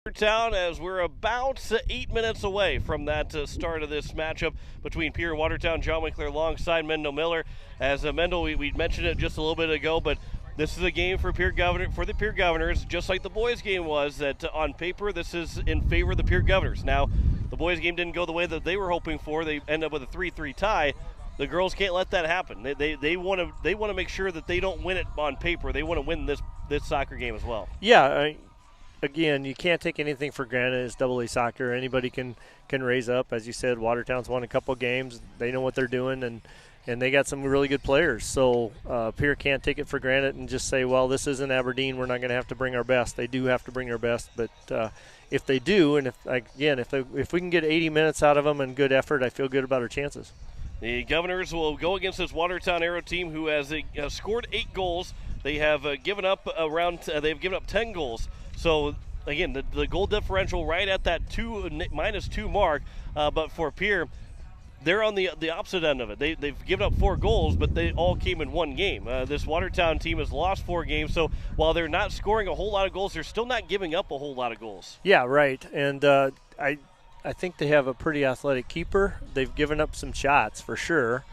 Watertown, as we're about 8 minutes away from that start of this matchup between Pierre and Watertown. John Winkler alongside Mendel Miller. As Mendel, we mentioned it just a little bit ago, but this is a game for the Pierre Governors, just like the boys' game was. That on paper, this is in favor of the Pierre Governors. Now, the boys' game didn't go the way that they were hoping for. They end up with a 3-3 tie. The girls can't let that happen. They want to make sure that they don't win it on paper. They want to win this soccer game as well. Yeah. Again, you can't take anything for granted. It's AA soccer. Anybody can raise up. As you said, Watertown's won a couple games. They know what they're doing, and they got some really good players. So Pierre can't take it for granted and just say, well, this isn't Aberdeen. We're not going to have to bring our best. They do have to bring their best. But if they do, and if we can get 80 minutes out of them and good effort, I feel good about our chances. The Governors will go against this Watertown Arrow team who has scored 8 goals. They have given up they've given up 10 goals. So, again, the goal differential right at that -2 mark. But for Pierre, they're on the opposite end of it. They've given up 4 goals, but they all came in one game. This Watertown team has lost 4 games. So, while they're not scoring a whole lot of goals, they're still not giving up a whole lot of goals. Yeah, right. And I think they have a pretty athletic keeper. They've given up some shots for sure.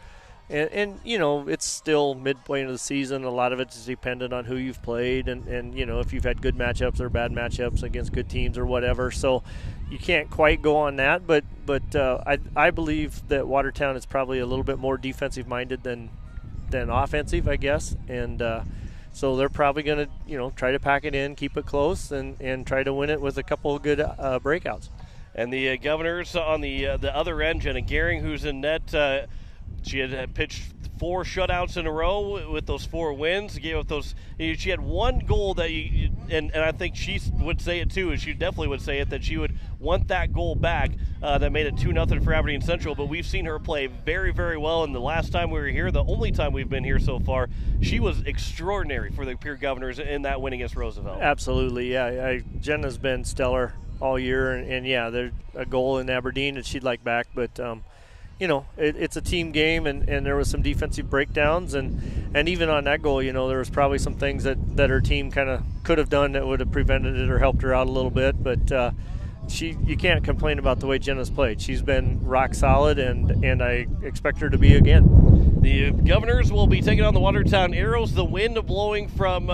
And it's still midway into the season. A lot of it is dependent on who you've played and if you've had good matchups or bad matchups against good teams or whatever. So you can't quite go on that. But I believe that Watertown is probably a little bit more defensive-minded than offensive, I guess. And so they're probably going to, try to pack it in, keep it close, and try to win it with a couple of good breakouts. And the Governors on the other end, Jenna Gehring, who's in net, she had pitched 4 shutouts in a row with those 4 wins. Gave up those. She had 1 goal that and I think she would say it too. She definitely would say it that she would want that goal back. That made it 2-0 for Aberdeen Central. But we've seen her play very, very well. And the last time we were here, the only time we've been here so far, she was extraordinary for the Pierre Governors in that win against Roosevelt. Absolutely, yeah. Jenna's been stellar all year, and yeah, there's a goal in Aberdeen that she'd like back, but. It's a team game, and there was some defensive breakdowns, and even on that goal, there was probably some things that her team kind of could have done that would have prevented it or helped her out a little bit. But you can't complain about the way Jenna's played. She's been rock solid, and I expect her to be again. The Governors will be taking on the Watertown Arrows. The wind blowing from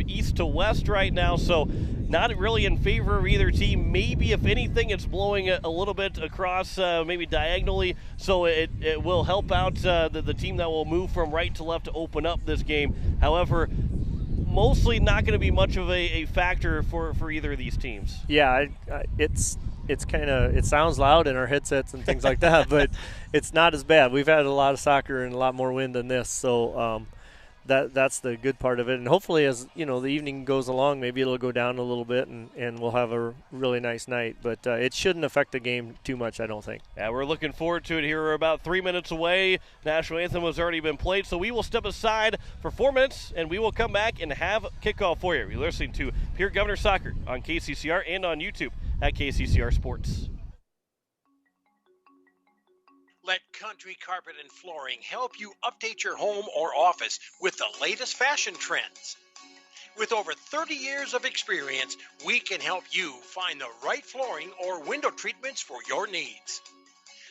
east to west right now, so not really in favor of either team. Maybe, if anything, it's blowing a little bit across, maybe diagonally, so it will help out the team that will move from right to left to open up this game. However, mostly not going to be much of a factor for either of these teams. Yeah, it's kind of, it sounds loud in our headsets and things like that, but it's not as bad. We've had a lot of soccer and a lot more wind than this, so that's the good part of it. And hopefully, as the evening goes along, maybe it'll go down a little bit, and we'll have a really nice night. But it shouldn't affect the game too much, I don't think. Yeah, we're looking forward to it here. We're about 3 minutes away. National anthem has already been played, so we will step aside for 4 minutes, and we will come back and have kickoff for you. You're listening to Pierre Governor Soccer on KCCR and on YouTube at KCCR Sports. Let Country Carpet and Flooring help you update your home or office with the latest fashion trends. With over 30 years of experience, we can help you find the right flooring or window treatments for your needs.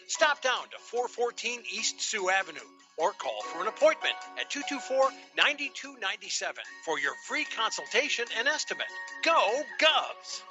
Stop down to 414 East Sioux Avenue or call for an appointment at 224-9297 for your free consultation and estimate. Go Govs!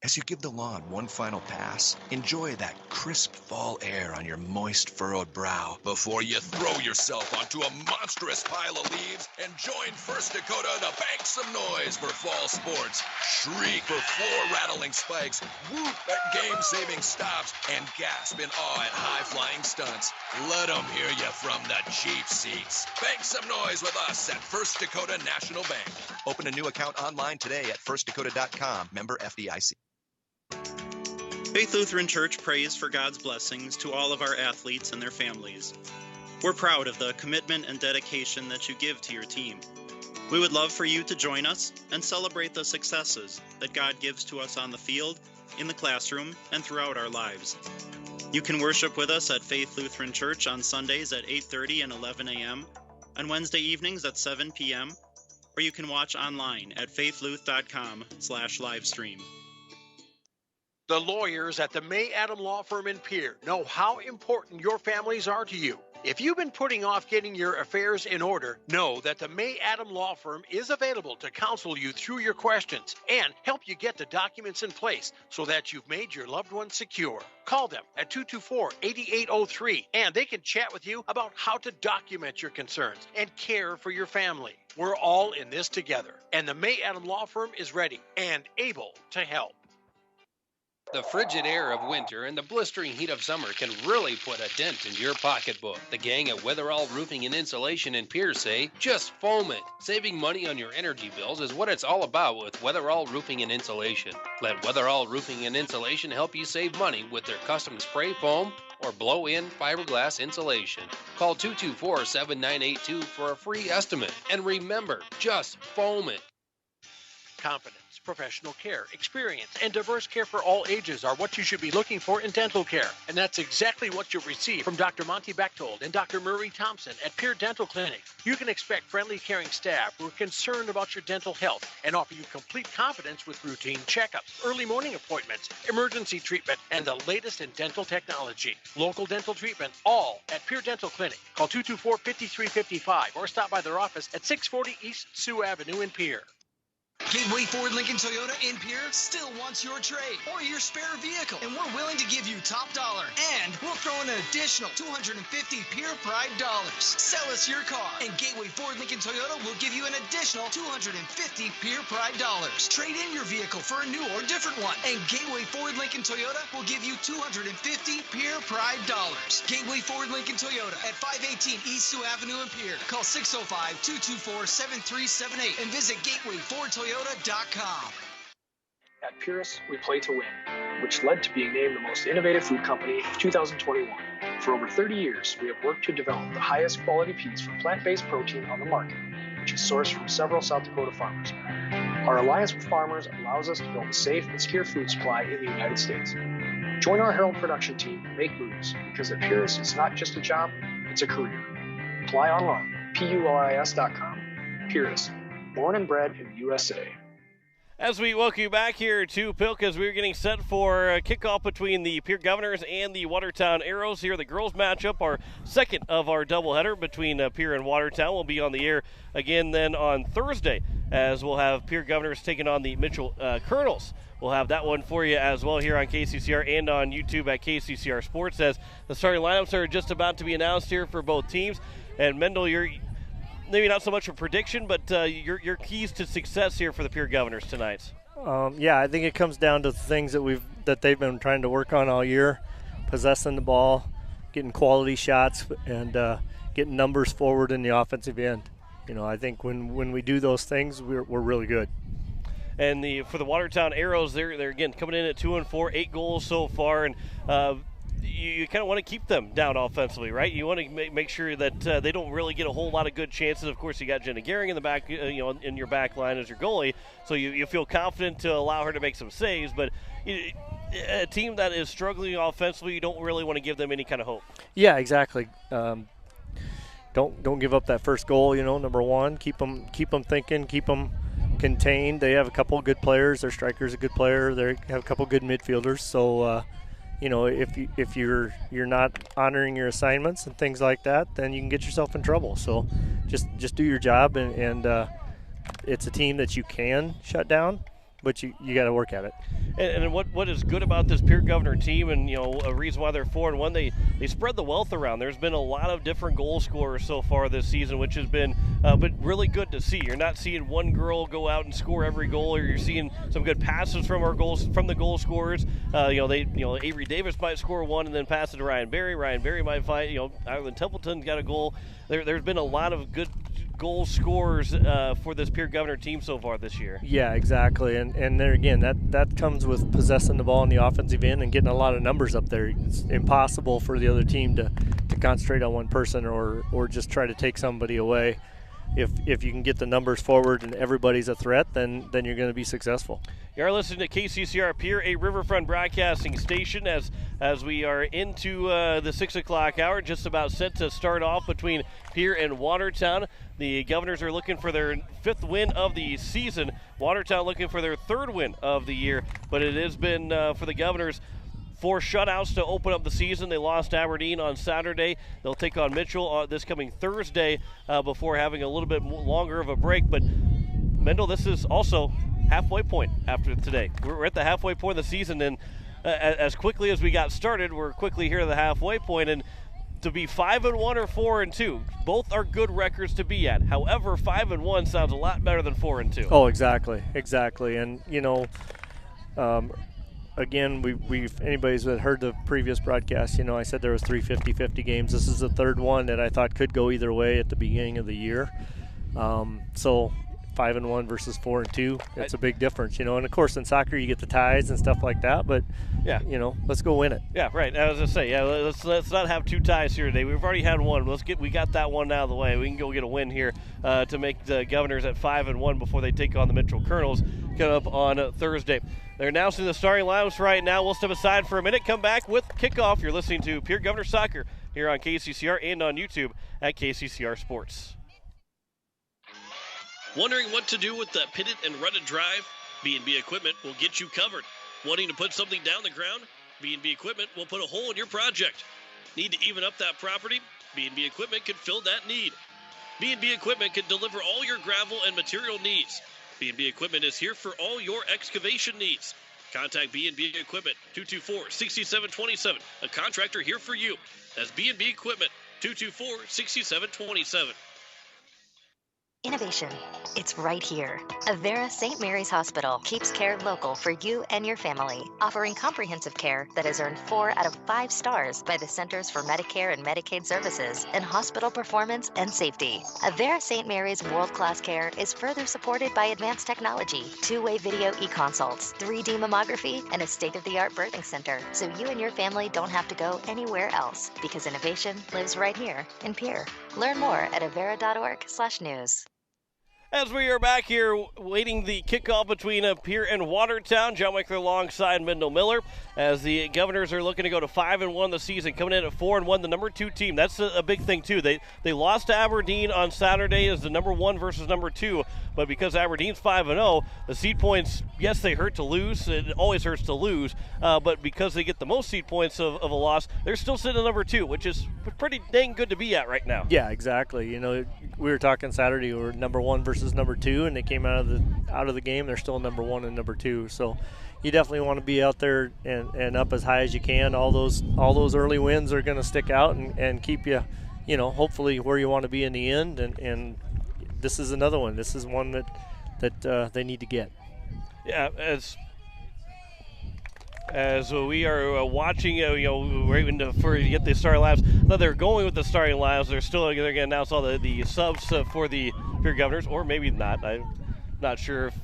As you give the lawn one final pass, enjoy that crisp fall air on your moist, furrowed brow before you throw yourself onto a monstrous pile of leaves and join First Dakota to bank some noise for fall sports. Shriek for floor-rattling spikes, whoop at game-saving stops, and gasp in awe at high-flying stunts. Let them hear you from the cheap seats. Bank some noise with us at First Dakota National Bank. Open a new account online today at firstdakota.com. Member FDIC. Faith Lutheran Church prays for God's blessings to all of our athletes and their families. We're proud of the commitment and dedication that you give to your team. We would love for you to join us and celebrate the successes that God gives to us on the field, in the classroom, and throughout our lives. You can worship with us at Faith Lutheran Church on Sundays at 8:30 and 11 a.m., on Wednesday evenings at 7 p.m., or you can watch online at faithluth.com/livestream. The lawyers at the May Adam Law Firm in Pierre know how important your families are to you. If you've been putting off getting your affairs in order, know that the May Adam Law Firm is available to counsel you through your questions and help you get the documents in place so that you've made your loved ones secure. Call them at 224-8803 and they can chat with you about how to document your concerns and care for your family. We're all in this together, and the May Adam Law Firm is ready and able to help. The frigid air of winter and the blistering heat of summer can really put a dent in your pocketbook. The gang at Weatherall Roofing and Insulation in Pierre say, just foam it. Saving money on your energy bills is what it's all about with Weatherall Roofing and Insulation. Let Weatherall Roofing and Insulation help you save money with their custom spray foam or blow-in fiberglass insulation. Call 224-7982 for a free estimate. And remember, just foam it. Confidence, professional care, experience, and diverse care for all ages are what you should be looking for in dental care. And that's exactly what you'll receive from Dr. Monty Bechtold and Dr. Murray Thompson at Pierre Dental Clinic. You can expect friendly, caring staff who are concerned about your dental health and offer you complete confidence with routine checkups, early morning appointments, emergency treatment, and the latest in dental technology. Local dental treatment, all at Pierre Dental Clinic. Call 224-5355 or stop by their office at 640 East Sioux Avenue in Pierre. Gateway Ford Lincoln Toyota in Pierre still wants your trade or your spare vehicle, and we're willing to give you top dollar. And we'll throw in an additional $250 Pierre Pride dollars. Sell us your car, and Gateway Ford Lincoln Toyota will give you an additional $250 Pierre Pride dollars. Trade in your vehicle for a new or different one, and Gateway Ford Lincoln Toyota will give you $250 Pierre Pride dollars. Gateway Ford Lincoln Toyota at 518 East Sioux Avenue in Pierre. Call 605-224-7378 and visit GatewayFordToyota.com. At Purist, we play to win, which led to being named the most innovative food company in 2021. For over 30 years, we have worked to develop the highest quality peas for plant-based protein on the market, which is sourced from several South Dakota farmers. Our alliance with farmers allows us to build a safe and secure food supply in the United States. Join our Herald production team and make moves, because at Purist, it's not just a job, it's a career. Apply online, PURIS.com. Purist. Born and bred in the USA. As we welcome you back here to Pilk, as we're getting set for a kickoff between the Pierre Governors and the Watertown Arrows here. The girls matchup, our second of our doubleheader between Pierre and Watertown, will be on the air again then on Thursday, as we'll have Pierre Governors taking on the Mitchell Colonels. We'll have that one for you as well here on KCCR and on YouTube at KCCR Sports, as the starting lineups are just about to be announced here for both teams. And Mendel, you're maybe not so much a prediction, but your keys to success here for the Pierre Governors tonight. Yeah, I think it comes down to the things that they've been trying to work on all year: possessing the ball, getting quality shots, and getting numbers forward in the offensive end. You know, I think when we do those things, we're really good. And for the Watertown Arrows, they're again coming in at 2-4, 8 goals so far, and you kind of want to keep them down offensively, right? You want to make sure that they don't really get a whole lot of good chances. Of course, you got Jenna Gehring in the back, in your back line as your goalie, so you feel confident to allow her to make some saves. But a team that is struggling offensively, you don't really want to give them any kind of hope. Yeah, exactly. Don't give up that first goal. Number one, keep them thinking, keep them contained. They have a couple of good players. Their striker's a good player. They have a couple of good midfielders. So. If you're not honoring your assignments and things like that, then you can get yourself in trouble. So just do your job, and it's a team that you can shut down, but you got to work at it. And what is good about this Pierre Governor team, and a reason why they're 4-1, they spread the wealth around. There's been a lot of different goal scorers so far this season, which has been but really good to see. You're not seeing one girl go out and score every goal, or you're seeing some good passes from the goal scorers. Avery Davis might score one and then pass it to Ryan Berry. Ryan Berry might find Ireland Templeton's got a goal. There's been a lot of good goal scorers for this Pierre Governor team so far this year. Yeah, exactly. And there again, that comes with possessing the ball in the offensive end and getting a lot of numbers up there. It's impossible for the other team to concentrate on one person or just try to take somebody away. If you can get the numbers forward and everybody's a threat, then you're going to be successful. You are listening to KCCR Pierre, a Riverfront broadcasting station, as we are into the 6 o'clock hour, just about set to start off between Pierre and Watertown. The Governors are looking for their 5th win of the season. Watertown looking for their 3rd win of the year. But it has been, for the Governors, 4 shutouts to open up the season. They lost Aberdeen on Saturday. They'll take on Mitchell this coming Thursday before having a little bit longer of a break. But, Mendel, this is also halfway point after today. We're at the halfway point of the season, and as quickly as we got started, we're quickly here at the halfway point. And to be 5-1 or 4-2, both are good records to be at. However, 5-1 sounds a lot better than 4-2. Oh, exactly. And again, we've anybody's that heard the previous broadcast, I said there was 3 50-50 games. This is the 3rd one that I thought could go either way at the beginning of the year. So 5-1 versus 4-2, it's a big difference, And of course, in soccer you get the ties and stuff like that. But yeah, let's go win it. Yeah, right. I was gonna say, let's not have 2 ties here today. We've already had one. We got that one out of the way. We can go get a win here to make the Governors at 5-1 before they take on the Mitchell Colonels coming up on Thursday. They're announcing the starting lineups right now. We'll step aside for a minute, come back with kickoff. You're listening to Pierre Governor Soccer here on KCCR and on YouTube at KCCR Sports. Wondering what to do with the pitted and rutted drive? B&B Equipment will get you covered. Wanting to put something down the ground? B&B Equipment will put a hole in your project. Need to even up that property? B&B Equipment can fill that need. B&B Equipment can deliver all your gravel and material needs. B&B Equipment is here for all your excavation needs. Contact B&B Equipment, 224-6727. A contractor here for you. That's B&B Equipment, 224-6727. Innovation. It's right here. Avera St. Mary's Hospital keeps care local for you and your family, offering comprehensive care that has earned 4 out of 5 stars by the Centers for Medicare and Medicaid Services in hospital performance and safety. Avera St. Mary's world-class care is further supported by advanced technology, 2-way video e-consults, 3D mammography, and a state-of-the-art birthing center, so you and your family don't have to go anywhere else, because innovation lives right here in Pierre. Learn more at avera.org/news. As we are back here waiting the kickoff between Pierre and Watertown, John Wickler alongside Mendel Miller, as the Governors are looking to go to 5-1 the season, coming in at 4-1, the number 2 team. That's a big thing too. They lost to Aberdeen on Saturday as the number 1 versus number 2, but because Aberdeen's 5-0, the seed points, yes, they hurt to lose. It always hurts to lose, but because they get the most seed points of a loss, they're still sitting at number 2, which is pretty dang good to be at right now. Yeah, exactly. We were talking Saturday, we were number 1 versus number 2, and they came out of the game. They're still number 1 and number 2. So you definitely want to be out there and up as high as you can. All those early wins are going to stick out and keep you, hopefully where you want to be in the end. And this is another one. This is one that they need to get. Yeah, as we are watching, waiting for you get the starting lineups. Though they're going with the starting lineups, they're going to announce all the subs for the Pierre Governors, or maybe not. I'm not sure if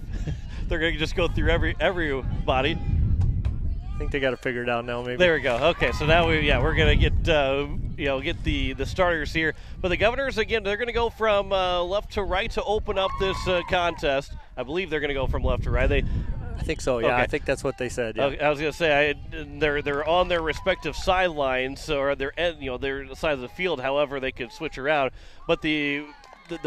they're going to just go through everybody. I think they got to figure it out now. Maybe. There we go. Okay, so now we're going to get the starters here. But the Governors, again, they're going to go from left to right to open up this contest. I believe they're going to go from left to right. I think so, yeah. Okay. I think that's what they said. Yeah. I was going to say they're on their respective sidelines, or their sides of the field. However, they could switch around. But the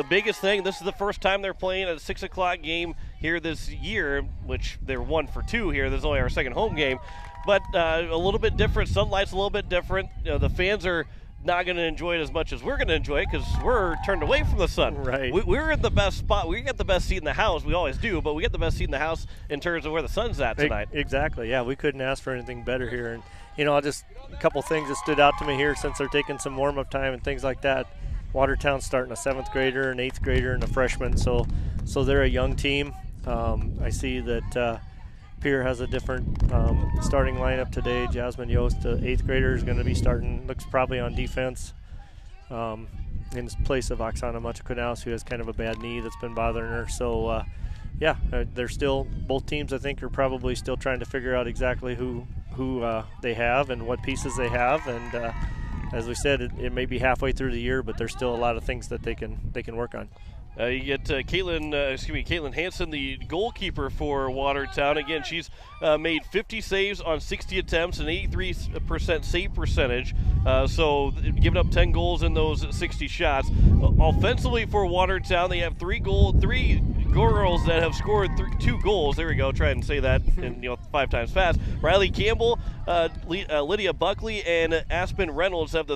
biggest thing, this is the first time they're playing a 6 o'clock game here this year, which they're 1 for 2 here. This is only our second home game, but a little bit different. Sunlight's a little bit different. The fans are not going to enjoy it as much as we're going to enjoy it because we're turned away from the sun. Right. We're in the best spot. We get the best seat in the house. We always do, but we get the best seat in the house in terms of where the sun's at tonight. Exactly. Yeah, we couldn't ask for anything better here. And just a couple things that stood out to me here since they're taking some warm-up time and things like that. Watertown's starting a 7th grader, an 8th grader, and a freshman, so they're a young team. I see that Pierre has a different starting lineup today. Jasmine Yost, the 8th grader, is going to be starting, looks probably on defense in place of Oksana Machakanaus, who has kind of a bad knee that's been bothering her. So, they're still, both teams I think are probably still trying to figure out exactly who they have and what pieces they have. And as we said, it may be halfway through the year, but there's still a lot of things that they can work on. You get Caitlin Hansen, the goalkeeper for Watertown. Again, she's made 50 saves on 60 attempts, an 83% save percentage. So giving up 10 goals in those 60 shots. Offensively for Watertown, they have three girls that have scored 2 goals. There we go. Try and say that in 5 times fast. Riley Campbell, Lydia Buckley, and Aspen Reynolds have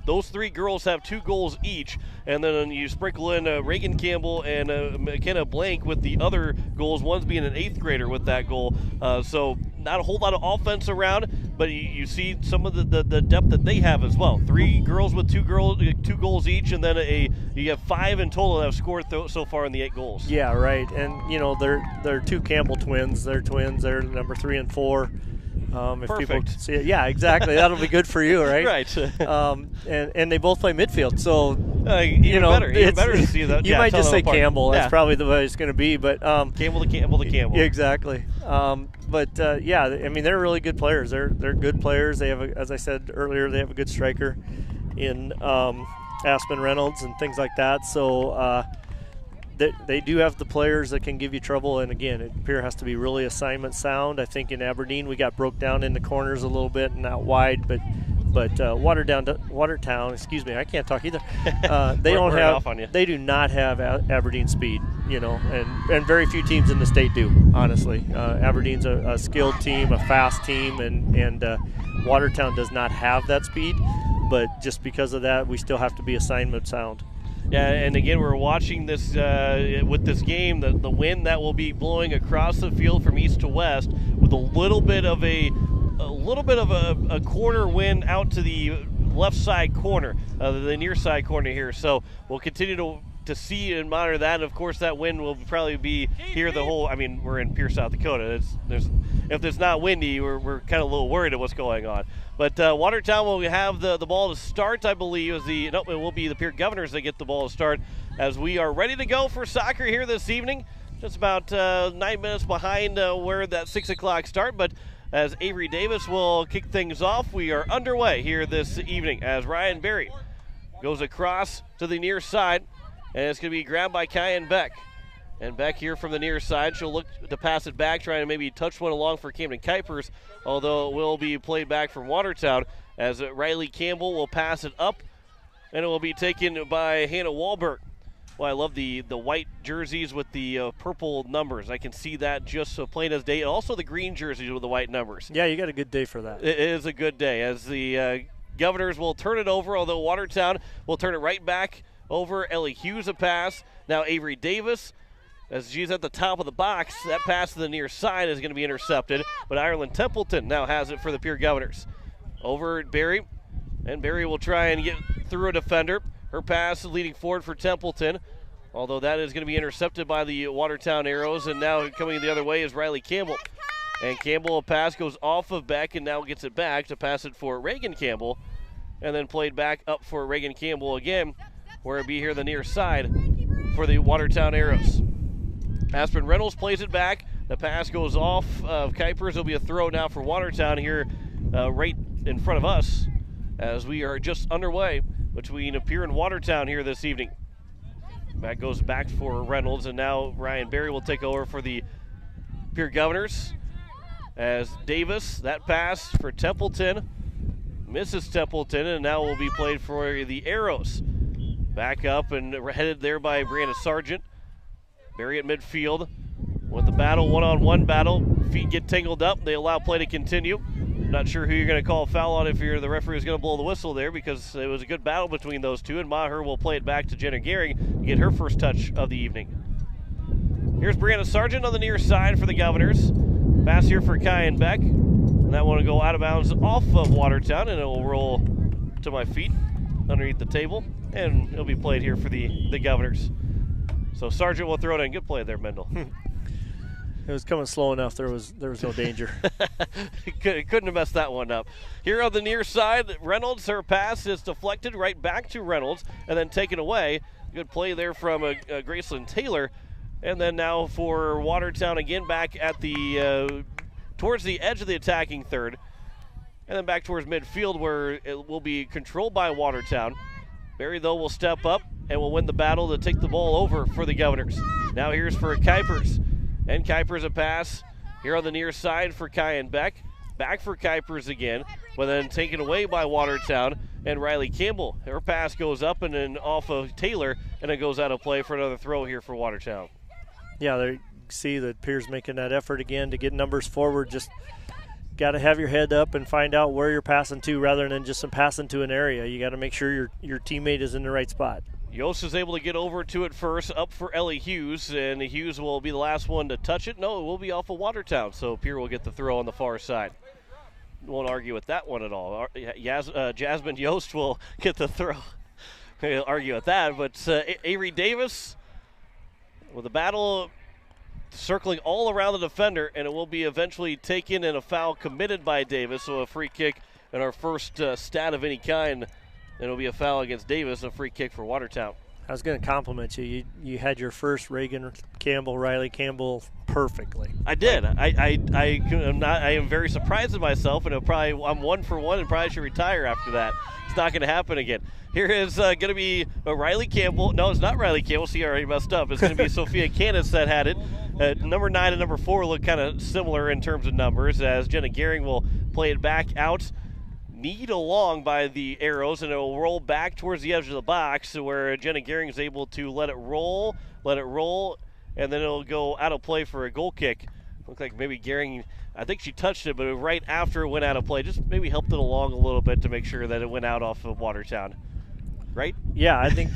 those 3 girls have 2 goals each, and then you sprinkle in Reagan Campbell and McKenna Blank with the other goals, one's being an 8th grader with that goal. So not a whole lot of offense around, but you see some of the depth that they have as well. 3 girls with 2 goals each, and then you have 5 in total that have scored so far in the 8 goals. Yeah, right. And they're 2 Campbell twins. They're twins. They're number 3 and 4. If Perfect. people see it, yeah, exactly. That'll be good for you, right? Right. And they both play midfield, so even better to see that. You might just say Campbell. That's yeah. probably the way it's going to be, but Campbell to Campbell. Exactly. Yeah, I mean they're really good players. They're good players. They have, as I said earlier, they have a good striker in Aspen Reynolds and things like that. So. They do have the players that can give you trouble, and again, Pierre has to be really assignment sound. I think in Aberdeen we got broke down in the corners a little bit and out wide, but Watertown, excuse me, I can't talk either. They do not have Aberdeen speed, and very few teams in the state do. Honestly, Aberdeen's a skilled team, a fast team, and Watertown does not have that speed. But just because of that, we still have to be assignment sound. Yeah, and again, we're watching this with this game, the wind that will be blowing across the field from east to west, with a little bit of a corner wind out to the left side corner, the near side corner here. So we'll continue to see and monitor that. And of course, that wind will probably be here the whole. I mean, we're in Pierre, South Dakota. If it's not windy, we're kind of a little worried at what's going on. But Watertown will have the ball to start, I believe. It will be the Pierre Governors that get the ball to start, as we are ready to go for soccer here this evening. Just about 9 minutes behind where that 6 o'clock start, but as Avery Davis will kick things off, we are underway here this evening as Ryan Berry goes across to the near side, and it's going to be grabbed by Kyan Beck. And Beck here from the near side, she'll look to pass it back, trying to maybe touch one along for Camden Kuipers, although it will be played back from Watertown, as Riley Campbell will pass it up, and it will be taken by Hannah Wahlberg. Well, I love the white jerseys with the purple numbers. I can see that just so plain as day. Also the green jerseys with the white numbers. Yeah, you got a good day for that. It is a good day, as the Governors will turn it over, although Watertown will turn it right back over. Ellie Hughes a pass. Now Avery Davis, as she's at the top of the box. That pass to the near side is going to be intercepted, but Ireland Templeton now has it for the Pierre Governors. Over at Barry, and Barry will try and get through a defender. Her pass leading forward for Templeton, although that is going to be intercepted by the Watertown Arrows, and now coming the other way is Riley Campbell. And Campbell, a pass goes off of Beck and now gets it back to pass it for Reagan Campbell, and then played back up for Reagan Campbell again, where it be here the near side for the Watertown Arrows. Aspen Reynolds plays it back. The pass goes off of Kuipers. It'll be a throw now for Watertown here right in front of us, as we are just underway between Pierre and Watertown here this evening. That goes back for Reynolds, and now Ryan Berry will take over for the Pierre Governors. As Davis, that pass for Templeton, misses Templeton, and now will be played for the Arrows. Back up and headed there by Brianna Sargent. Berry at midfield with the battle, one-on-one battle. Feet get tangled up. They allow play to continue. Not sure who you're going to call a foul on if you're the referee is going to blow the whistle there, because it was a good battle between those two, and Maher will play it back to Jenna Gehring to get her first touch of the evening. Here's Brianna Sargent on the near side for the Governors. Pass here for Kyan Beck. And that one will go out of bounds off of Watertown, and it will roll to my feet underneath the table, and it'll be played here for the Governors. So Sargent will throw it in. Good play there, Mendel. It was coming slow enough. There was no danger. Couldn't have messed that one up. Here on the near side, Reynolds, her pass is deflected right back to Reynolds and then taken away. Good play there from Graceland Taylor. And then now for Watertown again, back at the towards the edge of the attacking third. And then back towards midfield, where it will be controlled by Watertown. Berry, though, will step up and will win the battle to take the ball over for the Governors. Now here's for Kuipers. And Kuipers a pass here on the near side for Kyan Beck. back for Kuipers again, but then taken away by Watertown and Riley Campbell. Her pass goes up and then off of Taylor, and it goes out of play for another throw here for Watertown. Yeah, there you see that Pierre's making that effort again to get numbers forward. Just got to have your head up and find out where you're passing to rather than just passing to an area. You got to make sure your teammate is in the right spot. Yost is able to get over to it first, up for Ellie Hughes, and Hughes will be the last one to touch it. No, it will be off of Watertown, so Pierre will get the throw on the far side. Won't argue with that one at all. Jasmine Yost will get the throw. We'll argue with that, but Avery Davis with a battle circling all around the defender, and it will be eventually taken and a foul committed by Davis, so a free kick in our first stat of any kind. It'll be a foul against Davis, a free kick for Watertown. I was going to compliment you. You had your first Reagan Campbell, Riley Campbell perfectly. I did. I am very surprised at myself, and I'm 1 for 1 and probably should retire after that. It's not going to happen again. Here is going to be Riley Campbell. No, it's not Riley Campbell. See, I already messed up. It's going to be Sophia Canis that had it. Number 9 and number 4 look kind of similar in terms of numbers, as Jenna Gehring will play it back out. Kneed along by the arrows, and it will roll back towards the edge of the box where Jenna Gehring is able to let it roll, and then it'll go out of play for a goal kick. Looked like maybe Gehring, I think she touched it, but right after it went out of play, just maybe helped it along a little bit to make sure that it went out off of Watertown. Right? Yeah, I think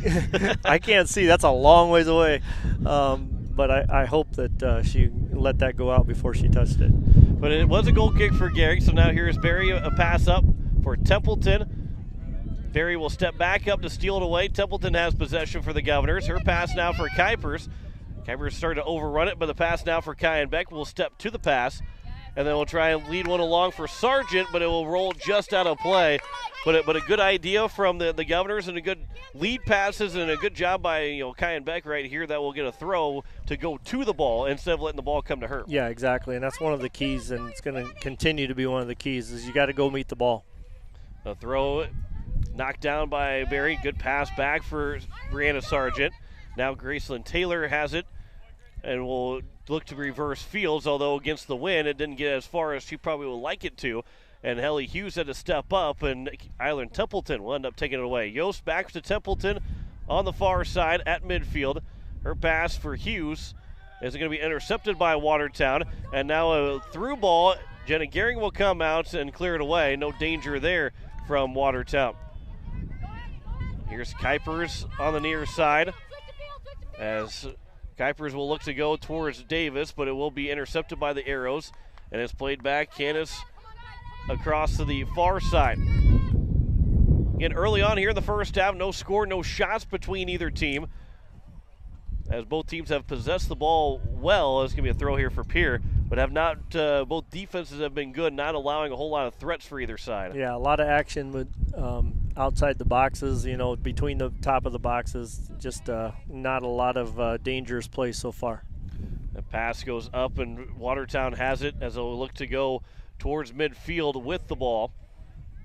I can't see. That's a long ways away. But I hope that she let that go out before she touched it. But it was a goal kick for Gehring, so now here's Barry, a pass up for Templeton. Barry will step back up to steal it away. Templeton has possession for the Governors. Her pass now for Kuipers. Kuipers started to overrun it, but the pass now for Kyan Beck will step to the pass. And then we'll try and lead one along for Sargent, but it will roll just out of play. But a good idea from the Governors and a good lead passes and a good job by Kyan Beck right here that will get a throw to go to the ball instead of letting the ball come to her. Yeah, exactly, and that's one of the keys, and it's going to continue to be one of the keys is you got to go meet the ball. A throw knocked down by Barry. Good pass back for Brianna Sargent. Now Graceland Taylor has it and will look to reverse fields, although against the wind it didn't get as far as she probably would like it to. And Ellie Hughes had to step up, and Island Templeton will end up taking it away. Yost back to Templeton on the far side at midfield. Her pass for Hughes is going to be intercepted by Watertown. And now a through ball. Jenna Gehring will come out and clear it away. No danger there from Watertown. Here's Kuipers on the near side, as Kuipers will look to go towards Davis, but it will be intercepted by the arrows. And it's played back. Canis across to the far side. Again, early on here in the first half, no score, no shots between either team, as both teams have possessed the ball well. It's going to be a throw here for Pierre, but have not, both defenses have been good, not allowing a whole lot of threats for either side. Yeah, a lot of action with outside the boxes, between the top of the boxes, just not a lot of dangerous plays so far. The pass goes up, and Watertown has it as they'll look to go towards midfield with the ball.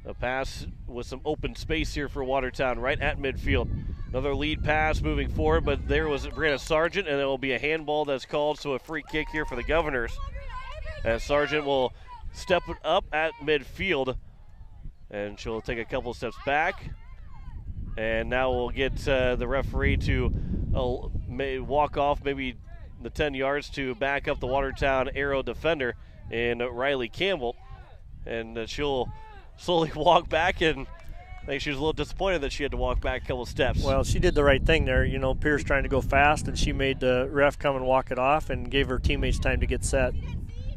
A pass with some open space here for Watertown right at midfield. Another lead pass moving forward, but there was Brianna Sargent, and it will be a handball that's called, so a free kick here for the Governors. As Sargent will step it up at midfield, and she'll take a couple steps back. And now we'll get the referee to walk off maybe the 10 yards to back up the Watertown Arrow defender and Riley Campbell. And she'll slowly walk back, and I think she was a little disappointed that she had to walk back a couple steps. Well, she did the right thing there. Pierre's trying to go fast, and she made the ref come and walk it off and gave her teammates time to get set.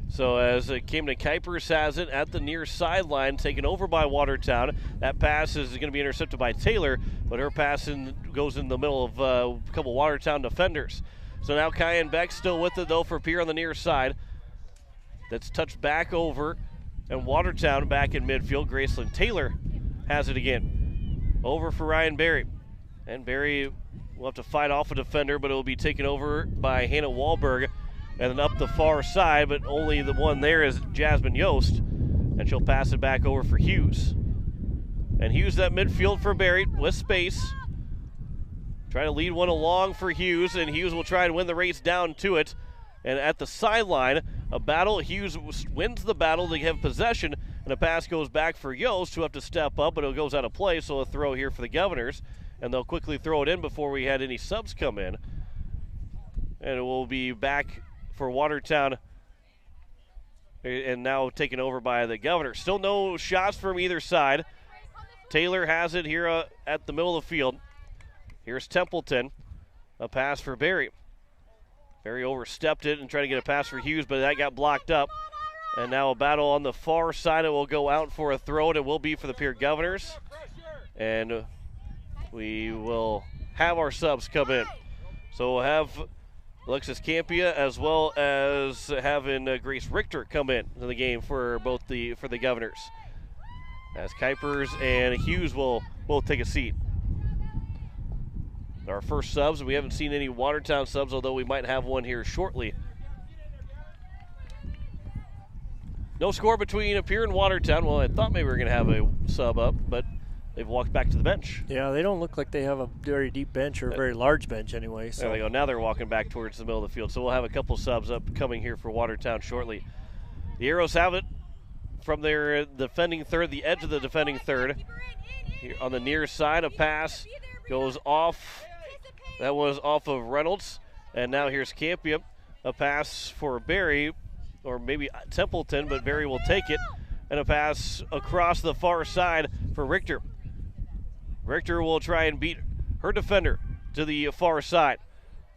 So as it came to Kuipers has it at the near sideline, taken over by Watertown. That pass is going to be intercepted by Taylor, but her pass goes in the middle of a couple Watertown defenders. So now Kyan Beck still with it, though, for Pierre on the near side. That's touched back over, and Watertown back in midfield. Graceland Taylor has it again. Over for Ryan Berry. And Berry will have to fight off a defender, but it will be taken over by Hannah Wahlberg. And then up the far side, but only the one there is Jasmine Yost. And she'll pass it back over for Hughes. And Hughes at midfield for Berry with space. Try to lead one along for Hughes, and Hughes will try and win the race down to it. And at the sideline, a battle. Hughes wins the battle. They have possession, and a pass goes back for Yost, who have to step up, but it goes out of play, so a throw here for the Governors, and they'll quickly throw it in before we had any subs come in. And it will be back for Watertown, and now taken over by the Governors. Still no shots from either side. Taylor has it here at the middle of the field. Here's Templeton. A pass for Barry. Barry overstepped it and tried to get a pass for Hughes, but that got blocked up. And now a battle on the far side. It will go out for a throw, and it will be for the Pierre Governors. And we will have our subs come in. So we'll have Alexis Campia as well as having Grace Richter come in to the game for the Governors. As Kuipers and Hughes will both take a seat. Our first subs, we haven't seen any Watertown subs, although we might have one here shortly. No score between Pierre and Watertown. Well, I thought maybe we were going to have a sub up, but they've walked back to the bench. Yeah, they don't look like they have a very deep bench or a very large bench anyway. So. There they go. Now they're walking back towards the middle of the field. So we'll have a couple subs up coming here for Watertown shortly. The Arrows have it from their defending third, the edge of the defending third. Here on the near side, a pass goes off. That was off of Reynolds. And now here's Campia. A pass for Barry, or maybe Templeton, but Barry will take it. And a pass across the far side for Richter. Richter will try and beat her defender to the far side.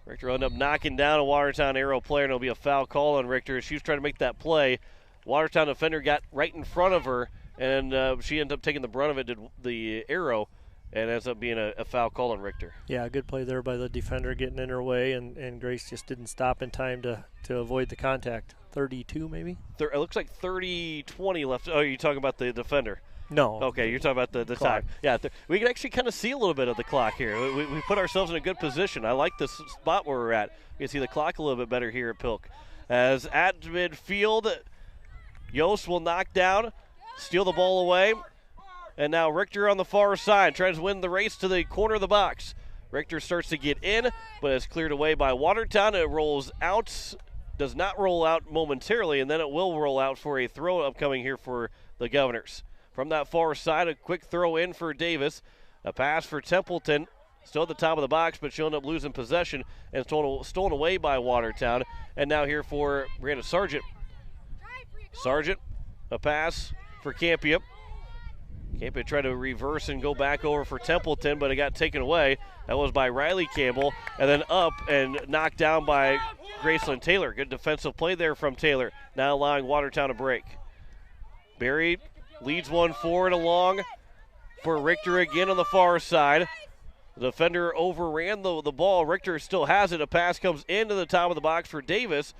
Richter will end up knocking down a Watertown Arrow player, and it'll be a foul call on Richter. She was trying to make that play. Watertown defender got right in front of her, and she ended up taking the brunt of it, did the Arrow, and ends up being a foul call on Richter. Yeah, good play there by the defender getting in her way, and Grace just didn't stop in time to avoid the contact. 32 maybe? It looks like 30-20 left. Oh, you're talking about the defender? No. Okay, you're talking about the time. Yeah, we can actually kind of see a little bit of the clock here. We put ourselves in a good position. I like this spot where we're at. You can see the clock a little bit better here at Pilk. As at midfield, Yost will knock down, steal the ball away. And now Richter on the far side tries to win the race to the corner of the box. Richter starts to get in, but it's cleared away by Watertown. It rolls out, does not roll out momentarily, and then it will roll out for a throw upcoming here for the Governors. From that far side, a quick throw in for Davis. A pass for Templeton, still at the top of the box, but she'll end up losing possession and stolen away by Watertown. And now here for Brianna Sargent. Sargent, a pass for Campia. Campia tried to reverse and go back over for Templeton, but it got taken away. That was by Riley Campbell, and then up and knocked down by Graceland Taylor. Good defensive play there from Taylor, now allowing Watertown to break. Barry leads one forward along for Richter again on the far side. The defender overran the ball. Richter still has it. A pass comes into the top of the box for Davis.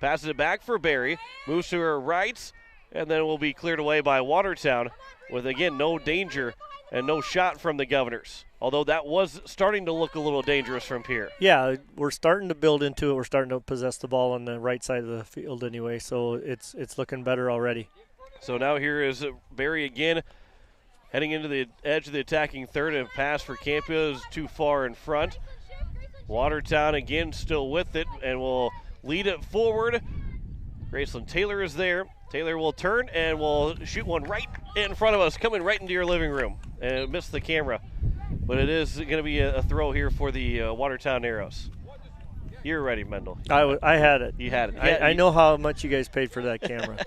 Passes it back for Barry. Moves to her right, and then will be cleared away by Watertown with, again, no danger and no shot from the Governors. Although that was starting to look a little dangerous from Pierre. Yeah, we're starting to build into it. We're starting to possess the ball on the right side of the field anyway, so it's looking better already. So now here is Barry again, heading into the edge of the attacking third, and pass for Campia is too far in front. Watertown again still with it and will lead it forward. Graceland Taylor is there. Taylor will turn and will shoot one right in front of us, coming right into your living room. And it missed the camera. But it is going to be a throw here for the Watertown Arrows. You're ready, Mendel. I had it. You had it. I know how much you guys paid for that camera.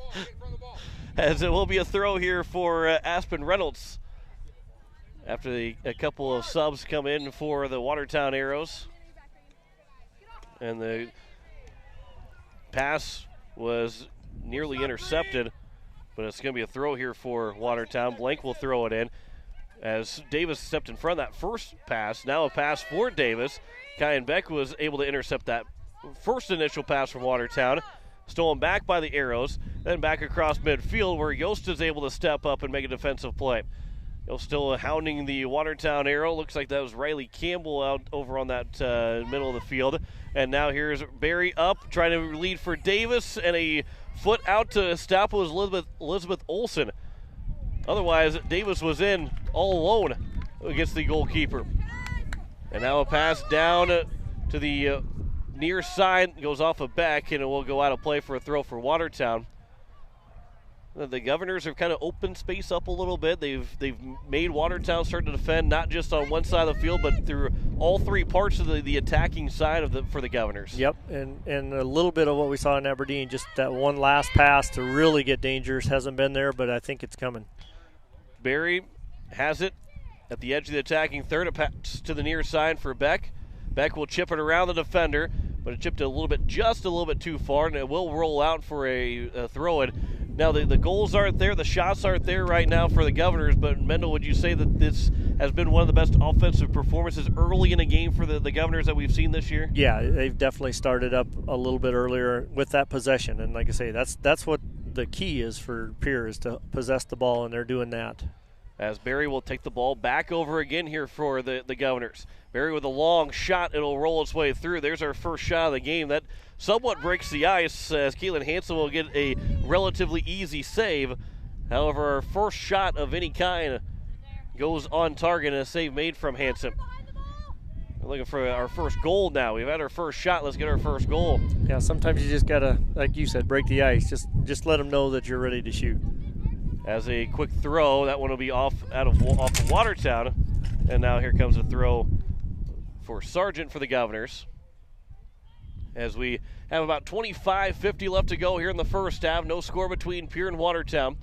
As it will be a throw here for Aspen Reynolds. After a couple of subs come in for the Watertown Arrows. And the pass was nearly intercepted, but it's going to be a throw here for Watertown. Blank will throw it in as Davis stepped in front of that first pass. Now a pass for Davis. Kyan Beck was able to intercept that first initial pass from Watertown. Stolen back by the Arrows, then back across midfield where Yost is able to step up and make a defensive play. Yost still hounding the Watertown Arrow. Looks like that was Riley Campbell out over on that middle of the field. And now here's Barry up, trying to lead for Davis, and a foot out to stop was Elizabeth Olsen. Otherwise, Davis was in all alone against the goalkeeper. And now a pass down to the near side, goes off a back, and it will go out of play for a throw for Watertown. The Governors have kind of opened space up a little bit. They've made Watertown start to defend, not just on one side of the field, but through all three parts of the attacking side for the Governors. Yep, and a little bit of what we saw in Aberdeen, just that one last pass to really get dangerous hasn't been there, but I think it's coming. Barry has it at the edge of the attacking third. A pass to the near side for Beck. Beck will chip it around the defender, but it chipped just a little bit too far, and it will roll out for a throw-in. Now, the goals aren't there, the shots aren't there right now for the Governors, but Mendel, would you say that this has been one of the best offensive performances early in a game for the Governors that we've seen this year? Yeah, they've definitely started up a little bit earlier with that possession, and like I say, that's what the key is for Pierre, is to possess the ball, and they're doing that. As Barry will take the ball back over again here for the Governors. Barry with a long shot, it'll roll its way through. There's our first shot of the game. That somewhat breaks the ice as Caitlin Hansen will get a relatively easy save. However, our first shot of any kind goes on target, and a save made from Hansen. We're looking for our first goal now. We've had our first shot. Let's get our first goal. Yeah, sometimes you just got to, like you said, break the ice. Just let them know that you're ready to shoot. As a quick throw, that one will be off of Watertown. And now here comes a throw for Sargent for the Governors. As we have about 25-50 left to go here in the first half. No score between Pierre and Watertown.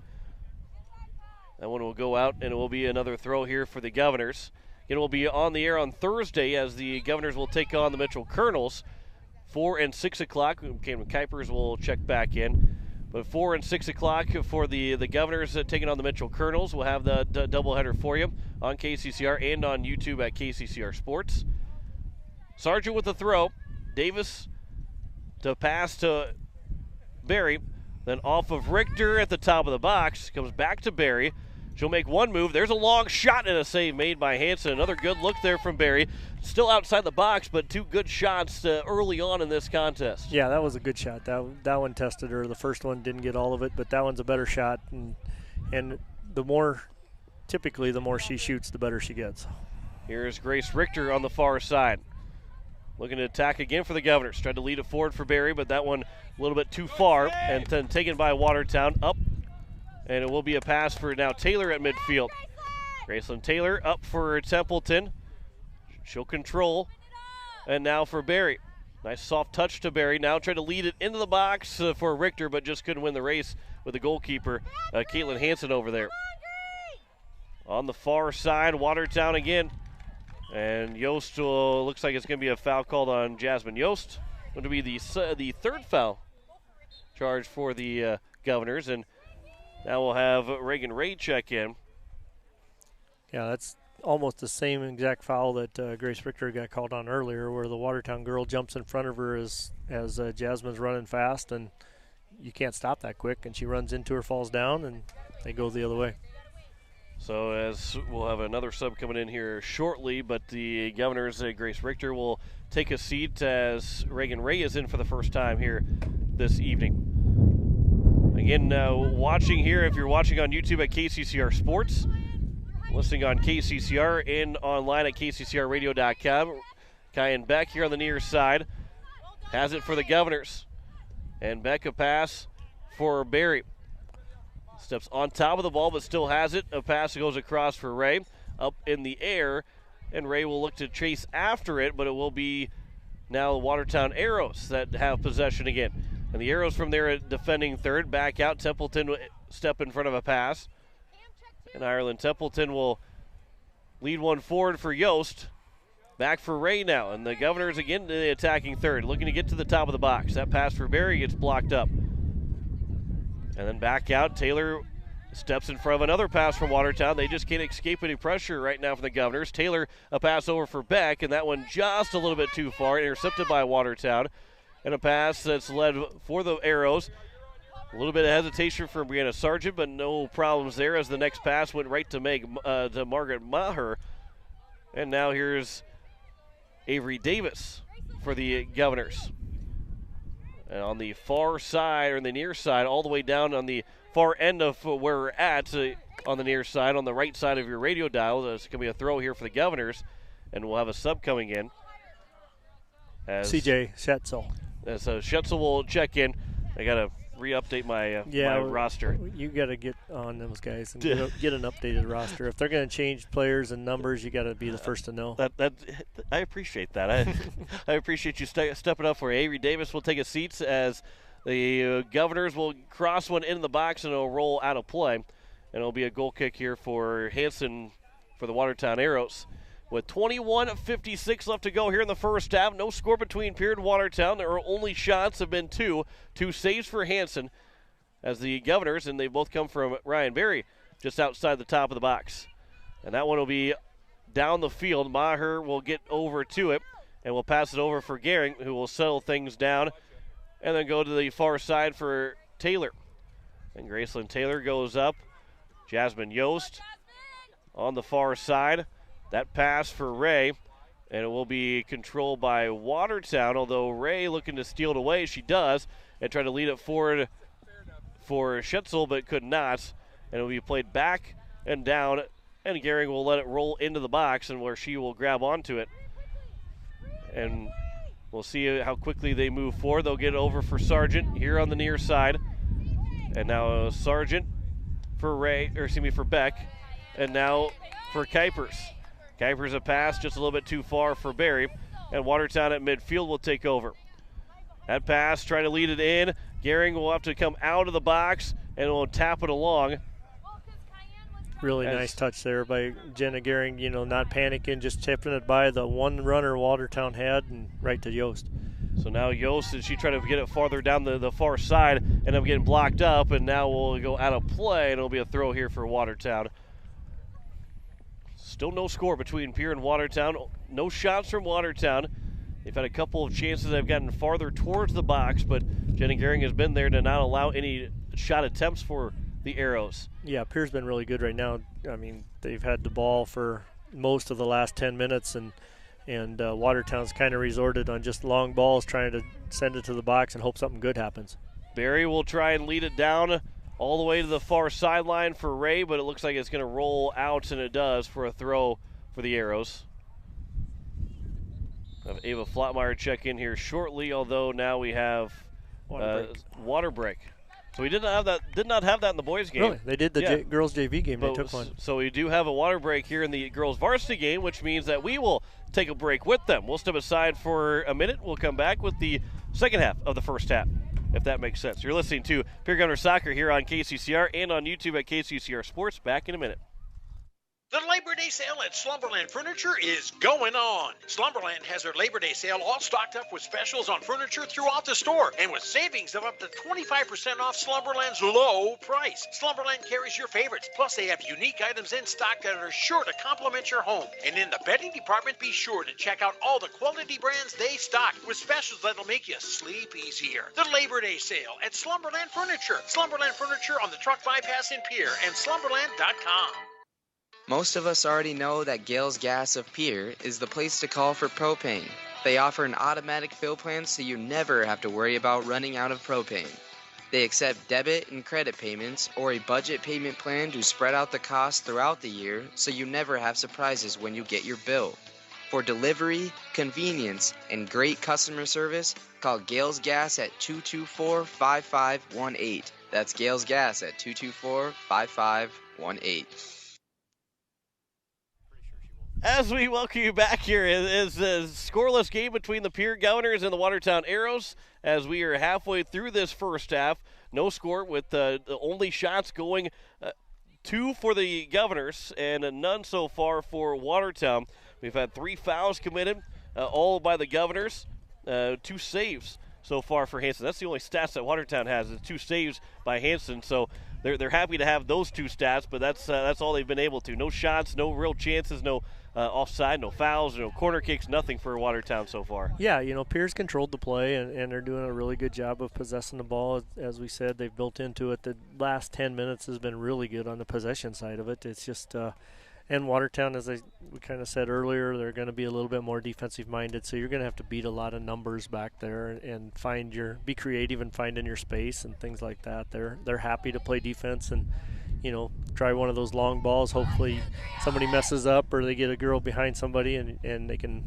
That one will go out, and it will be another throw here for the Governors. It will be on the air on Thursday as the Governors will take on the Mitchell Colonels. 4 and 6 o'clock. Cameron Kuipers will check back in. But 4 and 6 o'clock for the Governors taking on the Mitchell Colonels. We'll have the doubleheader for you on KCCR and on YouTube at KCCR Sports. Sargent with the throw. Davis to pass to Barry. Then off of Richter at the top of the box. Comes back to Barry. She'll make one move. There's a long shot and a save made by Hansen. Another good look there from Barry. Still outside the box, but two good shots early on in this contest. Yeah, that was a good shot. That one tested her. The first one didn't get all of it, but that one's a better shot. And typically the more she shoots, the better she gets. Here's Grace Richter on the far side. Looking to attack again for the Governors. Tried to lead it forward for Barry, but that one a little bit too far. And then taken by Watertown up. And it will be a pass for now Taylor at midfield. Graceland Taylor up for Templeton. She'll control. And now for Barry. Nice soft touch to Barry. Now try to lead it into the box for Richter, but just couldn't win the race with the goalkeeper, Caitlin Hansen, over there. On the far side, Watertown again. And Yost looks like it's going to be a foul called on Jasmine Yost. Going to be the third foul charge for the Governors. And now we'll have Reagan Ray check in. Yeah, that's almost the same exact foul that Grace Richter got called on earlier, where the Watertown girl jumps in front of her as Jasmine's running fast, and you can't stop that quick, and she runs into her, falls down, and they go the other way. So as we'll have another sub coming in here shortly, but the Governors, Grace Richter, will take a seat as Reagan Ray is in for the first time here this evening. Again, watching here, if you're watching on YouTube at KCCR Sports, listening on KCCR and online at kccrradio.com. Kyan Beck here on the near side has it for the Governors. And Beck a pass for Barry. Steps on top of the ball, but still has it. A pass goes across for Ray. Up in the air, and Ray will look to chase after it, but it will be now the Watertown Arrows that have possession again. And the Arrows from there defending third. Back out. Templeton will step in front of a pass. And Ireland Templeton will lead one forward for Yost. Back for Ray now. And the Governors again to the attacking third. Looking to get to the top of the box. That pass for Barry gets blocked up. And then back out. Taylor steps in front of another pass from Watertown. They just can't escape any pressure right now from the Governors. Taylor a pass over for Beck. And that one just a little bit too far. Intercepted by Watertown. And a pass that's led for the Arrows. A little bit of hesitation from Brianna Sargent, but no problems there as the next pass went right to Margaret Maher. And now here's Avery Davis for the Governors. And on the far side, or the near side, all the way down on the far end of where we're at, on the near side, on the right side of your radio dial, there's going to be a throw here for the Governors, and we'll have a sub coming in. C.J. Schetzel. So Schetzel will check in. I got to re-update my roster. You got to get on those guys and get an updated roster. If they're going to change players and numbers, you got to be the first to know. I appreciate that. I appreciate you stepping up for you. Avery Davis will take a seat as the Governors will cross one into the box and it'll roll out of play. And it'll be a goal kick here for Hanson for the Watertown Arrows. With 21:56 left to go here in the first half, no score between Pierre and Watertown. Their only shots have been two saves for Hanson as the Governors, and they both come from Ryan Berry, just outside the top of the box. And that one will be down the field. Maher will get over to it, and will pass it over for Gehring, who will settle things down, and then go to the far side for Taylor. And Graceland Taylor goes up. Jasmine Yost on the far side. That pass for Ray, and it will be controlled by Watertown, although Ray looking to steal it away. She does, and try to lead it forward for Schetzel, but could not. And it will be played back and down, and Gehring will let it roll into the box, and where she will grab onto it. And we'll see how quickly they move forward. They'll get it over for Sargent here on the near side. And now Sargent for for Beck, and now for Kuipers. Kuipers a pass just a little bit too far for Berry, and Watertown at midfield will take over. That pass, trying to lead it in. Gehring will have to come out of the box and will tap it along. Really nice touch there by Jenna Gehring, not panicking, just tipping it by the one runner Watertown had and right to Yost. So now Yost, as she tried to get it farther down the far side, ended up getting blocked up, and now will go out of play, and it'll be a throw here for Watertown. Still no score between Pierre and Watertown. No shots from Watertown. They've had a couple of chances that have gotten farther towards the box, but Jenny Gehring has been there to not allow any shot attempts for the Arrows. Yeah, Pierre's been really good right now. I mean, they've had the ball for most of the last 10 minutes, and Watertown's kind of resorted on just long balls, trying to send it to the box and hope something good happens. Berry will try and lead it down all the way to the far sideline for Ray, but it looks like it's going to roll out, and it does, for a throw for the Arrows. Have Ava Flotmeyer check in here shortly, although now we have water break. So we did not have that in the boys game. Really? They did the girls JV game. They took one. So we do have a water break here in the girls varsity game, which means that we will take a break with them. We'll step aside for a minute. We'll come back with the second half of the first half, if that makes sense. You're listening to Pierre Gunner Soccer here on KCCR and on YouTube at KCCR Sports. Back in a minute. The Labor Day sale at Slumberland Furniture is going on. Slumberland has their Labor Day sale all stocked up with specials on furniture throughout the store and with savings of up to 25% off Slumberland's low price. Slumberland carries your favorites, plus they have unique items in stock that are sure to complement your home. And in the bedding department, be sure to check out all the quality brands they stock with specials that'll make you sleep easier. The Labor Day sale at Slumberland Furniture. Slumberland Furniture on the truck bypass in Pierre and slumberland.com. Most of us already know that Gales Gas of Pierre is the place to call for propane. They offer an automatic fill plan so you never have to worry about running out of propane. They accept debit and credit payments or a budget payment plan to spread out the cost throughout the year so you never have surprises when you get your bill. For delivery, convenience, and great customer service, call Gales Gas at 224-5518. That's Gales Gas at 224-5518. As we welcome you back here, it is a scoreless game between the Pierre Governors and the Watertown Arrows as we are halfway through this first half. No score with the only shots going 2 for the Governors and none so far for Watertown. We've had 3 fouls committed, all by the Governors, 2 saves so far for Hanson. That's the only stats that Watertown has, is 2 saves by Hanson. So they're happy to have those 2 stats, but that's all they've been able to. No shots, no real chances, no offside, no fouls, no corner kicks, nothing for Watertown so far. Yeah, Pierre's controlled the play, and they're doing a really good job of possessing the ball. As we said, they've built into it. The last 10 minutes has been really good on the possession side of it. It's just and Watertown, as we kind of said earlier, they're going to be a little bit more defensive-minded, so you're going to have to beat a lot of numbers back there and be creative and finding your space and things like that. They're happy to play defense, and try one of those long balls. Hopefully somebody messes up or they get a girl behind somebody and they can,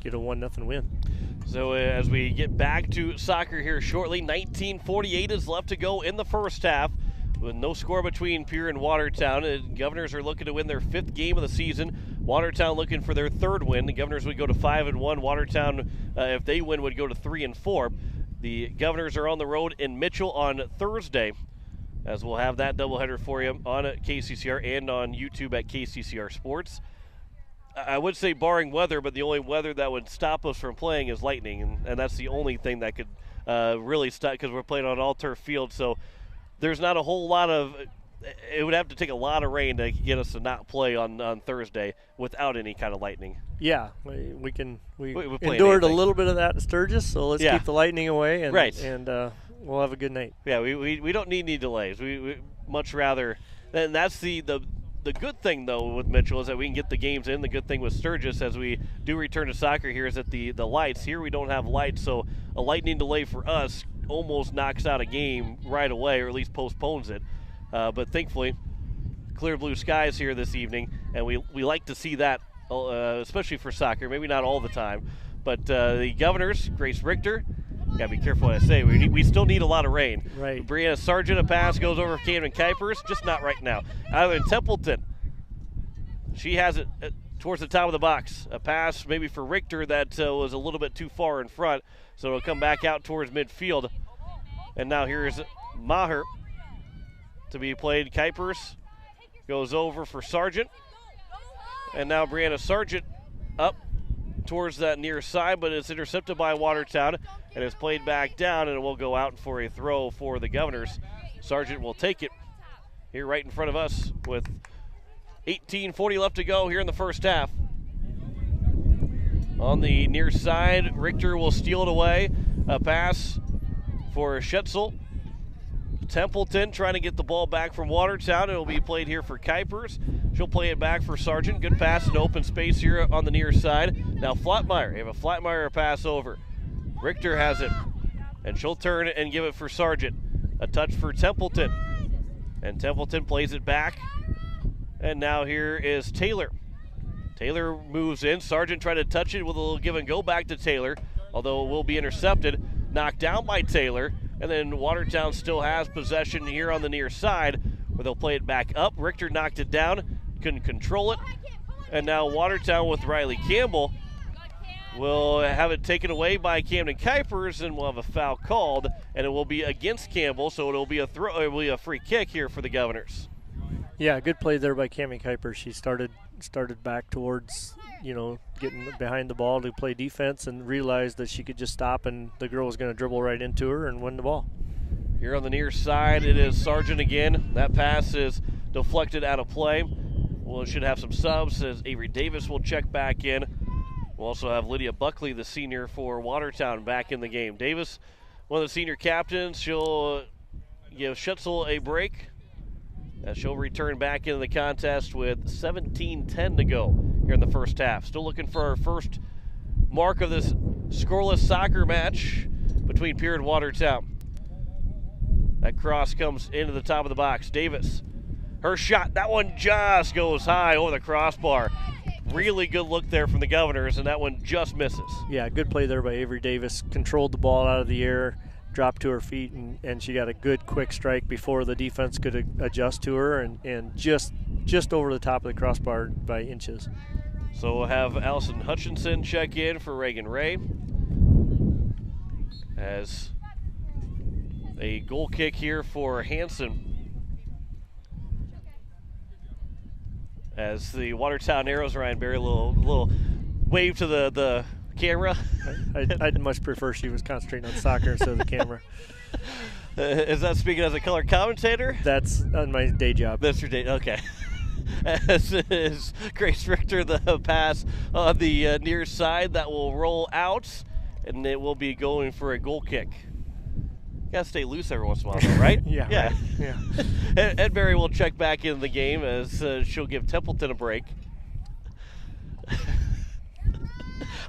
get a 1-0 win. So as we get back to soccer here shortly, 19:48 is left to go in the first half with no score between Pierre and Watertown. Governors are looking to win their 5th game of the season. Watertown looking for their 3rd win. The Governors would go to 5-1. Watertown, if they win, would go to 3-4. The Governors are on the road in Mitchell on Thursday, as we'll have that doubleheader for you on KCCR and on YouTube at KCCR Sports. I would say barring weather, but the only weather that would stop us from playing is lightning, and that's the only thing that could really stop, because we're playing on an all-turf field, so there's not a whole lot of – it would have to take a lot of rain to get us to not play on Thursday without any kind of lightning. Yeah, we endured anything. A little bit of that in Sturgis, so let's keep the lightning away, and we'll have a good night. Yeah, we don't need any delays. We much rather – and that's the good thing, though, with Mitchell is that we can get the games in. The good thing with Sturgis, as we do return to soccer here, is that the lights. Here we don't have lights, so a lightning delay for us almost knocks out a game right away, or at least postpones it. But thankfully, clear blue skies here this evening, and we like to see that, especially for soccer. Maybe not all the time. But the Governors, Grace Richter, got to be careful what I say. We still need a lot of rain. Right. Brianna Sargent, a pass goes over Camden Kuipers, just not right now. Out in Templeton, she has it towards the top of the box. A pass maybe for Richter that was a little bit too far in front, so it'll come back out towards midfield. And now here's Maher to be played. Kuipers goes over for Sargent. And now Brianna Sargent up towards that near side, but it's intercepted by Watertown and is played back down, and it will go out for a throw for the Governors. Sargent will take it here right in front of us with 18:40 left to go here in the first half. On the near side, Richter will steal it away. A pass for Schetzel. Templeton trying to get the ball back from Watertown. It will be played here for Kuipers. She'll play it back for Sargent. Good pass in open space here on the near side. Now Flatmeyer. You have a Flatmeyer pass over. Richter has it, and she'll turn and give it for Sargent. A touch for Templeton, and Templeton plays it back. And now here is Taylor. Taylor moves in. Sargent tried to touch it with a little give and go back to Taylor, although it will be intercepted. Knocked down by Taylor. And then Watertown still has possession here on the near side, where they'll play it back up. Richter knocked it down, couldn't control it. And now Watertown with Riley Campbell will have it taken away by Camden Kuipers, and we'll have a foul called, and it will be against Campbell, so it'll be a free kick here for the Governors. Yeah, good play there by Camden Kuipers. She started back towards, getting behind the ball to play defense, and realized that she could just stop, and the girl was going to dribble right into her and win the ball. Here on the near side, it is Sargent again. That pass is deflected out of play. Well, it should have some subs, as Avery Davis will check back in. We'll also have Lydia Buckley, the senior for Watertown, back in the game. Davis, one of the senior captains, she'll give Schetzel a break, as she'll return back into the contest with 17:10 to go here in the first half. Still looking for our first mark of this scoreless soccer match between Pierre and Watertown. That cross comes into the top of the box. Davis, her shot, that one just goes high over the crossbar. Really good look there from the Governors, and that one just misses. Yeah, good play there by Avery Davis. Controlled the ball out of the air, dropped to her feet, and she got a good quick strike before the defense could adjust to her, and just over the top of the crossbar by inches. So we'll have Allison Hutchinson check in for Reagan Ray, as a goal kick here for Hanson, as the Watertown arrows. Ryan Berry, a little wave to the camera. I'd much prefer she was concentrating on soccer instead of the camera. Is that speaking as a color commentator? That's on my day job. That's your day, okay. As is Grace Richter, the pass on the near side that will roll out, and it will be going for a goal kick. You gotta stay loose every once in a while, though, right? Yeah. Ed Berry will check back into the game, as she'll give Templeton a break.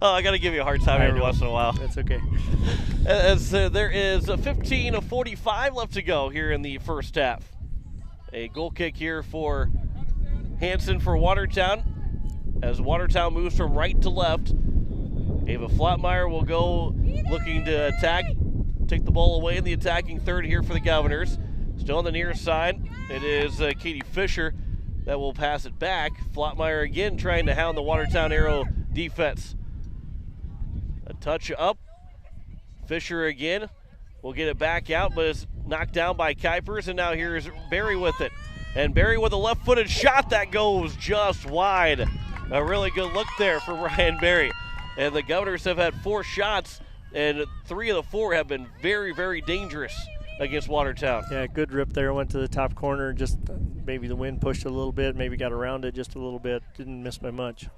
Oh, I gotta give you a hard time every once in a while. That's okay. As there is 15:45 left to go here in the first half. A goal kick here for Hansen for Watertown. As Watertown moves from right to left, Ava Flatmeyer will go looking to attack, take the ball away in the attacking third here for the Governors. Still on the near side, it is Katie Fisher that will pass it back. Flatmeyer again trying to hound the Watertown Arrow defense. A touch up. Fisher again will get it back out, but is knocked down by Kuipers, and now here's Barry with it. And Barry with a left-footed shot that goes just wide. A really good look there for Ryan Barry. And the Governors have had 4 shots, and 3 of the 4 have been very, very dangerous against Watertown. Yeah, good rip there. Went to the top corner. Just maybe the wind pushed a little bit. Maybe got around it just a little bit. Didn't miss by much.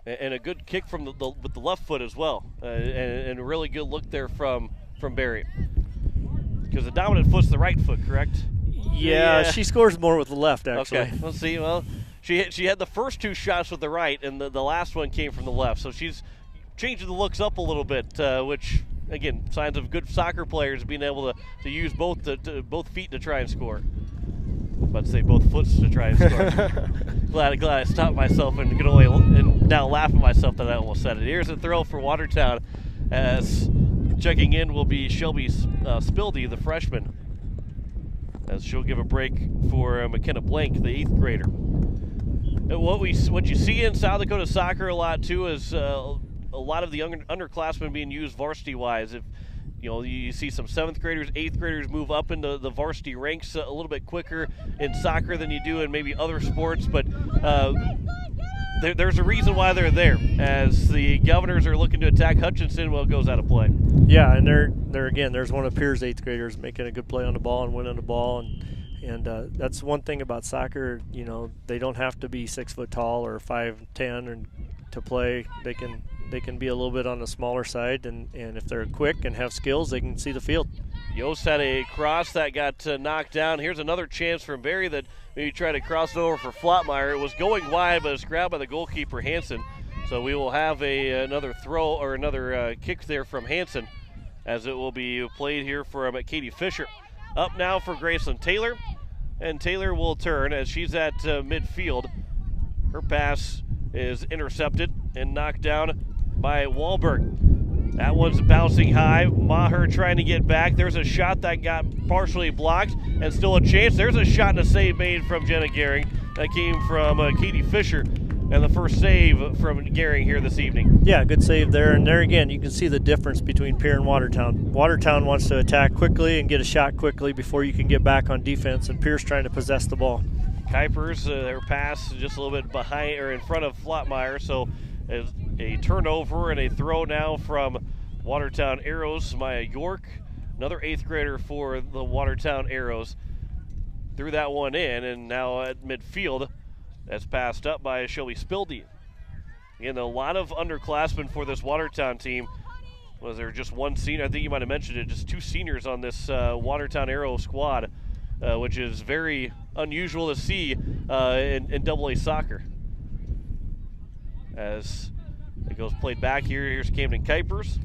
And a good kick from with the left foot as well. And a really good look there from Barry. Because the dominant foot's the right foot, correct? Yeah, she scores more with the left, actually. Okay, let's see. Well, she had the first 2 shots with the right, and the last one came from the left. So she's changing the looks up a little bit, which, again, signs of good soccer players being able to use both feet to try and score. I'm about to say both foots to try and score. glad I stopped myself and now laugh at myself that I almost said it. Here's a throw for Watertown, as checking in will be Shelby Spildy, the freshman, as she'll give a break for McKenna Blank, the 8th grader. And what you see in South Dakota soccer a lot too is a lot of the underclassmen being used varsity-wise. If you see some 7th graders, 8th graders move up into the varsity ranks a little bit quicker in soccer than you do in maybe other sports, but there's a reason why they're there, as the Governors are looking to attack Hutchinson. Well, it goes out of play. Yeah, and they're again, there's one of Pierre's 8th graders making a good play on the ball and winning the ball, and that's one thing about soccer. They don't have to be 6 foot tall or 5'10" to play. They can be a little bit on the smaller side, and if they're quick and have skills, they can see the field. Yost had a cross that got knocked down. Here's another chance from Barry that maybe tried to cross it over for Flatmeyer. It was going wide, but it's grabbed by the goalkeeper, Hansen. So we will have another throw or another kick there from Hansen, as it will be played here for Katie Fisher. Up now for Graceland Taylor, and Taylor will turn as she's at midfield. Her pass is intercepted and knocked down by Wahlberg. That one's bouncing high. Maher trying to get back. There's a shot that got partially blocked, and still a chance. There's a shot and a save made from Jenna Gehring. That came from Katie Fisher, and the first save from Gehring here this evening. Yeah, good save there. And there again, you can see the difference between Pierre and Watertown. Watertown wants to attack quickly and get a shot quickly before you can get back on defense, and Pierre's trying to possess the ball. Kuipers, their pass just a little bit behind or in front of Flatmeyer, so a turnover and a throw now from Watertown Arrows. Maya York, another 8th grader for the Watertown Arrows, threw that one in, and now at midfield, that's passed up by Shelby Spildy. Again, a lot of underclassmen for this Watertown team. Was there just one senior? I think you might have mentioned it, just 2 seniors on this Watertown Arrow squad, which is very unusual to see in AA soccer. As it goes played back here, here's Camden Kuipers.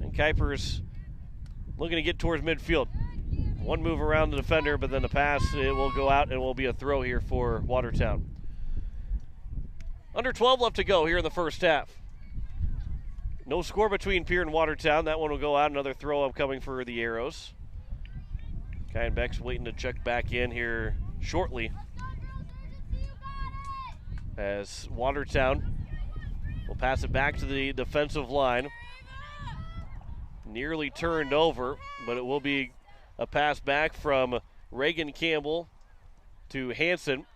And Kuipers looking to get towards midfield. One move around the defender, but then the pass, it will go out and will be a throw here for Watertown. Under 12 left to go here in the first half. No score between Pierre and Watertown. That one will go out. Another throw upcoming for the Arrows. Kyan Beck's waiting to check back in here shortly, as Watertown will pass it back to the defensive line. Nearly turned over, but it will be a pass back from Reagan Campbell to Hansen,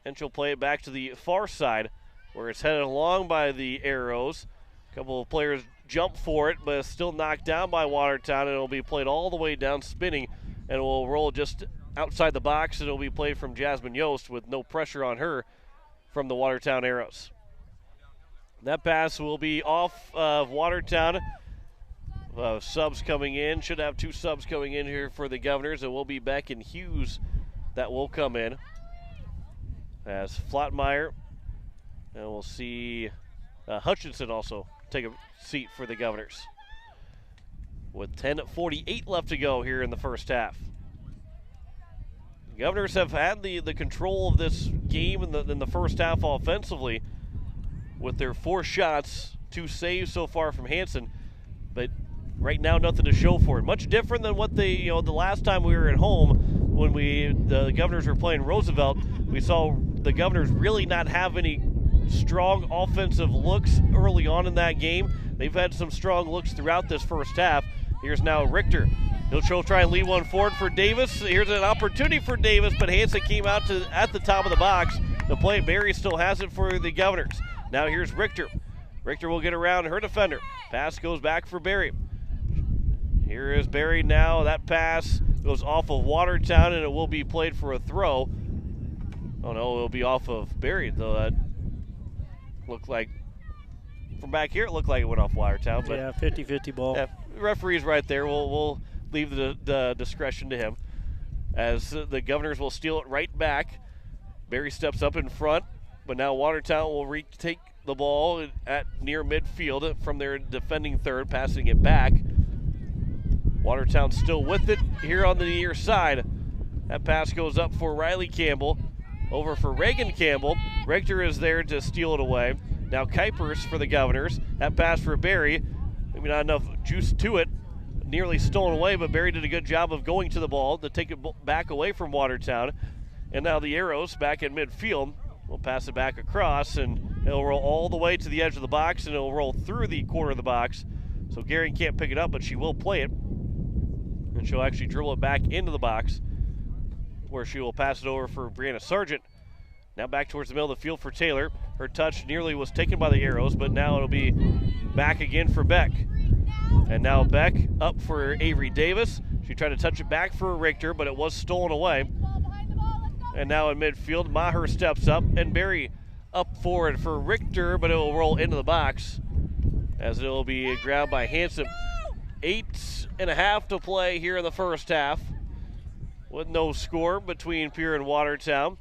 and she'll play it back to the far side where it's headed along by the Arrows. A couple of players jump for it, but it's still knocked down by Watertown, and it'll be played all the way down spinning, and will roll just outside the box, and it'll be played from Jasmine Yost with no pressure on her from the Watertown Arrows. That pass will be off of Watertown. Subs coming in. Should have 2 subs coming in here for the Governors. It will be Beck and Hughes that will come in. As Flatmeyer, and we'll see Hutchinson also take a seat for the Governors. With 10:48 left to go here in the first half. Governors have had the control of this game in the first half offensively with their 4 shots, 2 saves so far from Hansen, but right now nothing to show for it. Much different than what the last time we were at home when the Governors were playing Roosevelt. We saw the Governors really not have any strong offensive looks early on in that game. They've had some strong looks throughout this first half. Here's now Richter. He'll try and lead one forward for Davis. Here's an opportunity for Davis, but Hansen came out at the top of the box. The play, Barry still has it for the Governors. Now here's Richter. Richter will get around her defender. Pass goes back for Barry. Here is Barry now. That pass goes off of Watertown, and it will be played for a throw. Oh no, it'll be off of Barry, though. That looked like, from back here, it looked like it went off Watertown. But yeah, 50-50 ball. Yeah, referee's right there. We'll leave the discretion to him, as the Governors will steal it right back. Barry steps up in front, but now Watertown will retake the ball at near midfield from their defending third, passing it back. Watertown still with it here on the near side. That pass goes up for Riley Campbell, over for Reagan Campbell. Richter is there to steal it away. Now Kuipers for the Governors. That pass for Barry, maybe not enough juice to it. Nearly stolen away, but Barry did a good job of going to the ball to take it back away from Watertown. And now the Arrows back in midfield will pass it back across, and it'll roll all the way to the edge of the box, and it'll roll through the corner of the box. So Gary can't pick it up, but she will play it. And she'll actually dribble it back into the box, where she will pass it over for Brianna Sargent. Now back towards the middle of the field for Taylor. Her touch nearly was taken by the Arrows, but now it'll be back again for Beck. And now Beck up for Avery Davis. She tried to touch it back for Richter, but it was stolen away. And now in midfield, Maher steps up, and Barry up forward for Richter, but it will roll into the box as it will be grabbed by Hansen. 8.5 to play here in the first half, with no score between Pierre and Watertown.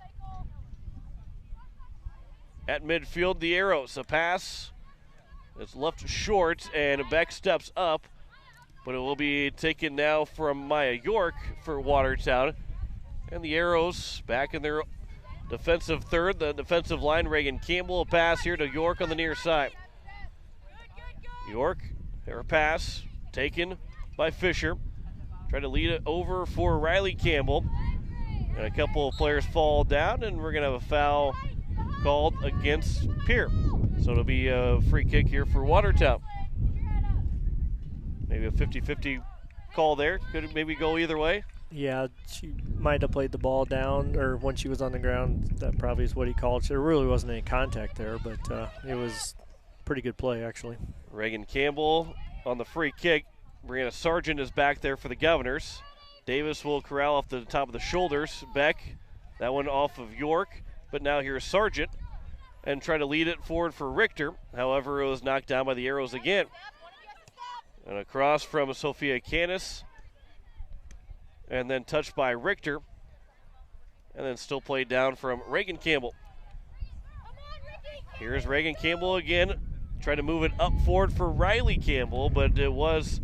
At midfield, the Arrows. A pass that's left short, and Beck steps up, but it will be taken now from Maya York for Watertown. And the Arrows back in their defensive third, the defensive line. Reagan Campbell, a pass here to York on the near side. York, her pass taken by Fisher. Try to lead it over for Riley Campbell. And a couple of players fall down, and we're going to have a foul called against Pierre. So it'll be a free kick here for Watertown. Maybe a 50-50 call there. Could it maybe go either way? Yeah, she might have played the ball down, or when she was on the ground, that probably is what he called. There really wasn't any contact there, but it was pretty good play, actually. Reagan Campbell on the free kick. Brianna Sargent is back there for the Governors. Davis will corral off the top of the shoulders. Beck, that one off of York, but now here's Sargent, and try to lead it forward for Richter. However, it was knocked down by the Arrows again. And across from Sophia Canis, and then touched by Richter, and then still played down from Reagan Campbell. Here's Reagan Campbell again, trying to move it up forward for Riley Campbell, but it was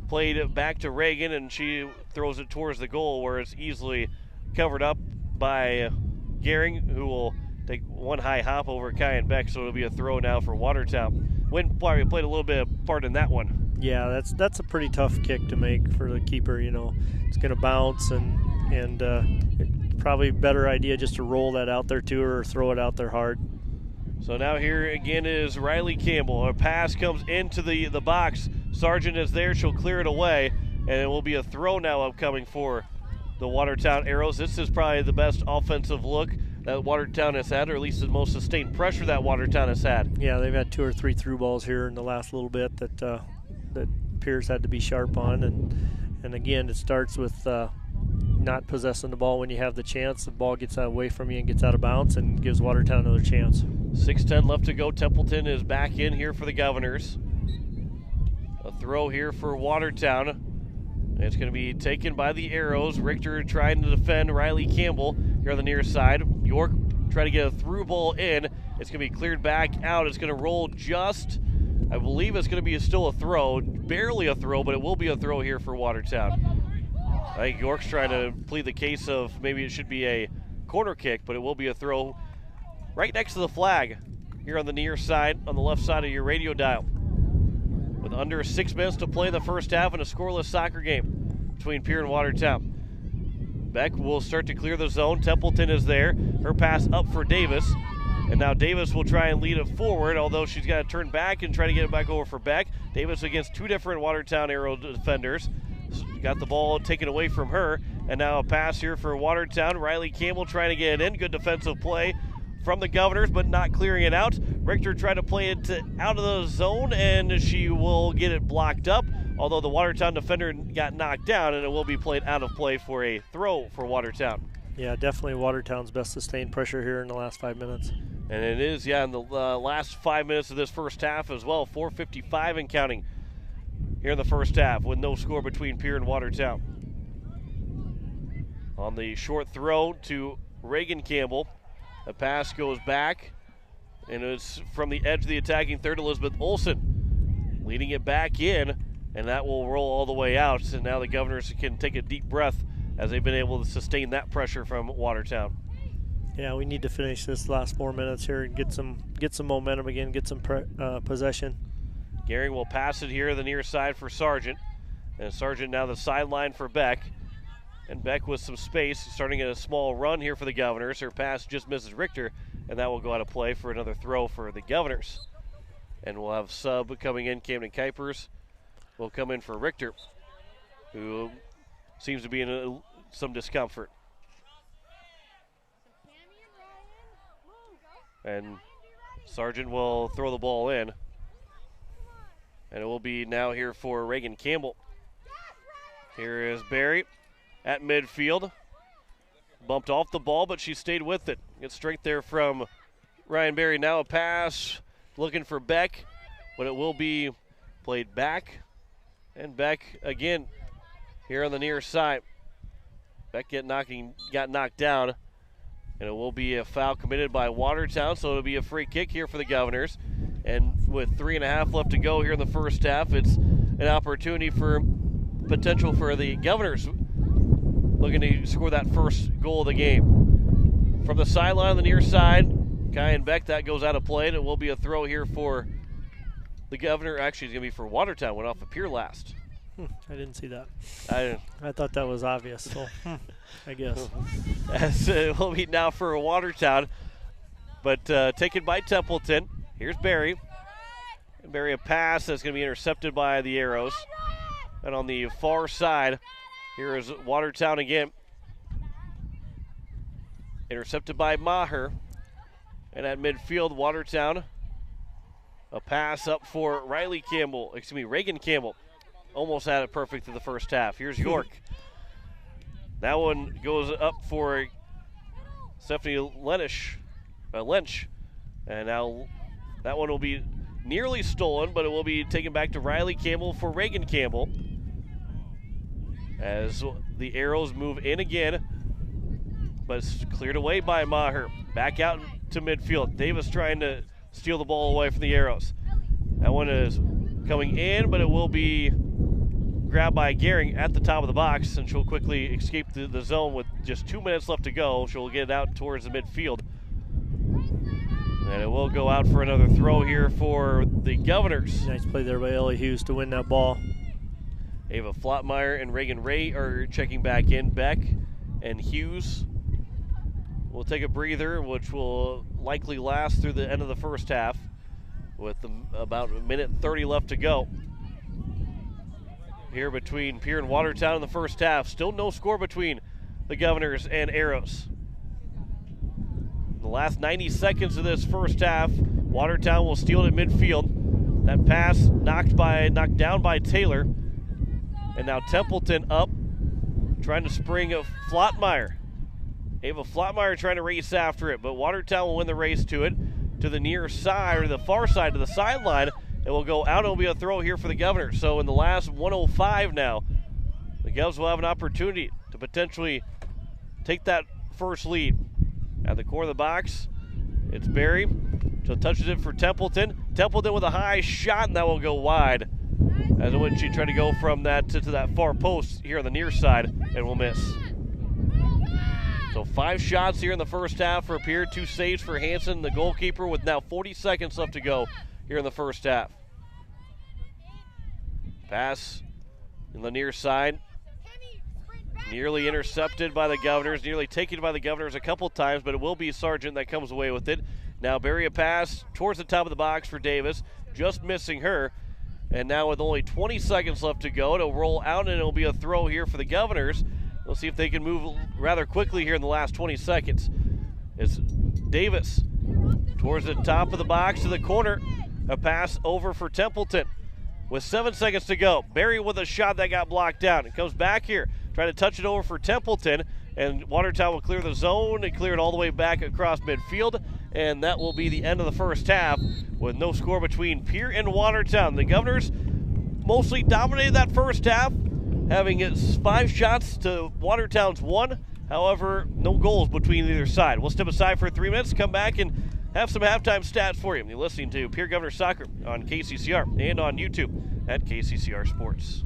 played back to Reagan, and she throws it towards the goal, where it's easily covered up by Gehring, who will take one high hop over Kyan Beck, so it'll be a throw now for Watertown. Wind probably played a little bit of part in that one. Yeah, that's a pretty tough kick to make for the keeper. You know, it's going to bounce, and probably a better idea just to roll that out there to her or throw it out there hard. So now here again is Riley Campbell. A pass comes into the box. Sargent is there. She'll clear it away, and it will be a throw now upcoming for the Watertown Arrows. This is probably the best offensive look that Watertown has had, or at least the most sustained pressure that Watertown has had. Yeah, they've had 2 or 3 through balls here in the last little bit that Pierce had to be sharp on, and again, it starts with not possessing the ball when you have the chance. The ball gets away from you and gets out of bounds, and gives Watertown another chance. 6:10 left to go. Templeton is back in here for the Governors. A throw here for Watertown. It's going to be taken by the Arrows. Richter trying to defend Riley Campbell here on the near side. York trying to get a through ball in. It's going to be cleared back out. It's going to roll just, I believe it's going to be still a throw. Barely a throw, but it will be a throw here for Watertown. I think York's trying to plead the case of maybe it should be a corner kick, but it will be a throw right next to the flag here on the near side, on the left side of your radio dial. With under 6 minutes to play in the first half in a scoreless soccer game between Pierre and Watertown. Beck will start to clear the zone. Templeton is there. Her pass up for Davis. And now Davis will try and lead it forward, although she's got to turn back and try to get it back over for Beck. Davis against two different Watertown Arrow defenders. Got the ball taken away from her. And now a pass here for Watertown. Riley Campbell trying to get it in. Good defensive play from the Governors, but not clearing it out. Richter tried to play it out of the zone, and she will get it blocked up, although the Watertown defender got knocked down, and it will be played out of play for a throw for Watertown. Yeah, definitely Watertown's best sustained pressure here in the last 5 minutes. And it is, yeah, in the last 5 minutes of this first half as well. 4:55 and counting here in the first half with no score between Pierre and Watertown. On the short throw to Reagan Campbell. The pass goes back, and it's from the edge of the attacking third, Elizabeth Olson leading it back in, and that will roll all the way out. And now the Governors can take a deep breath as they've been able to sustain that pressure from Watertown. Yeah, we need to finish this last 4 minutes here and get some momentum again, get some possession. Gehring will pass it here the near side for Sargent, and Sargent now the sideline for Beck. And Beck with some space, starting a small run here for the Governors. Her pass just misses Richter, and that will go out of play for another throw for the Governors. And we'll have sub coming in. Camden Kuipers will come in for Richter, who seems to be in some discomfort. And Sargent will throw the ball in. And it will be now here for Reagan Campbell. Here is Barry at midfield. Bumped off the ball, but she stayed with it. Gets straight there from Ryan Barry. Now a pass looking for Beck, but it will be played back. And Beck again here on the near side. Beck got knocked down, and it will be a foul committed by Watertown, so it'll be a free kick here for the Governors. And with 3.5 left to go here in the first half, it's an opportunity for potential for the Governors looking to score that first goal of the game. From the sideline on the near side, Kyan Beck, that goes out of play, and it will be a throw here for the Governor. Actually, it's going to be for Watertown. Went off of Pierre last. I didn't see that. I thought that was obvious, so I guess. As it will be now for Watertown, but taken by Templeton. Here's Barry. And Barry, a pass that's going to be intercepted by the Arrows. And on the far side, here is Watertown again. Intercepted by Maher. And at midfield, Watertown. A pass up for Reagan Campbell. Almost had it perfect in the first half. Here's York. That one goes up for Stephanie Lynch. And now that one will be nearly stolen, but it will be taken back to Riley Campbell for Reagan Campbell. As the Arrows move in again, but it's cleared away by Maher. Back out to midfield. Davis trying to steal the ball away from the Arrows. That one is coming in, but it will be grabbed by Gehring at the top of the box, and she'll quickly escape the zone with just 2 minutes left to go. She'll get it out towards the midfield. And it will go out for another throw here for the Governors. Nice play there by Ellie Hughes to win that ball. Ava Flotmeyer and Reagan Ray are checking back in. Beck and Hughes will take a breather, which will likely last through the end of the first half with about a minute 30 left to go. Here between Pierre and Watertown in the first half. Still no score between the Governors and Arrows. In the last 90 seconds of this first half, Watertown will steal it at midfield. That pass knocked down by Taylor. And now Templeton up, trying to spring a Flotmeyer. Ava Flotmeyer trying to race after it, but Watertown will win the race to it, to the near side, or the far side, to the sideline. It will go out. It will be a throw here for the Governors. So in the last 1:05 now, the Govs will have an opportunity to potentially take that first lead. At the core of the box, it's Barry. So touches it for Templeton. Templeton with a high shot, and that will go wide. As when she tried to go from that to that far post here on the near side and will miss. So 5 shots here in the first half for Pierre, 2 saves for Hansen, the goalkeeper, with now 40 seconds left to go here in the first half. Pass in the near side. Nearly intercepted by the Governors, nearly taken by the Governors a couple times, but it will be Sargent that comes away with it. Now bury a pass towards the top of the box for Davis, just missing her. And now with only 20 seconds left to go, it'll roll out and it'll be a throw here for the Governors. We'll see if they can move rather quickly here in the last 20 seconds. It's Davis towards the top of the box to the corner. A pass over for Templeton. With 7 seconds to go, Barry with a shot that got blocked down. It comes back here, trying to touch it over for Templeton, and Watertown will clear the zone and clear it all the way back across midfield, and that will be the end of the first half with no score between Pierre and Watertown. The Governors mostly dominated that first half, having its 5 shots to Watertown's 1. However, no goals between either side. We'll step aside for 3 minutes, come back and have some halftime stats for you. You're listening to Pierre Governor Soccer on KCCR and on YouTube at KCCR Sports.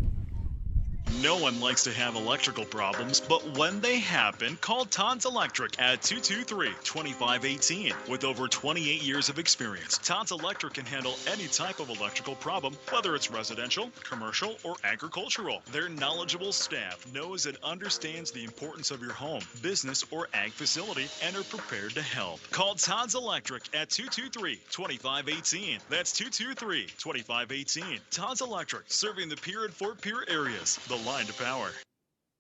No one likes to have electrical problems, but when they happen, call Todd's Electric at 223-2518. With over 28 years of experience, Todd's Electric can handle any type of electrical problem, whether it's residential, commercial, or agricultural. Their knowledgeable staff knows and understands the importance of your home, business, or ag facility and are prepared to help. Call Todd's Electric at 223-2518. That's 223-2518. Todd's Electric, serving the Pierre and Fort Pierre areas. The line to power.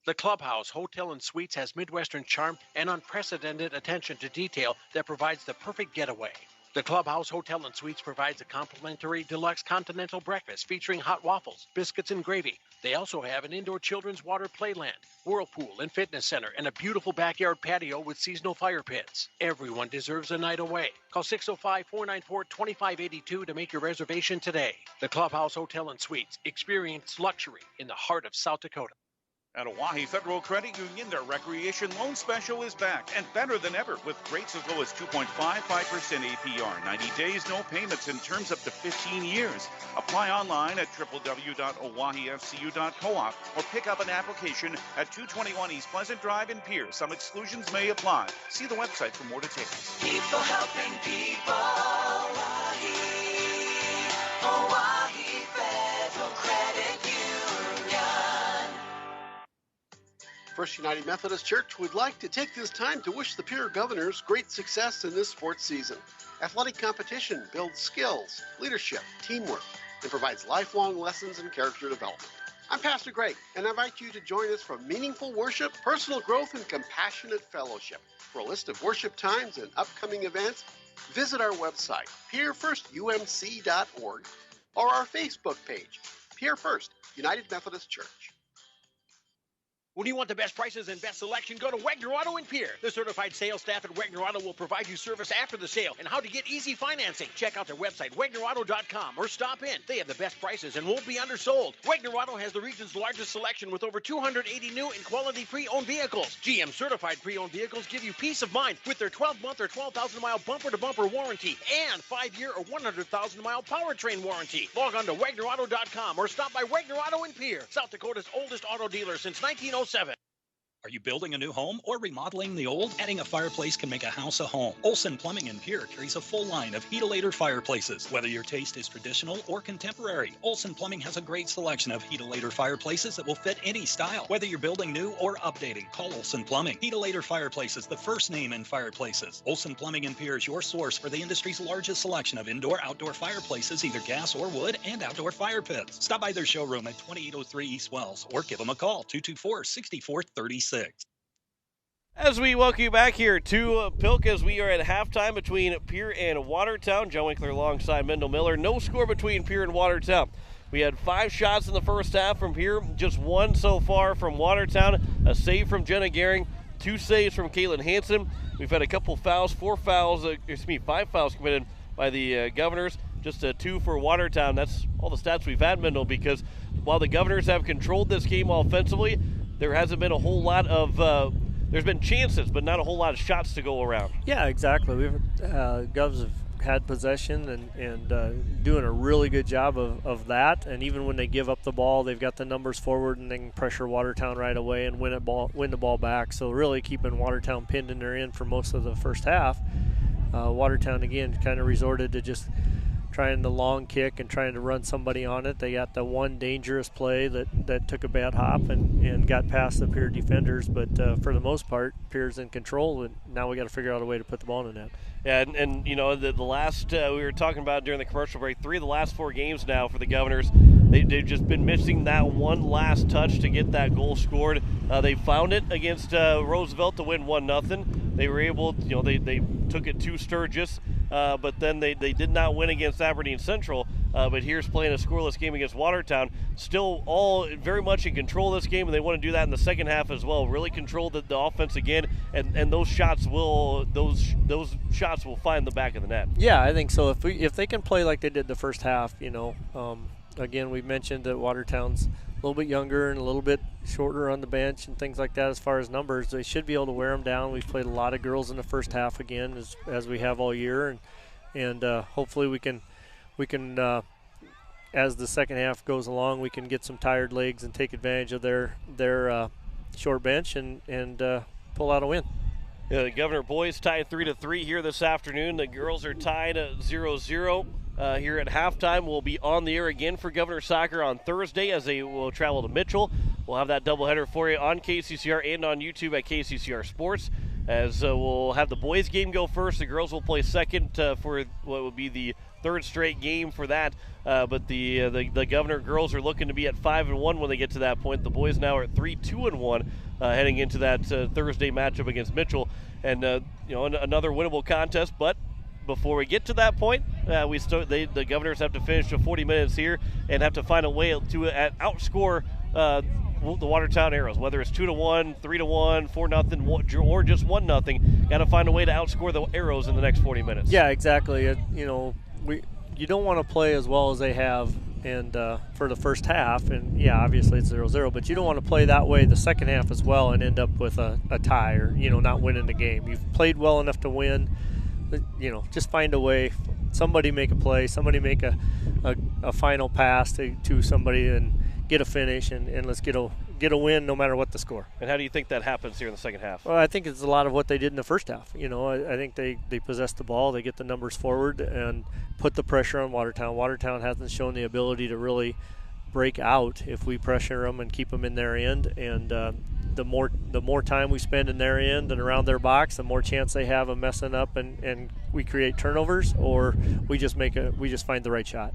The Clubhouse Hotel and Suites has Midwestern charm and unprecedented attention to detail that provides the perfect getaway. The Clubhouse Hotel and Suites provides a complimentary deluxe continental breakfast featuring hot waffles, biscuits, and gravy. They also have an indoor children's water playland, whirlpool and fitness center, and a beautiful backyard patio with seasonal fire pits. Everyone deserves a night away. Call 605-494-2582 to make your reservation today. The Clubhouse Hotel and Suites. Experience luxury in the heart of South Dakota. At Oahe Federal Credit Union, their Recreation Loan Special is back and better than ever with rates as low as 2.55% APR, 90 days, no payments, and terms up to 15 years. Apply online at www.oahefcu.coop or pick up an application at 221 East Pleasant Drive in Pierre. Some exclusions may apply. See the website for more details. People helping people. Oahe Federal Credit Union. First United Methodist Church would like to take this time to wish the Pierre Governors great success in this sports season. Athletic competition builds skills, leadership, teamwork, and provides lifelong lessons in character development. I'm Pastor Greg, and I invite you to join us for meaningful worship, personal growth, and compassionate fellowship. For a list of worship times and upcoming events, visit our website, pierrefirstumc.org, or our Facebook page, Pierre First United Methodist Church. When you want the best prices and best selection, go to Wagner Auto in Pierre. The certified sales staff at Wagner Auto will provide you service after the sale and how to get easy financing. Check out their website, WagnerAuto.com, or stop in. They have the best prices and won't be undersold. Wagner Auto has the region's largest selection with over 280 new and quality pre-owned vehicles. GM certified pre-owned vehicles give you peace of mind with their 12-month or 12,000-mile bumper-to-bumper warranty and 5-year or 100,000-mile powertrain warranty. Log on to WagnerAuto.com or stop by Wagner Auto in Pierre, South Dakota's oldest auto dealer since 1907. Are you building a new home or remodeling the old? Adding a fireplace can make a house a home. Olson Plumbing in Pierre carries a full line of Heatolator fireplaces. Whether your taste is traditional or contemporary, Olson Plumbing has a great selection of Heatolator fireplaces that will fit any style. Whether you're building new or updating, call Olson Plumbing. Heatolator Fireplaces, the first name in fireplaces. Olson Plumbing in Pierre is your source for the industry's largest selection of indoor-outdoor fireplaces, either gas or wood, and outdoor fire pits. Stop by their showroom at 2803 East Wells or give them a call, 224-6436. As we welcome you back here to Pilk as we are at halftime between Pierre and Watertown. John Winkler alongside Mendel Miller. No score between Pierre and Watertown. We had 5 shots in the first half from Pierre, just 1 so far from Watertown. A save from Jenna Gehring, 2 saves from Caitlin Hansen. We've had a couple fouls, 5 fouls committed by the Governors. Just 2 for Watertown. That's all the stats we've had, Mendel, because while the Governors have controlled this game offensively, there hasn't been a whole lot of there's been chances, but not a whole lot of shots to go around. Yeah, exactly. Govs have had possession and doing a really good job of that. And even when they give up the ball, they've got the numbers forward and they can pressure Watertown right away and win the ball back. So really keeping Watertown pinned in their end for most of the first half. Watertown, again, kind of resorted to just trying the long kick and trying to run somebody on it. They got the one dangerous play that took a bad hop and got past the Pierre defenders. But for the most part, Pierre's in control, and now we got to figure out a way to put the ball in the net. Yeah, and you know, the last, we were talking about during the commercial break, 3 of the last 4 games now for the Governors, they've just been missing that one last touch to get that goal scored. They found it against Roosevelt to win 1-0. They were able, you know, they took it to Sturgis, but then they did not win against Aberdeen Central. But here's playing a scoreless game against Watertown. Still all very much in control of this game, and they want to do that in the second half as well. Really control the offense again, and those shots will find the back of the net. Yeah, I think so. If they can play like they did the first half, you know, again, we mentioned that Watertown's a little bit younger and a little bit shorter on the bench and things like that as far as numbers. They should be able to wear them down. We've played a lot of girls in the first half again, as we have all year, and hopefully we can as the second half goes along, we can get some tired legs and take advantage of their short bench and pull out a win. The Governor boys tied 3-3 here this afternoon. The girls are tied at 0-0. Here at halftime, we'll be on the air again for Governor Soccer on Thursday as they will travel to Mitchell. We'll have that doubleheader for you on KCCR and on YouTube at KCCR Sports. As we'll have the boys game go first, the girls will play second for what would be the third straight game for that. But the Governor girls are looking to be at 5-1 when they get to that point. The boys now are at 3-2-1 heading into that Thursday matchup against Mitchell, and you know, another winnable contest. But before we get to that point, the Governors have to finish the 40 minutes here and have to find a way to outscore the Watertown Arrows, whether it's 2-1, 3-1, 4-0, or just 1-0. Got to find a way to outscore the Arrows in the next 40 minutes. Yeah, exactly. You know, you don't want to play as well as they have, and for the first half, and yeah, obviously it's 0-0, but you don't want to play that way the second half as well and end up with a tie or, you know, not winning the game. You've played well enough to win. You know, just find a way. Somebody make a play. Somebody make a final pass to somebody and get a finish, and let's get a win no matter what the score. And how do you think that happens here in the second half? Well, I think it's a lot of what they did in the first half. You know, I think they possess the ball, they get the numbers forward and put the pressure on Watertown. Watertown hasn't shown the ability to really break out if we pressure them and keep them in their end, and the more time we spend in their end and around their box, the more chance they have of messing up and we create turnovers, or we just find the right shot.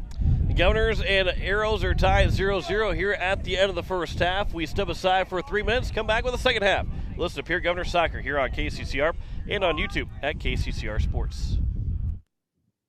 The Governors and Arrows are tied 0-0 here at the end of the first half. We step aside for 3 minutes, come back with the second half. Listen to Pierre Governor Soccer here on KCCR and on YouTube at KCCR Sports.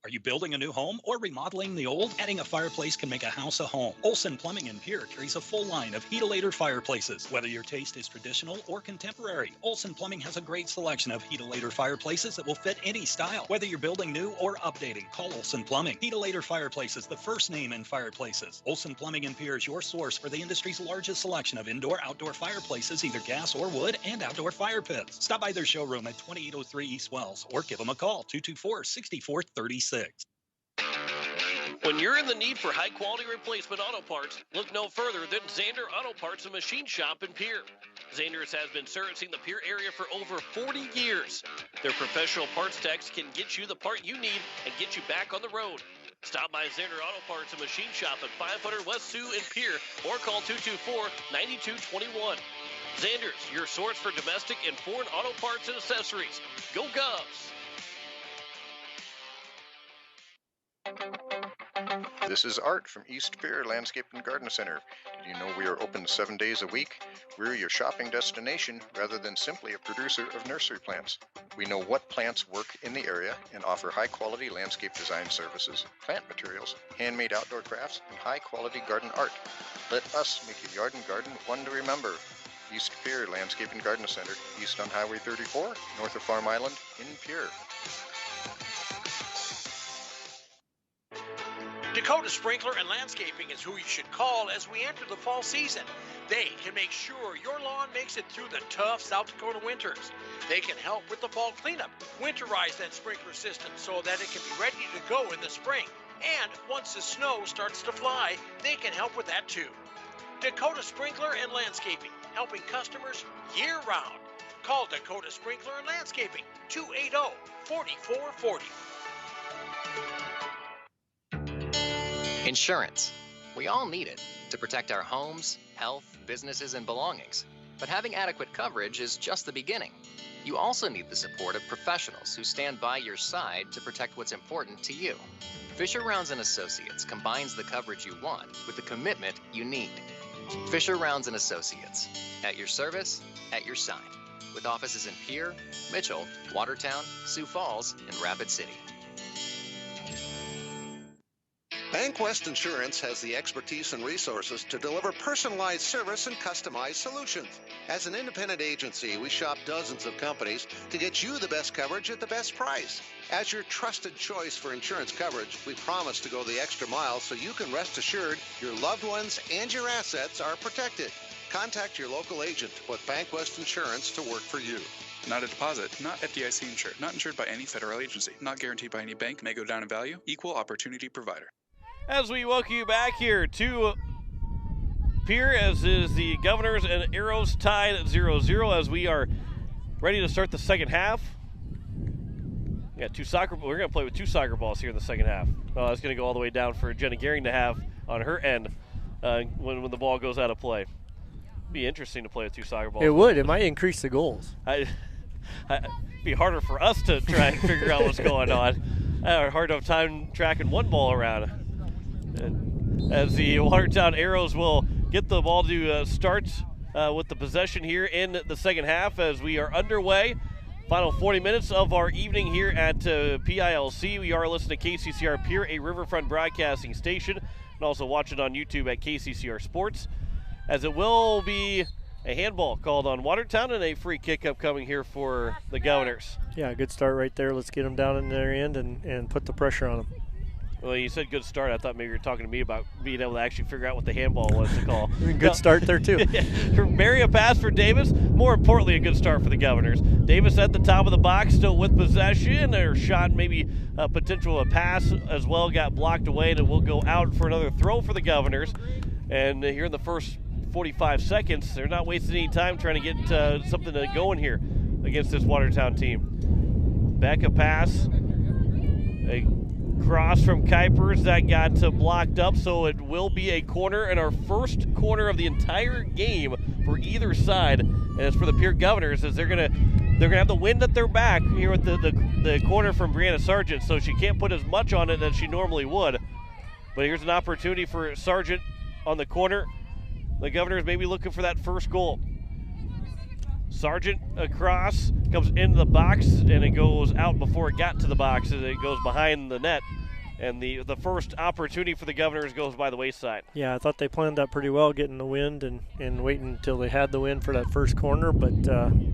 Are you building a new home or remodeling the old? Adding a fireplace can make a house a home. Olson Plumbing in Pierre carries a full line of heat-a-lator fireplaces. Whether your taste is traditional or contemporary, Olson Plumbing has a great selection of heat-a-lator fireplaces that will fit any style. Whether you're building new or updating, call Olson Plumbing. Heat-a-lator Fireplaces, the first name in fireplaces. Olson Plumbing in Pierre is your source for the industry's largest selection of indoor-outdoor fireplaces, either gas or wood, and outdoor fire pits. Stop by their showroom at 2803 East Wells or give them a call, 224-6436. When you're in the need for high-quality replacement auto parts, look no further than Zander Auto Parts and Machine Shop in Pierre. Zander's has been servicing the Pierre area for over 40 years. Their professional parts techs can get you the part you need and get you back on the road. Stop by Zander Auto Parts and Machine Shop at 500 West Sioux in Pierre or call 224-9221. Zander's, your source for domestic and foreign auto parts and accessories. Go Govs! This is Art from East Pierre Landscape and Garden Center. Did you know we are open 7 days a week? We're your shopping destination rather than simply a producer of nursery plants. We know what plants work in the area and offer high-quality landscape design services, plant materials, handmade outdoor crafts, and high-quality garden art. Let us make your yard and garden one to remember. East Pierre Landscape and Garden Center, east on Highway 34, north of Farm Island, in Pierre. Dakota Sprinkler and Landscaping is who you should call as we enter the fall season. They can make sure your lawn makes it through the tough South Dakota winters. They can help with the fall cleanup, winterize that sprinkler system so that it can be ready to go in the spring. And once the snow starts to fly, they can help with that too. Dakota Sprinkler and Landscaping, helping customers year-round. Call Dakota Sprinkler and Landscaping, 280-4440. Insurance. We all need it to protect our homes, health, businesses, and belongings. But having adequate coverage is just the beginning. You also need the support of professionals who stand by your side to protect what's important to you. Fisher Rounds & Associates combines the coverage you want with the commitment you need. Fisher Rounds & Associates, at your service, at your side, with offices in Pierre, Mitchell, Watertown, Sioux Falls, and Rapid City. BankWest Insurance has the expertise and resources to deliver personalized service and customized solutions. As an independent agency, we shop dozens of companies to get you the best coverage at the best price. As your trusted choice for insurance coverage, we promise to go the extra mile so you can rest assured your loved ones and your assets are protected. Contact your local agent with BankWest Insurance to work for you. Not a deposit, not FDIC insured, not insured by any federal agency, not guaranteed by any bank, may go down in value, equal opportunity provider. As we welcome you back here to Pierre, as is the Governors and Arrows tied at 0-0 as we are ready to start the second half. We got we're going to play with two soccer balls here in the second half. Oh, that's going to go all the way down for Jenna Gehring to have on her end when the ball goes out of play. It'd be interesting to play with two soccer balls. It would. It might increase the goals. It'd be harder for us to try and figure out what's going on. I have a hard enough time tracking one ball around. As the Watertown Arrows will get the ball to start with the possession here in the second half as we are underway. Final 40 minutes of our evening here at PILC. We are listening to KCCR Pierre, a Riverfront broadcasting station, and also watching on YouTube at KCCR Sports. As it will be a handball called on Watertown and a free kick upcoming here for the Governors. Yeah, good start right there. Let's get them down in their end and put the pressure on them. Well, you said good start. I thought maybe you were talking to me about being able to actually figure out what the handball was to call. Good start there, too. Mary, a pass for Davis. More importantly, a good start for the Governors. Davis at the top of the box, still with possession. Their shot, maybe a potential pass as well, got blocked away, and it will go out for another throw for the Governors. And here in the first 45 seconds, they're not wasting any time trying to get something going here against this Watertown team. Back a pass. A cross from Kuipers that got blocked up, so it will be a corner, and our first corner of the entire game for either side, and it's for the Pierre Governors, as they're gonna have the wind at their back here with the corner from Brianna Sargent, so she can't put as much on it as she normally would. But here's an opportunity for Sargent on the corner. The Governors may be looking for that first goal. Sargent across, comes into the box, and it goes out before it got to the box as it goes behind the net. And the first opportunity for the Governors goes by the wayside. Yeah, I thought they planned that pretty well, getting the wind and waiting until they had the wind for that first corner. But,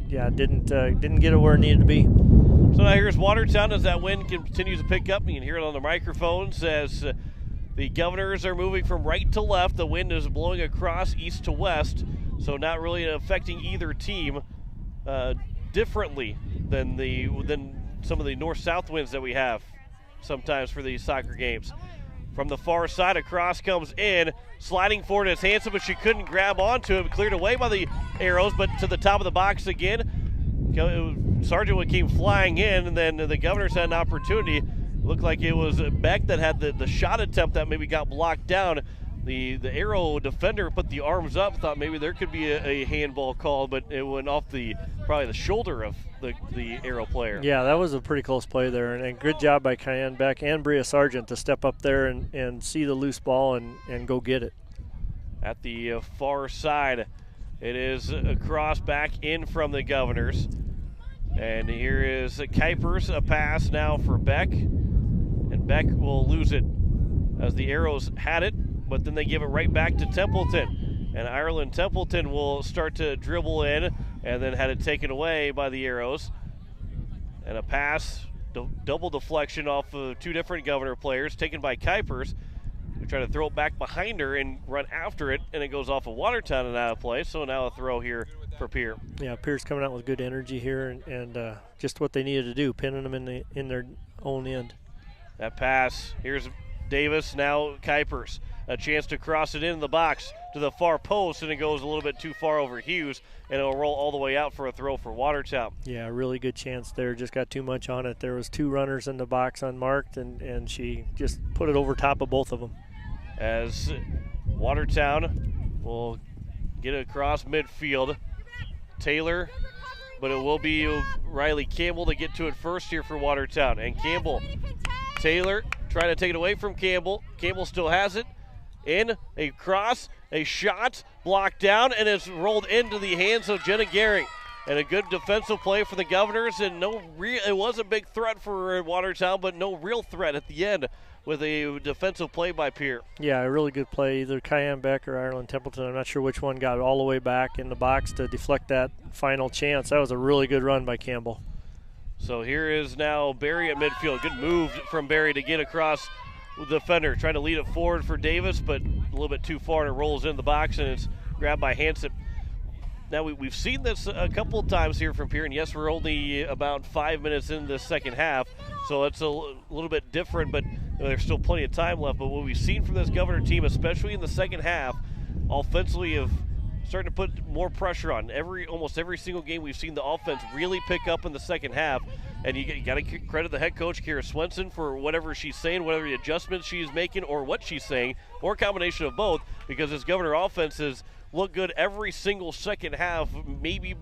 yeah, didn't get it where it needed to be. So now here's Watertown as that wind continues to pick up. You can hear it on the microphones as the Governors are moving from right to left. The wind is blowing across east to west. So not really affecting either team differently than some of the north-south winds that we have sometimes for these soccer games. From the far side, a cross comes in, sliding forward is Hanson, but she couldn't grab onto it. Cleared away by the Arrows, but to the top of the box again. Sargent came flying in, and then the Governors had an opportunity. Looked like it was Beck that had the shot attempt that maybe got blocked down. The Arrow defender put the arms up, thought maybe there could be a handball call, but it went off probably the shoulder of the Arrow player. Yeah, that was a pretty close play there, and good job by Cayenne Beck and Bria Sargent to step up there and see the loose ball and go get it. At the far side, it is a cross back in from the Governors. And here is Kuipers, a pass now for Beck. And Beck will lose it as the Arrows had it, but then they give it right back to Templeton. And Ireland Templeton will start to dribble in and then had it taken away by the Arrows. And a pass, double deflection off of two different Governor players taken by Kuipers, who They try to throw it back behind her and run after it, and it goes off of Watertown and out of play. So now a throw here for Pierre. Yeah, Pierre's coming out with good energy here, and just what they needed to do, pinning them in their own end. That pass, here's Davis, now Kuipers. A chance to cross it in the box to the far post, and it goes a little bit too far over Hughes, and it'll roll all the way out for a throw for Watertown. Yeah, really good chance there. Just got too much on it. There was 2 runners in the box unmarked, and she just put it over top of both of them. As Watertown will get it across midfield. Taylor, but it will be Riley Campbell to get to it first here for Watertown. And Campbell, Taylor trying to take it away from Campbell. Campbell still has it. In, a cross, a shot, blocked down, and it's rolled into the hands of Jenna Gehring. And a good defensive play for the Governors, and it was a big threat for Watertown, but no real threat at the end with a defensive play by Pierre. Yeah, a really good play. Either Cayenne Beck or Ireland Templeton. I'm not sure which one got all the way back in the box to deflect that final chance. That was a really good run by Campbell. So here is now Barry at midfield. Good move from Barry to get across the defender. Trying to lead it forward for Davis, but a little bit too far, and it rolls in the box, and it's grabbed by Hansen. Now, we've seen this a couple of times here from Pierre, and yes, we're only about 5 minutes in the second half, so it's a little bit different, but there's still plenty of time left. But what we've seen from this Governor team, especially in the second half, offensively have starting to put more pressure on. Almost every single game we've seen the offense really pick up in the second half, and you got to credit the head coach, Kara Swenson, for whatever she's saying, whatever the adjustments she's making, or what she's saying, or a combination of both, because this Governor offense has look good every single second half, maybe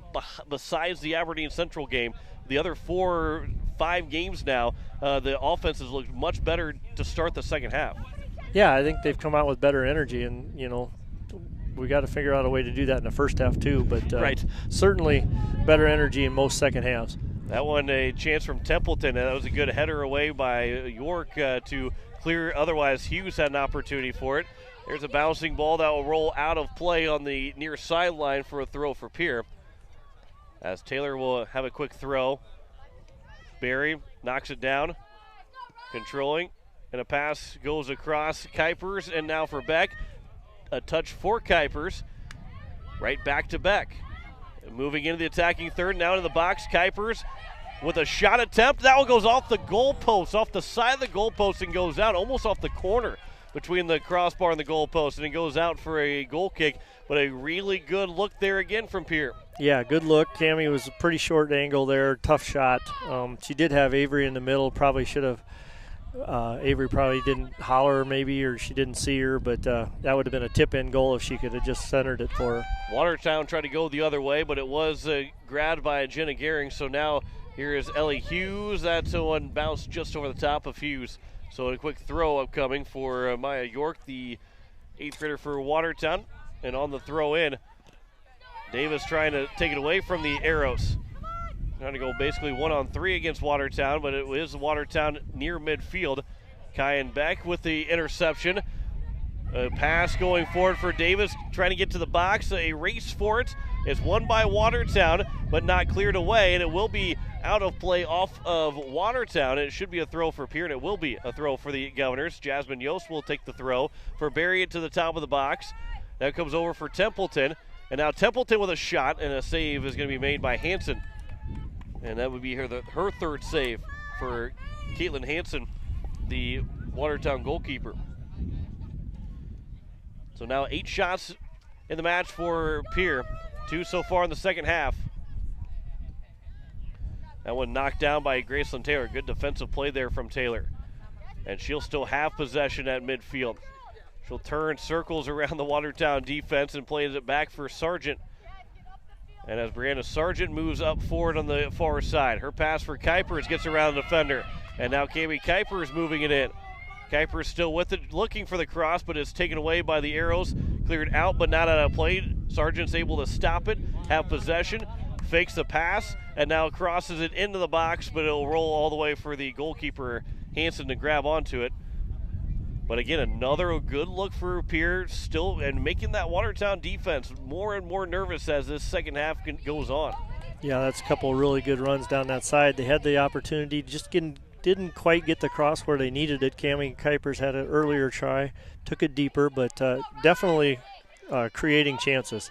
besides the Aberdeen Central game. The other 4 or 5 games now, the offense has looked much better to start the second half. Yeah, I think they've come out with better energy, and, we got to figure out a way to do that in the first half too, but right. Certainly better energy in most second halves. That one, a chance from Templeton, and that was a good header away by York to clear. Otherwise, Hughes had an opportunity for it. There's a bouncing ball that will roll out of play on the near sideline for a throw for Pierre. As Taylor will have a quick throw. Barry knocks it down, controlling, and a pass goes across Kuipers, and now for Beck. A touch for Kuipers, right back to Beck. Moving into the attacking third, now in the box, Kuipers with a shot attempt. That one goes off the goalpost, off the side of the goalpost, and goes out almost off the corner between the crossbar and the goalpost, and it goes out for a goal kick, but a really good look there again from Pierre. Yeah, good look. Cammy was a pretty short angle there, tough shot. She did have Avery in the middle, probably should have. Avery probably didn't holler maybe, or she didn't see her, but that would have been a tip-in goal if she could have just centered it for her. Watertown tried to go the other way, but it was grabbed by Jenna Gehring, so now here is Ellie Hughes. That's the one bounced just over the top of Hughes. So a quick throw upcoming for Maya York, the 8th grader for Watertown. And on the throw in, Davis trying to take it away from the Arrows. Trying to go basically 1-on-3 against Watertown, but it is Watertown near midfield. Cayenne Beck with the interception. A pass going forward for Davis, trying to get to the box. A race for it. It's won by Watertown, but not cleared away, and it will be out of play off of Watertown. It should be a throw for Pierre, and it will be a throw for the Governors. Jasmine Yost will take the throw for bury it to the top of the box. That comes over for Templeton, and now Templeton with a shot, and a save is going to be made by Hansen. And that would be her third save for Caitlin Hansen, the Watertown goalkeeper. So now 8 shots in the match for Pierre. 2 so far in the second half. That one knocked down by Graceland Taylor. Good defensive play there from Taylor. And she'll still have possession at midfield. She'll turn circles around the Watertown defense and plays it back for Sargent. And as Brianna Sargent moves up forward on the far side, her pass for Kuipers gets around the defender. And now Cami Kuipers moving it in. Kuipers still with it, looking for the cross, but it's taken away by the Arrows. Cleared out, but not out of play. Sargent's able to stop it, have possession, fakes the pass, and now crosses it into the box, but it'll roll all the way for the goalkeeper, Hansen, to grab onto it. But again, another good look for Pierre still, and making that Watertown defense more and more nervous as this second half goes on. Yeah, that's a couple of really good runs down that side. They had the opportunity, just didn't quite get the cross where they needed it. Cammie Kuipers had an earlier try, took it deeper, but definitely creating chances.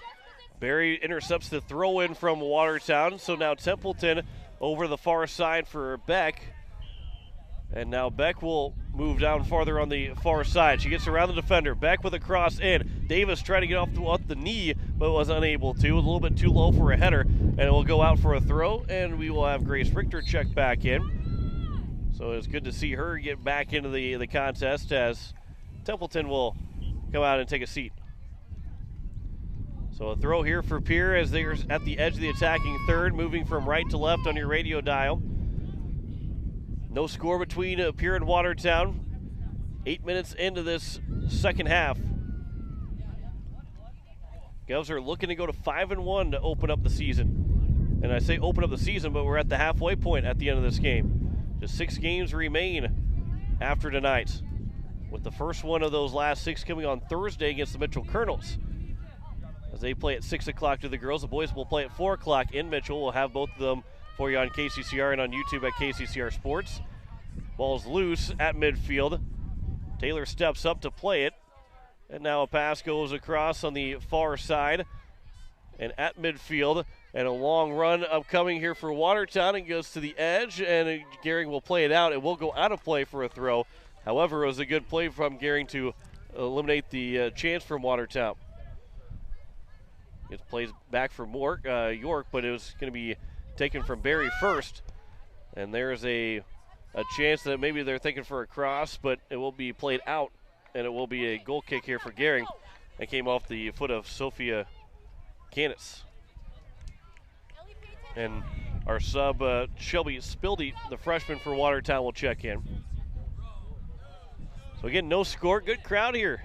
Barry intercepts the throw in from Watertown, so now Templeton over the far side for Beck. And now Beck will move down farther on the far side. She gets around the defender. Beck with a cross in. Davis tried to get off the knee, but was unable to. It was a little bit too low for a header, and it will go out for a throw, and we will have Grace Richter check back in. So it's good to see her get back into the contest as Templeton will come out and take a seat. So a throw here for Pierre as they're at the edge of the attacking third, moving from right to left on your radio dial. No score between Pierre and Watertown. 8 minutes into this second half. Govs are looking to go to 5-1 to open up the season. And I say open up the season, but we're at the halfway point at the end of this game. Just 6 games remain after tonight, with the first one of those last 6 coming on Thursday against the Mitchell Colonels. As they play at 6 o'clock to the girls, the boys will play at 4 o'clock in Mitchell. We'll have both of them for you on KCCR and on YouTube at KCCR Sports. Ball's loose at midfield. Taylor steps up to play it. And now a pass goes across on the far side and at midfield. And a long run upcoming here for Watertown. It goes to the edge, and Gehring will play it out. It will go out of play for a throw. However, it was a good play from Gehring to eliminate the chance from Watertown. It plays back for York, but it was going to be taken from Barry first. And there's a chance that maybe they're thinking for a cross, but it will be played out, and it will be a goal kick here for Gehring. It came off the foot of Sophia Canis. And our sub, Shelby Spildy, the freshman for Watertown, will check in. So again, no score. Good crowd here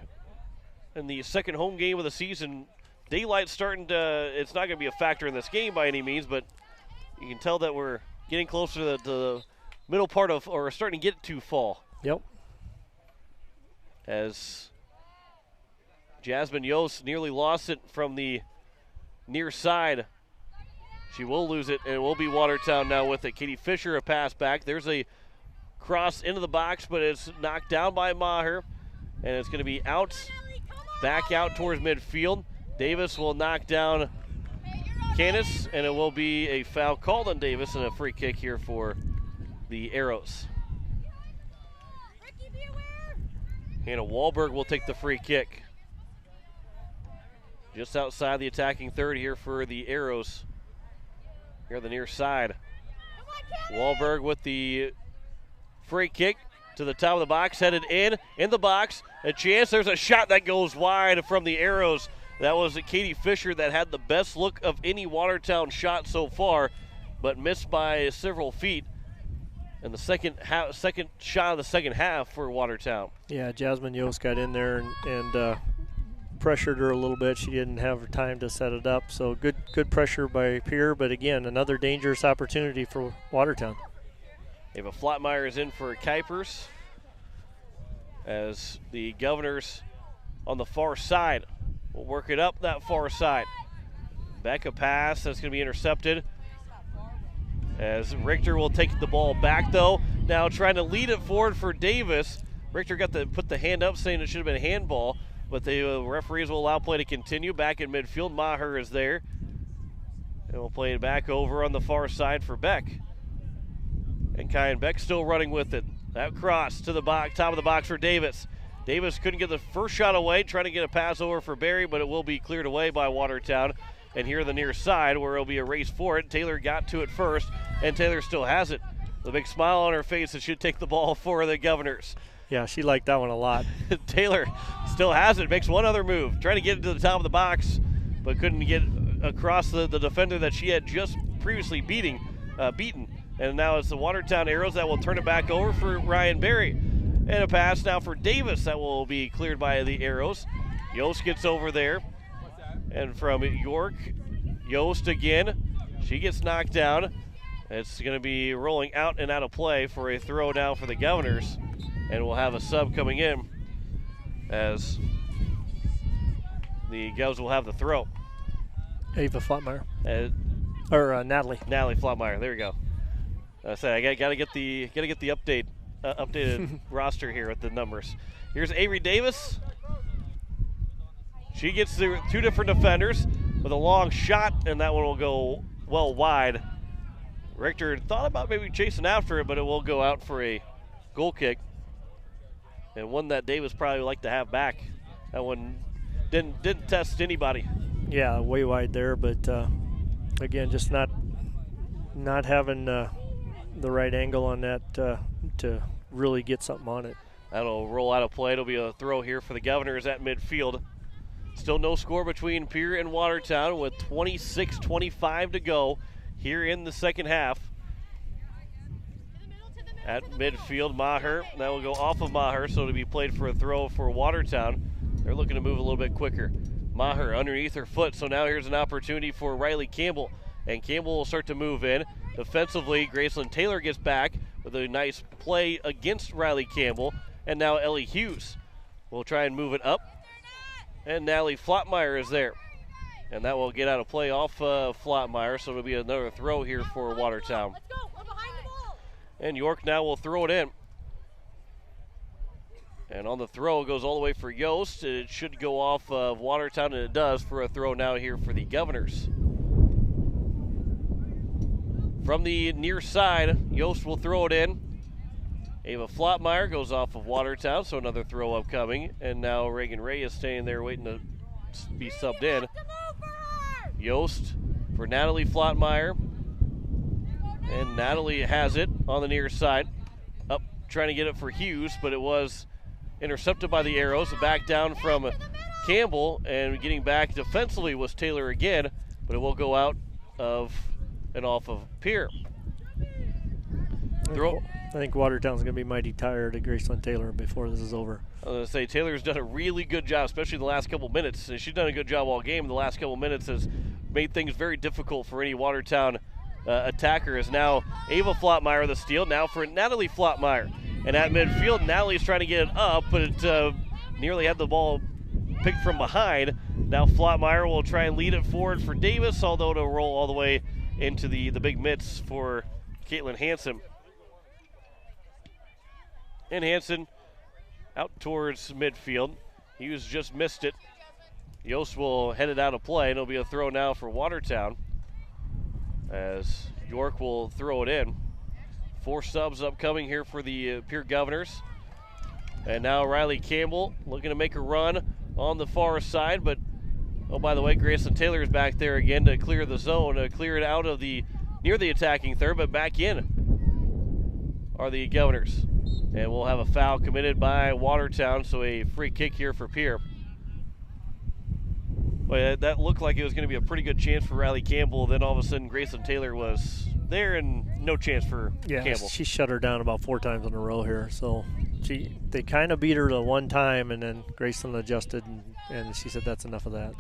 in the second home game of the season. Daylight's starting to, it's not going to be a factor in this game by any means, but you can tell that we're getting closer to the middle part of, or starting to get to fall. Yep. As Jasmine Yost nearly lost it from the near side. She will lose it, and it will be Watertown now with it. Katie Fisher, a pass back. There's a cross into the box, but it's knocked down by Maher, and it's going to be out, back out towards midfield. Davis will knock down Canis, and it will be a foul called on Davis and a free kick here for the Arrows. Hannah Wahlberg will take the free kick. Just outside the attacking third here for the Arrows. Here on the near side. Wahlberg with the free kick to the top of the box, headed in the box. A chance, there's a shot that goes wide from the Arrows. That was Katie Fisher that had the best look of any Watertown shot so far, but missed by several feet. And the second shot of the second half for Watertown. Yeah, Jasmine Yost got in there and pressured her a little bit. She didn't have time to set it up. So good pressure by Pierre, but again, another dangerous opportunity for Watertown. Ava Flotmeyer is in for Kuipers as the Governors on the far side will work it up that far side. Back a pass that's going to be intercepted as Richter will take the ball back though. Now trying to lead it forward for Davis. Richter put the hand up saying it should have been a handball, but the referees will allow play to continue. Back in midfield, Maher is there. And we'll play it back over on the far side for Beck. And Kyan Beck still running with it. That cross to the box, top of the box for Davis. Davis couldn't get the first shot away, trying to get a pass over for Barry, but it will be cleared away by Watertown. And here on the near side where it'll be a race for it. Taylor got to it first, and Taylor still has it. With a big smile on her face as she'd take the ball for the Governors. Yeah, she liked that one a lot. Taylor still has it, makes one other move, trying to get it to the top of the box, but couldn't get across the defender that she had just previously beaten. And now it's the Watertown Arrows that will turn it back over for Ryan Berry. And a pass now for Davis that will be cleared by the Arrows. Yost gets over there. And from York, Yost again. She gets knocked down. It's going to be rolling out and out of play for a throw down for the Governors. And we'll have a sub coming in as the Govs will have the throw. Ava Flotmeyer. Or Natalie. Natalie Flotmeyer, there you go. I said I gotta get the updated roster here with the numbers. Here's Avery Davis. She gets through two different defenders with a long shot, and that one will go well wide. Richter thought about maybe chasing after it, but it will go out for a goal kick, and one that Davis probably would like to have back. That one didn't test anybody. Yeah, way wide there, but again, just not having the right angle on that to really get something on it. That'll roll out of play. It'll be a throw here for the Governors at midfield. Still no score between Pierre and Watertown with 26-25 to go here in the second half. At midfield, Maher. That will go off of Maher, so it'll be played for a throw for Watertown. They're looking to move a little bit quicker. Maher underneath her foot, so now here's an opportunity for Riley Campbell. And Campbell will start to move in. Defensively, Graceland Taylor gets back with a nice play against Riley Campbell. And now Ellie Hughes will try and move it up. And Natalie Flotmeyer is there. And that will get out of play off Flotmeyer, so it'll be another throw here for Watertown. And York now will throw it in. And on the throw, it goes all the way for Yost. It should go off of Watertown, and it does for a throw now here for the Governors. From the near side, Yost will throw it in. Ava Flotmeyer goes off of Watertown, so another throw upcoming. And now Reagan Ray is staying there waiting to be subbed in. Yost for Natalie Flotmeyer. And Natalie has it on the near side. Up, trying to get it for Hughes, but it was intercepted by the Arrows. Back down from Campbell, and getting back defensively was Taylor again, but it will go out of and off of Pierre. I think Watertown's going to be mighty tired of Graceland Taylor before this is over. I was going to say, Taylor's done a really good job, especially the last couple minutes. She's done a good job all game. The last couple minutes has made things very difficult for any Watertown attacker. Is now Ava Flotmeyer the steal, now for Natalie Flotmeyer. And at midfield, Natalie's trying to get it up, but it nearly had the ball picked from behind. Now Flotmeyer will try and lead it forward for Davis, although it'll roll all the way into the big mitts for Caitlin Hansen. And Hansen out towards midfield. Hughes just missed it. Yost will head it out of play, and it'll be a throw now for Watertown as York will throw it in. 4 subs upcoming here for the Pierre Governors. And now Riley Campbell looking to make a run on the far side, but oh, by the way, Grayson Taylor is back there again to clear the zone, clear it out of near the attacking third, but back in are the Governors. And we'll have a foul committed by Watertown, so a free kick here for Pierre. Well, that looked like it was going to be a pretty good chance for Riley Campbell. Then all of a sudden, Grayson Taylor was there and no chance for Campbell. She shut her down about 4 times in a row here. So they kind of beat her the one time, and then Grayson adjusted, and she said that's enough of that.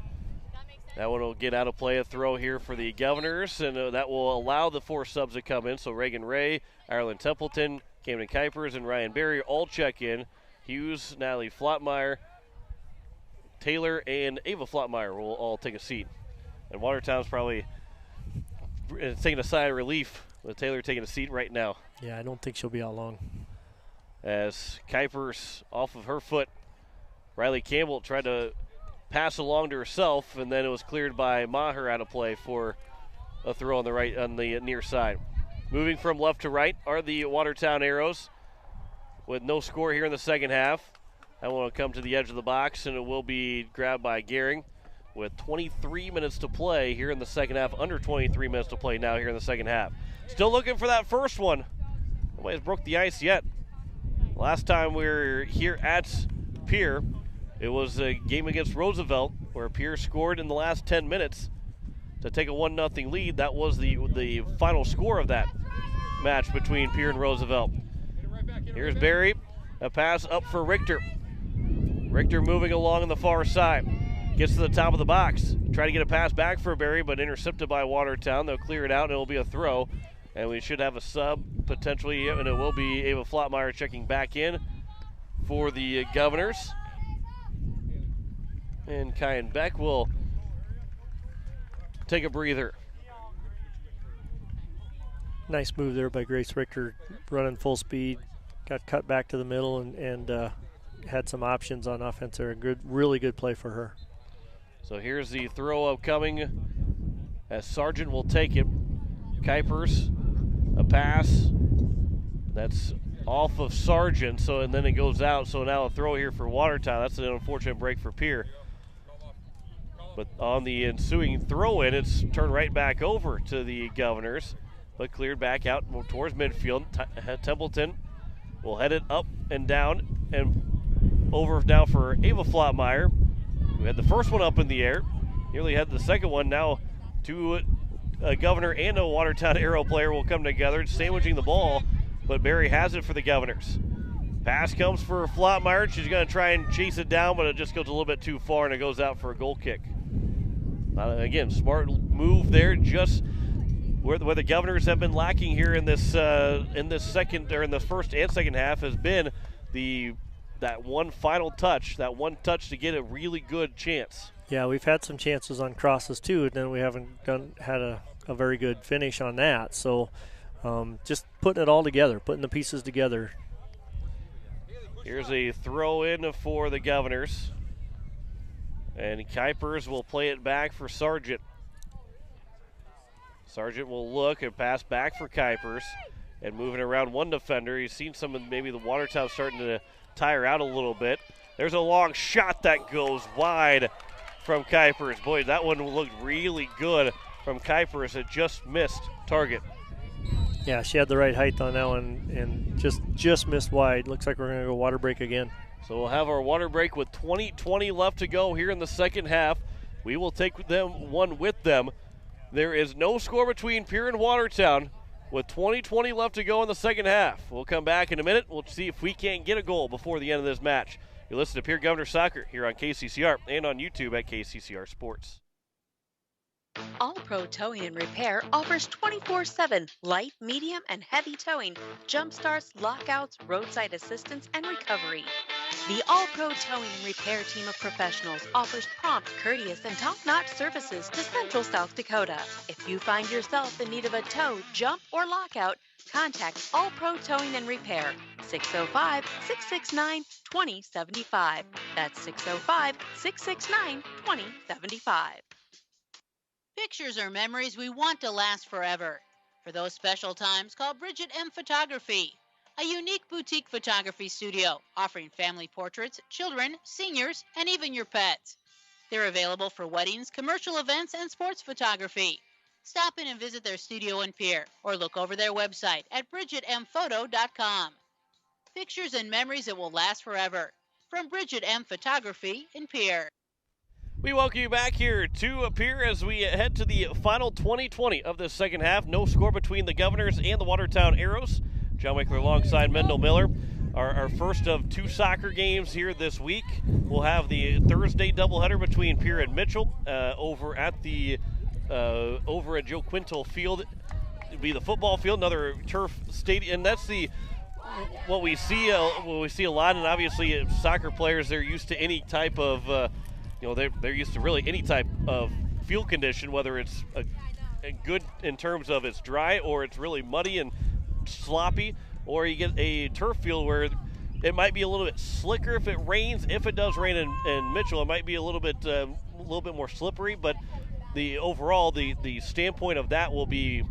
That one will get out of play. A throw here for the Governors, and that will allow the 4 subs to come in. So Reagan Ray, Ireland Templeton, Camden Kuipers, and Ryan Berry all check in. Hughes, Natalie Flotmeyer, Taylor, and Ava Flotmeyer will all take a seat. And Watertown's probably taking a sigh of relief with Taylor taking a seat right now. Yeah, I don't think she'll be out long. As Kuipers off of her foot, Riley Campbell tried to pass along to herself, and then it was cleared by Maher out of play for a throw on the near side. Moving from left to right are the Watertown Arrows with no score here in the second half. That one will come to the edge of the box, and it will be grabbed by Gehring with 23 minutes to play here in the second half. Under 23 minutes to play now here in the second half. Still looking for that first one. Nobody's broke the ice yet. Last time we were here at Pierre, it was a game against Roosevelt where Pierre scored in the last 10 minutes to take a 1-0 lead. That was the final score of that match between Pierre and Roosevelt. Here's Barry, a pass up for Richter. Richter moving along on the far side. Gets to the top of the box. Try to get a pass back for Barry, but intercepted by Watertown. They'll clear it out, and it'll be a throw. And we should have a sub potentially, and it will be Ava Flotmeyer checking back in for the Governors. And Kyan Beck will take a breather. Nice move there by Grace Richter, running full speed. Got cut back to the middle and had some options on offense there. Really good play for her. So here's the throw up coming as Sargent will take it. Kuipers, a pass. That's off of Sargent, and then it goes out. So now a throw here for Watertown. That's an unfortunate break for Pierre. But on the ensuing throw-in, it's turned right back over to the Governors, but cleared back out towards midfield. Templeton will head it up and down and over now for Ava Flottmeyer, who had the first one up in the air. Nearly had the second one. Now a Governor and a Watertown Arrow player will come together, sandwiching the ball, but Barry has it for the Governors. Pass comes for Flottmeyer. She's going to try and chase it down, but it just goes a little bit too far, and it goes out for a goal kick. Again, smart move there, just where the Governors have been lacking here in this second, or in the first and second half, has been that one final touch, to get a really good chance. Yeah, we've had some chances on crosses too, and then we haven't had a very good finish on that. So just putting it all together, putting the pieces together. Here's a throw in for the Governors. And Kuipers will play it back for Sargent. Sargent will look and pass back for Kuipers. And moving around one defender. He's seen some of maybe the Watertown starting to tire out a little bit. There's a long shot that goes wide from Kuipers. Boy, that one looked really good from Kuipers. It just missed target. Yeah, she had the right height on that one and just missed wide. Looks like we're going to go water break again. So we'll have our water break with 20 left to go here in the second half. We will take one with them. There is no score between Pierre and Watertown with 20 left to go in the second half. We'll come back in a minute. We'll see if we can't get a goal before the end of this match. You listen to Pierre Governor Soccer here on KCCR and on YouTube at KCCR Sports. All Pro Towing and Repair offers 24/7 light, medium, and heavy towing, jump starts, lockouts, roadside assistance, and recovery. The All Pro Towing and Repair team of professionals offers prompt, courteous, and top-notch services to Central South Dakota. If you find yourself in need of a tow, jump, or lockout, contact All Pro Towing and Repair, 605-669-2075. That's 605-669-2075. Pictures are memories we want to last forever. For those special times, call Bridget M. Photography, a unique boutique photography studio offering family portraits, children, seniors, and even your pets. They're available for weddings, commercial events, and sports photography. Stop in and visit their studio in Pierre or look over their website at bridgetmphoto.com. Pictures and memories that will last forever. From Bridget M. Photography in Pierre. We welcome you back here to Pierre as we head to the final 20 of this second half. No score between the Governors and the Watertown Arrows. John Wickler alongside Mendel Miller. Our first of two soccer games here this week. We'll have the Thursday doubleheader between Pierre and Mitchell over at Joe Quintal Field. It'll be the football field, another turf stadium, and that's what we see a lot. And obviously, soccer players, they're used to any type of they're used to really any type of field condition, whether it's a good in terms of it's dry or it's really muddy and sloppy, or you get a turf field where it might be a little bit slicker if it rains. If it does rain in Mitchell, it might be a little bit more slippery, but the overall the standpoint of that will be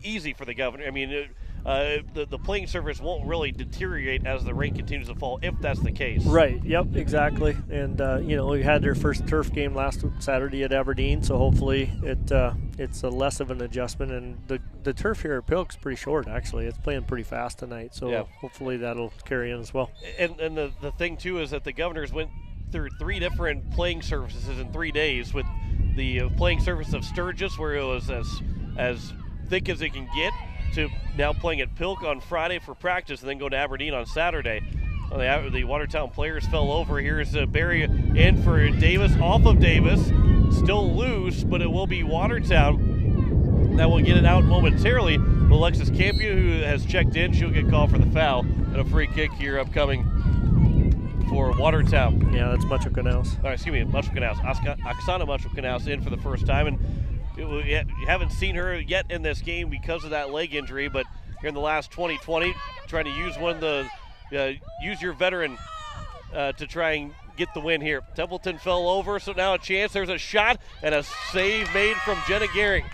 easy for the Governor. I mean, the playing surface won't really deteriorate as the rain continues to fall, if that's the case. Right, yep, exactly. And, we had their first turf game last Saturday at Aberdeen, so hopefully it's a less of an adjustment. And the turf here at Pilk's pretty short, actually. It's playing pretty fast tonight, so hopefully that'll carry in as well. And the thing, too, is that the Governors went through 3 different playing surfaces in 3 days, with the playing surface of Sturgis, where it was as thick as it can get, to now playing at Pilk on Friday for practice and then go to Aberdeen on Saturday. The Watertown players fell over. Here's Barry in for Davis, off of Davis. Still loose, but it will be Watertown that will get it out momentarily. Alexis Campion, who has checked in, she'll get called for the foul. And a free kick here upcoming for Watertown. Yeah, that's Macho Canals. Macho Canals. Oksana Macho Canals in for the first time. And You haven't seen her yet in this game because of that leg injury, but here in the last 20-20, trying to use use your veteran to try and get the win here. Templeton fell over, so now a chance. There's a shot and a save made from Jenna Gehring.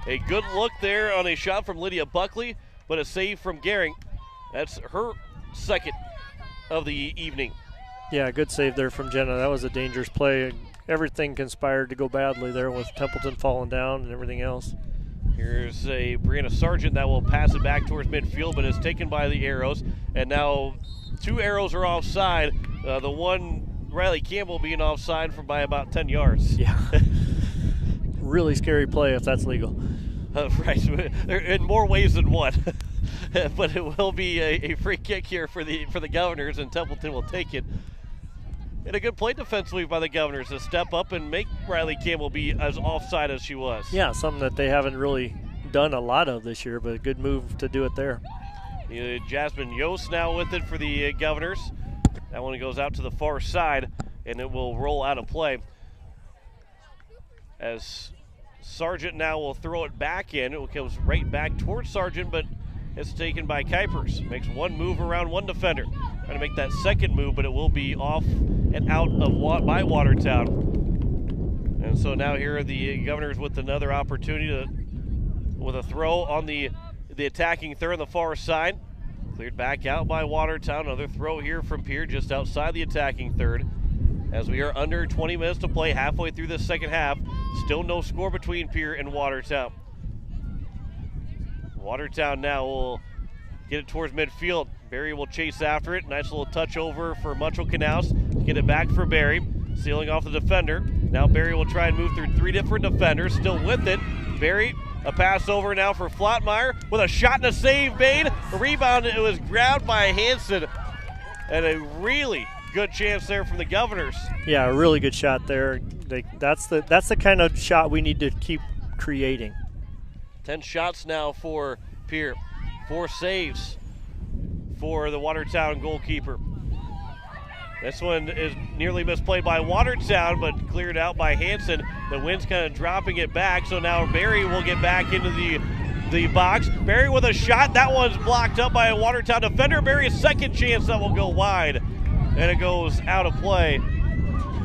A good look there on a shot from Lydia Buckley, but a save from Gehring. That's her second of the evening. Yeah, good save there from Jenna. That was a dangerous play. Everything conspired to go badly there with Templeton falling down and everything else. Here's a Brianna Sargent that will pass it back towards midfield, but is taken by the Arrows. And now 2 Arrows are offside. The one, Riley Campbell, being offside by about 10 yards. Yeah. Really scary play if that's legal. Right, in more ways than one. But it will be a free kick here for the Governors, and Templeton will take it. And a good play defensively by the Governors to step up and make Riley Campbell be as offside as she was. Yeah, something that they haven't really done a lot of this year, but a good move to do it there. Jasmine Yost now with it for the Governors. That one goes out to the far side, and it will roll out of play. As Sargent now will throw it back in. It goes right back towards Sargent, but it's taken by Kuipers. Makes one move around one defender. Trying to make that second move, but it will be off and out by Watertown. And so now here are the Governors with another opportunity with a throw on the attacking third on the far side. Cleared back out by Watertown. Another throw here from Pierre just outside the attacking third. As we are under 20 minutes to play, halfway through the second half. Still no score between Pierre and Watertown. Watertown now will get it towards midfield. Barry will chase after it. Nice little touch over for Mutual Canals. Get it back for Barry. Sealing off the defender. Now Barry will try and move through 3 different defenders. Still with it. Barry, a pass over now for Flottmeyer with a shot and a save made. A rebound, it was grabbed by Hansen. And a really good chance there from the Governors. Yeah, a really good shot there. That's the kind of shot we need to keep creating. 10 shots now for Pierre. 4 saves for the Watertown goalkeeper. This one is nearly misplayed by Watertown, but cleared out by Hansen. The wind's kind of dropping it back, so now Barry will get back into the box. Barry with a shot. That one's blocked up by a Watertown defender. Barry's second chance that will go wide, and it goes out of play.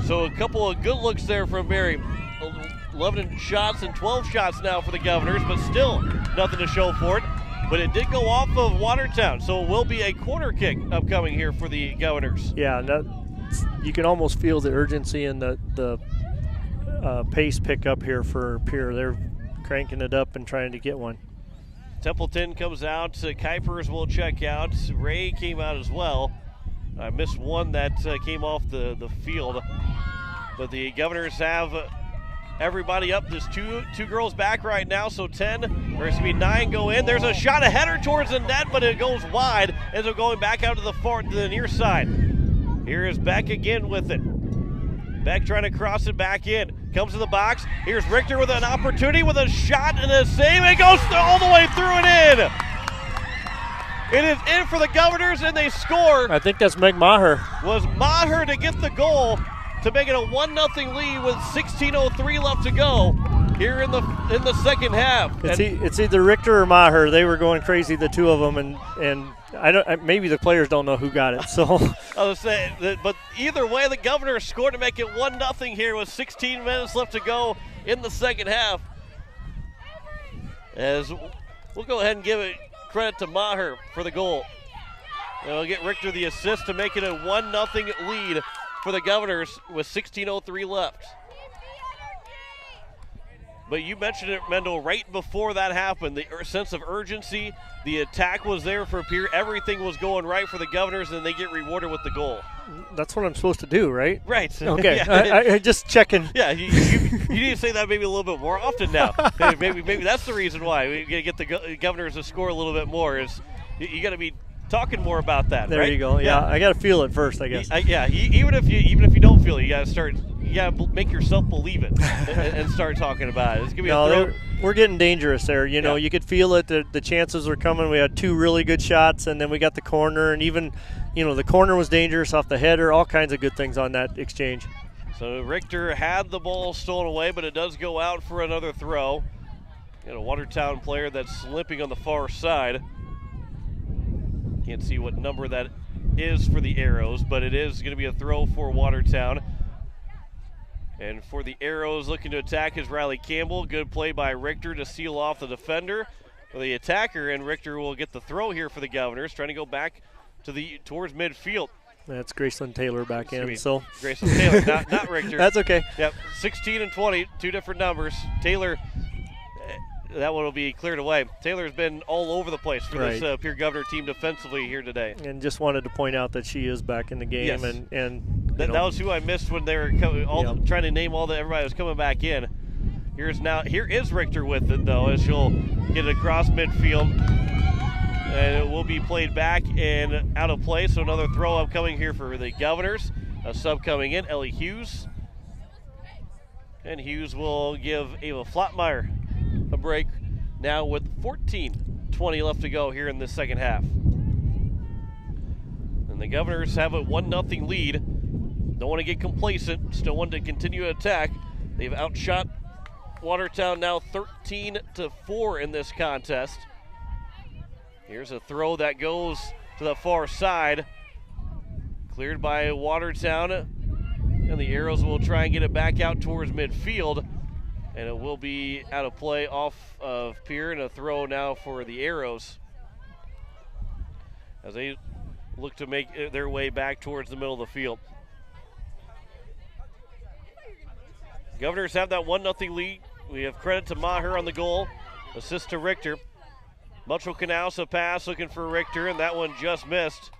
So a couple of good looks there from Barry. 11 shots and 12 shots now for the Governors, but still nothing to show for it. But it did go off of Watertown, so it will be a corner kick upcoming here for the Governors. Yeah, you can almost feel the urgency and the pace pick up here for Pierre. They're cranking it up and trying to get one. Templeton comes out. Kuipers will check out. Ray came out as well. I missed one that came off the field. But the Governors have everybody up. There's two girls back right now, so 10, or it's going to be 9 go in. There's a shot, a header towards the net, but it goes wide as they're going back out to the near side. Here is Beck again with it. Beck trying to cross it back in. Comes to the box. Here's Richter with an opportunity with a shot and a save. It goes all the way through and in. It is in for the Governors, and they score. I think that's Meg Maher. Was Maher to get the goal to make it a 1-0 lead with 16:03 left to go here in the second half. It's either Richter or Maher. They were going crazy, the two of them, and maybe the players don't know who got it. So I was saying, but either way, the Governors scored to make it 1-0 here with 16 minutes left to go in the second half. As we'll go ahead and give it credit to Maher for the goal. And we'll get Richter the assist to make it a 1-0 lead for the Governors with 16:03 left. But you mentioned it, Mendel, right before that happened. The sense of urgency, the attack was there for Pierre. Everything was going right for the Governors, and they get rewarded with the goal. That's what I'm supposed to do, right? Right. Okay. Yeah. I just checking. Yeah, you need to say that maybe a little bit more often now. maybe that's the reason why we got to get the Governors to score a little bit more. Is you got to be talking more about that. There right? you go. Yeah, I got to feel it first, I guess. Even if you don't feel it, you got to make yourself believe it and start talking about it. It's gonna be we're getting dangerous there. You know, you could feel it. The chances were coming. We had 2 really good shots, and then we got the corner, and even, the corner was dangerous off the header. All kinds of good things on that exchange. So Richter had the ball stolen away, but it does go out for another throw. And a Watertown player that's limping on the far side. Can't see what number that is for the Arrows, but it is going to be a throw for Watertown. And for the Arrows, looking to attack is Riley Campbell. Good play by Richter to seal off the defender for the attacker, and Richter will get the throw here for the Governors, trying to go back to towards midfield. That's Graceland Taylor back in. So Graceland Taylor, not Richter. That's okay. Yep, 16 and 20, two different numbers. Taylor, that one will be cleared away. Taylor's been all over the place for this Pierre Governor team defensively here today. And just wanted to point out that she is back in the game. Yes. And that was who I missed when they were trying to name everybody was coming back in. Here is Richter with it, though, as she'll get it across midfield. And it will be played back and out of play. So another throw upcoming here for the Governors. A sub coming in, Ellie Hughes. And Hughes will give Ava Flotmeyer a break now with 14:20 left to go here in the second half. And the Governors have a 1-0 lead. Don't want to get complacent. Still want to continue to attack. They've outshot Watertown now 13-4 in this contest. Here's a throw that goes to the far side. Cleared by Watertown. And the Arrows will try and get it back out towards midfield. And it will be out of play off of Pierre, and a throw now for the Arrows as they look to make their way back towards the middle of the field. Governors have that 1-0 lead. We have credit to Maher on the goal. Assist to Richter. Mutual Canals a pass looking for Richter, and that one just missed.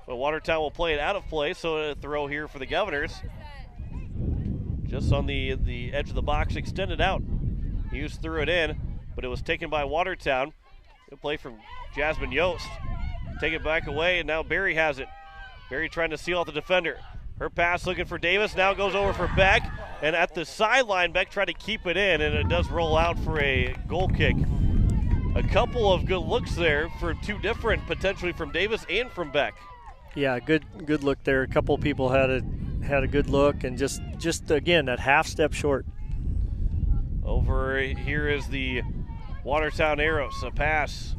But Watertown will play it out of play, so a throw here for the Governors. Just on the edge of the box, extended out. Hughes threw it in, but it was taken by Watertown. Good play from Jasmine Yost. Take it back away, and now Barry has it. Barry trying to seal out the defender. Her pass looking for Davis, now goes over for Beck. And at the sideline, Beck tried to keep it in, and it does roll out for a goal kick. A couple of good looks there for two different, potentially from Davis and from Beck. Yeah, good look there. A couple of people had a good look, and just again that half step short. Over here is the Watertown Arrows. A pass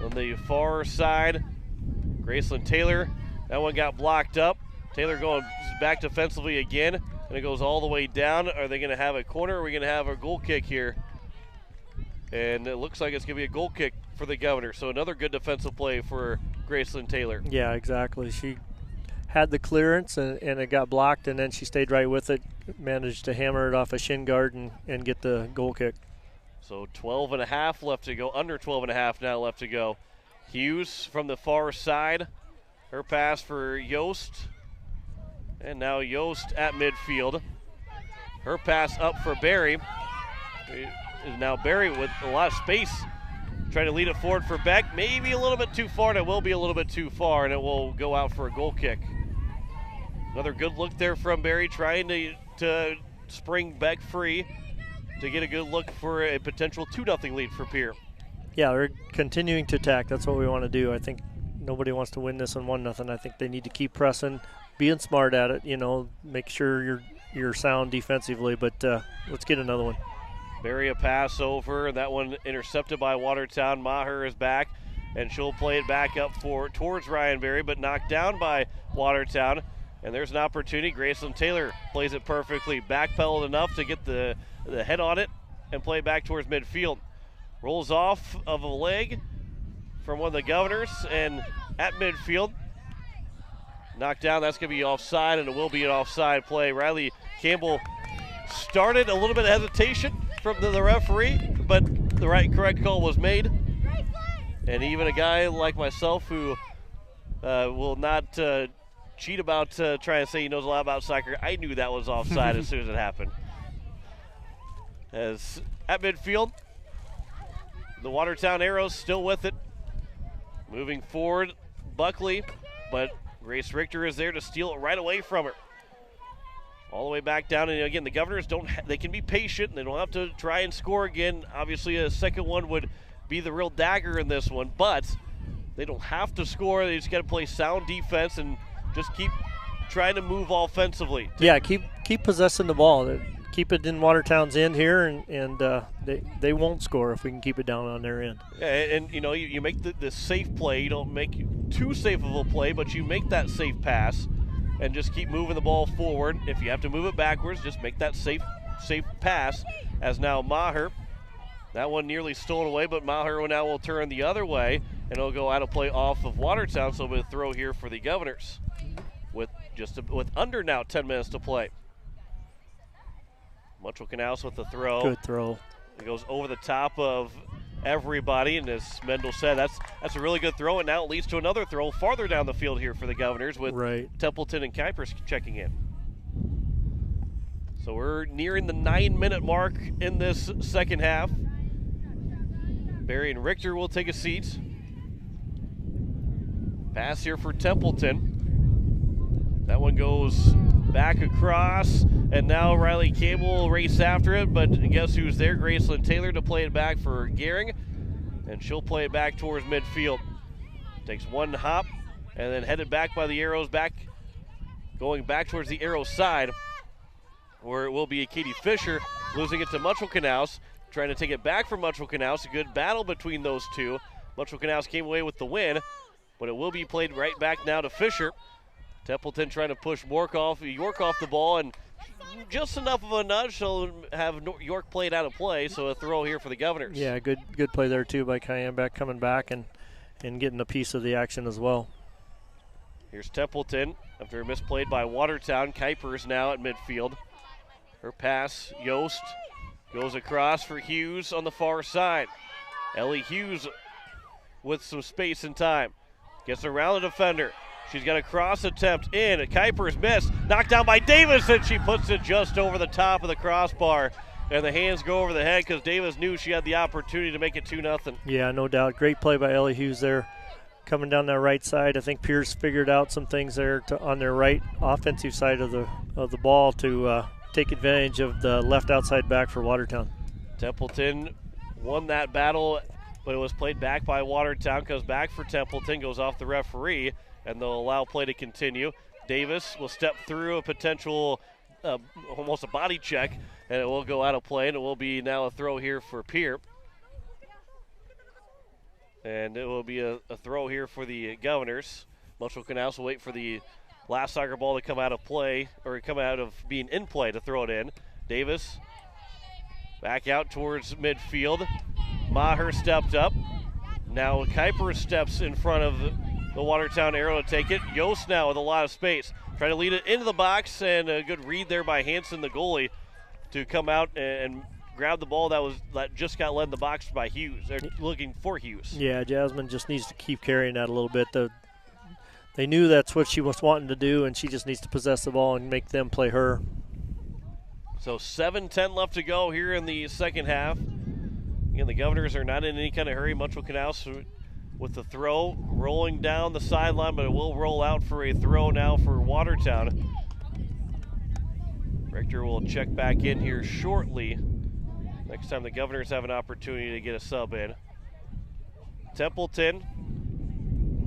on the far side. Graceland Taylor. That one got blocked up. Taylor going back defensively again, and it goes all the way down. Are they going to have a corner, or are we going to have a goal kick here? And it looks like it's going to be a goal kick for the Governor. So another good defensive play for Graceland Taylor. Yeah, exactly. She had the clearance, and it got blocked, and then she stayed right with it, managed to hammer it off a shin guard and get the goal kick. So 12.5 left to go, under 12.5 now left to go. Hughes from the far side. Her pass for Yost. And now Yost at midfield. Her pass up for Barry. Now Barry with a lot of space, trying to lead it forward for Beck. Maybe a little bit too far, and it will be a little bit too far, and it will go out for a goal kick. Another good look there from Barry, trying to spring Beck free to get a good look for a potential 2-0 lead for Pierre. Yeah, they're continuing to attack. That's what we want to do. I think nobody wants to win this on 1-0. I think they need to keep pressing, being smart at it, make sure you're sound defensively, but let's get another one. Barry a pass over, and that one intercepted by Watertown. Maher is back, and she'll play it back up towards Ryan Barry, but knocked down by Watertown. And there's an opportunity. Graceland Taylor plays it perfectly. Backpedaled enough to get the head on it and play it back towards midfield. Rolls off of a leg from one of the Governors, and at midfield. Knocked down. That's going to be offside, and it will be an offside play. Riley Campbell started a little bit of hesitation from the referee, but the correct call was made. And even a guy like myself who will not cheat about trying to say he knows a lot about soccer, I knew that was offside as soon as it happened. As at midfield, the Watertown Arrows still with it. Moving forward, Buckley, but Grace Richter is there to steal it right away from her. All the way back down, and again, the Governors they can be patient. They don't have to try and score again. Obviously, a second one would be the real dagger in this one, but they don't have to score. They just got to play sound defense and just keep trying to move offensively. Yeah, keep possessing the ball. Keep it in Watertown's end here, and they won't score if we can keep it down on their end. Yeah, and you make the safe play. You don't make too safe of a play, but you make that safe pass and just keep moving the ball forward. If you have to move it backwards, just make that safe pass. As now Maher, that one nearly stolen away, but Maher now will turn the other way, and it'll go out of play off of Watertown. So we'll throw here for the Governors with under now 10 minutes to play. Mutual Canals with the throw. Good throw. It goes over the top of everybody, and as Mendel said, that's a really good throw, and now it leads to another throw farther down the field here for the Governors with Templeton and Kuipers checking in. So we're nearing the 9-minute mark in this second half. Barry and Richter will take a seat. Pass here for Templeton. That one goes back across, and now Riley Cable will race after it, but guess who's there? Graceland Taylor to play it back for Gehring, and she'll play it back towards midfield. Takes one hop, and then headed back by the arrows, going back towards the arrow side, where it will be Katie Fisher, losing it to Mutual Canals, trying to take it back from Mutual Canals. A good battle between those two. Mutual Canals came away with the win, but it will be played right back now to Fisher. Templeton trying to push York off the ball, and just enough of a nudge so have York played out of play, so a throw here for the Governors. Yeah, good play there too by Kayenbeck coming back and getting a piece of the action as well. Here's Templeton after a misplayed by Watertown. Kuipers now at midfield. Her pass, Yost, goes across for Hughes on the far side. Ellie Hughes with some space and time. Gets around the defender. She's got a cross attempt in. Kuipers missed. Knocked down by Davis, and she puts it just over the top of the crossbar. And the hands go over the head because Davis knew she had the opportunity to make it 2-0. Yeah, no doubt. Great play by Ellie Hughes there. Coming down that right side. I think Pierce figured out some things there on their right offensive side of the ball to take advantage of the left outside back for Watertown. Templeton won that battle, but it was played back by Watertown. Comes back for Templeton, goes off the referee, and they'll allow play to continue. Davis will step through a potential, almost a body check, and it will go out of play, and it will be now a throw here for Pierre. And it will be a throw here for the Governors. Mutual Canals will wait for the last soccer ball to come out of play, or come out of being in play to throw it in. Davis back out towards midfield. Maher stepped up. Now Kuipers steps in front of the Watertown arrow to take it. Yost now with a lot of space. Trying to lead it into the box, and a good read there by Hanson, the goalie, to come out and grab the ball that just got led in the box by Hughes. They're looking for Hughes. Yeah, Jasmine just needs to keep carrying that a little bit. They knew that's what she was wanting to do, and she just needs to possess the ball and make them play her. So 7:10 left to go here in the second half. Again, the Governors are not in any kind of hurry. Mutual Canals with the throw rolling down the sideline, but it will roll out for a throw now for Watertown. Richter will check back in here shortly. Next time the Governors have an opportunity to get a sub in. Templeton.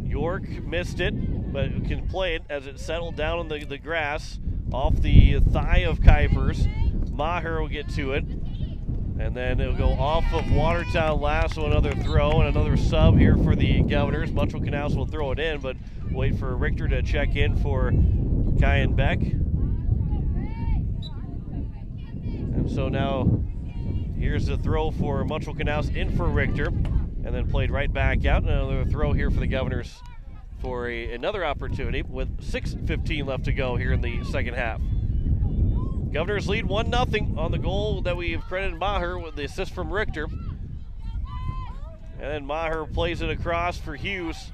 York missed it, but can play it as it settled down on the grass off the thigh of Kuipers. Maher will get to it, and then it'll go off of Watertown last, so another throw and another sub here for the Governors. Mutual Canals will throw it in, but wait for Richter to check in for Kayenbeck. And so now here's the throw for Mutual Canals in for Richter, and then played right back out. Another throw here for the Governors for another opportunity with 6:15 left to go here in the second half. Governors lead 1-0 on the goal that we've credited Maher with the assist from Richter. And then Maher plays it across for Hughes.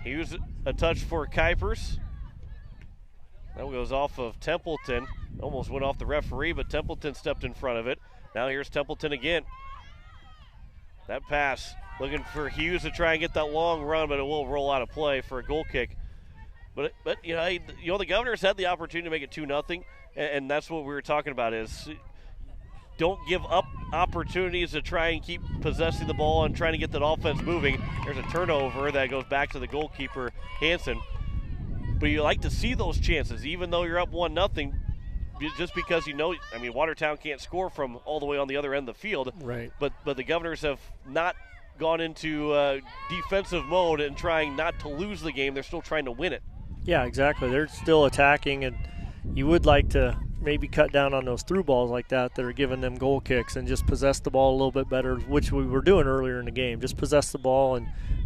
Hughes a touch for Kuipers. That goes off of Templeton. Almost went off the referee, but Templeton stepped in front of it. Now here's Templeton again. That pass, looking for Hughes to try and get that long run, but it will roll out of play for a goal kick. But you know the Governors had the opportunity to make it 2-0, and that's what we were talking about is don't give up opportunities to try and keep possessing the ball and trying to get that offense moving. There's a turnover that goes back to the goalkeeper, Hanson. but you like to see those chances, even though you're up 1-0, just because Watertown can't score from all the way on the other end of the field. Right. But the Governors have not gone into defensive mode and trying not to lose the game. They're still trying to win it. Yeah, exactly. They're still attacking, and you would like to maybe cut down on those through balls like that are giving them goal kicks and just possess the ball a little bit better, which we were doing earlier in the game. Just possess the ball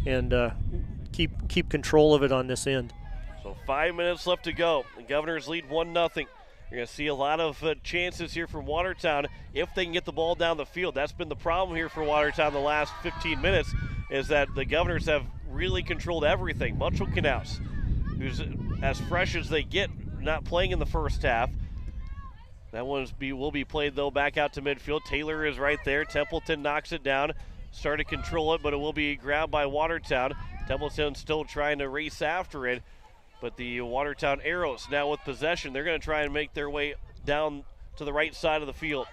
and keep control of it on this end. So 5 minutes left to go. The Governors lead 1-0. You're going to see a lot of chances here from Watertown if they can get the ball down the field. That's been the problem here for Watertown the last 15 minutes, is that the Governors have really controlled everything. Mitchell Knaus, who's as fresh as they get, not playing in the first half. That one will be played, though, back out to midfield. Taylor is right there. Templeton knocks it down. Start to control it, but it will be grabbed by Watertown. Templeton still trying to race after it. But the Watertown Arrows now with possession. They're going to try and make their way down to the right side of the field.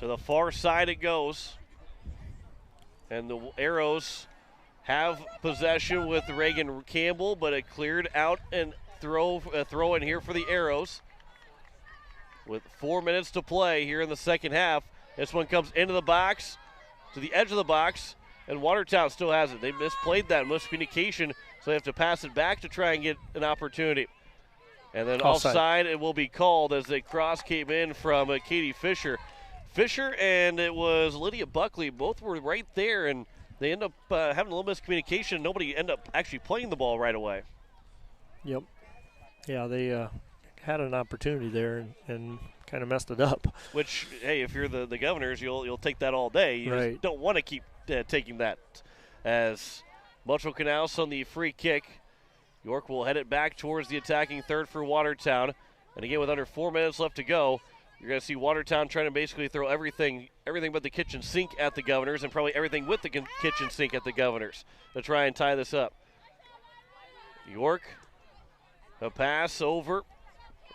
To the far side it goes. And the Arrows have possession with Reagan Campbell, but it cleared out and throw in here for the Arrows. With 4 minutes to play here in the second half. This one comes into the box, to the edge of the box, and Watertown still has it. They misplayed that miscommunication, so they have to pass it back to try and get an opportunity. And then offside it will be called as the cross came in from Katie Fisher. Fisher and it was Lydia Buckley, both were right there, and they end up having a little miscommunication. Nobody ended up actually playing the ball right away. Yep. Yeah, they had an opportunity there and kind of messed it up. Which, hey, if you're the Governors, you'll take that all day. You right. just don't want to keep taking that. As Mitchell Knaus on the free kick, York will head it back towards the attacking third for Watertown. And again, with under 4 minutes left to go, you're going to see Watertown trying to basically throw everything but the kitchen sink at the Governors, and probably everything with the kitchen sink at the Governors to try and tie this up. York, a pass over.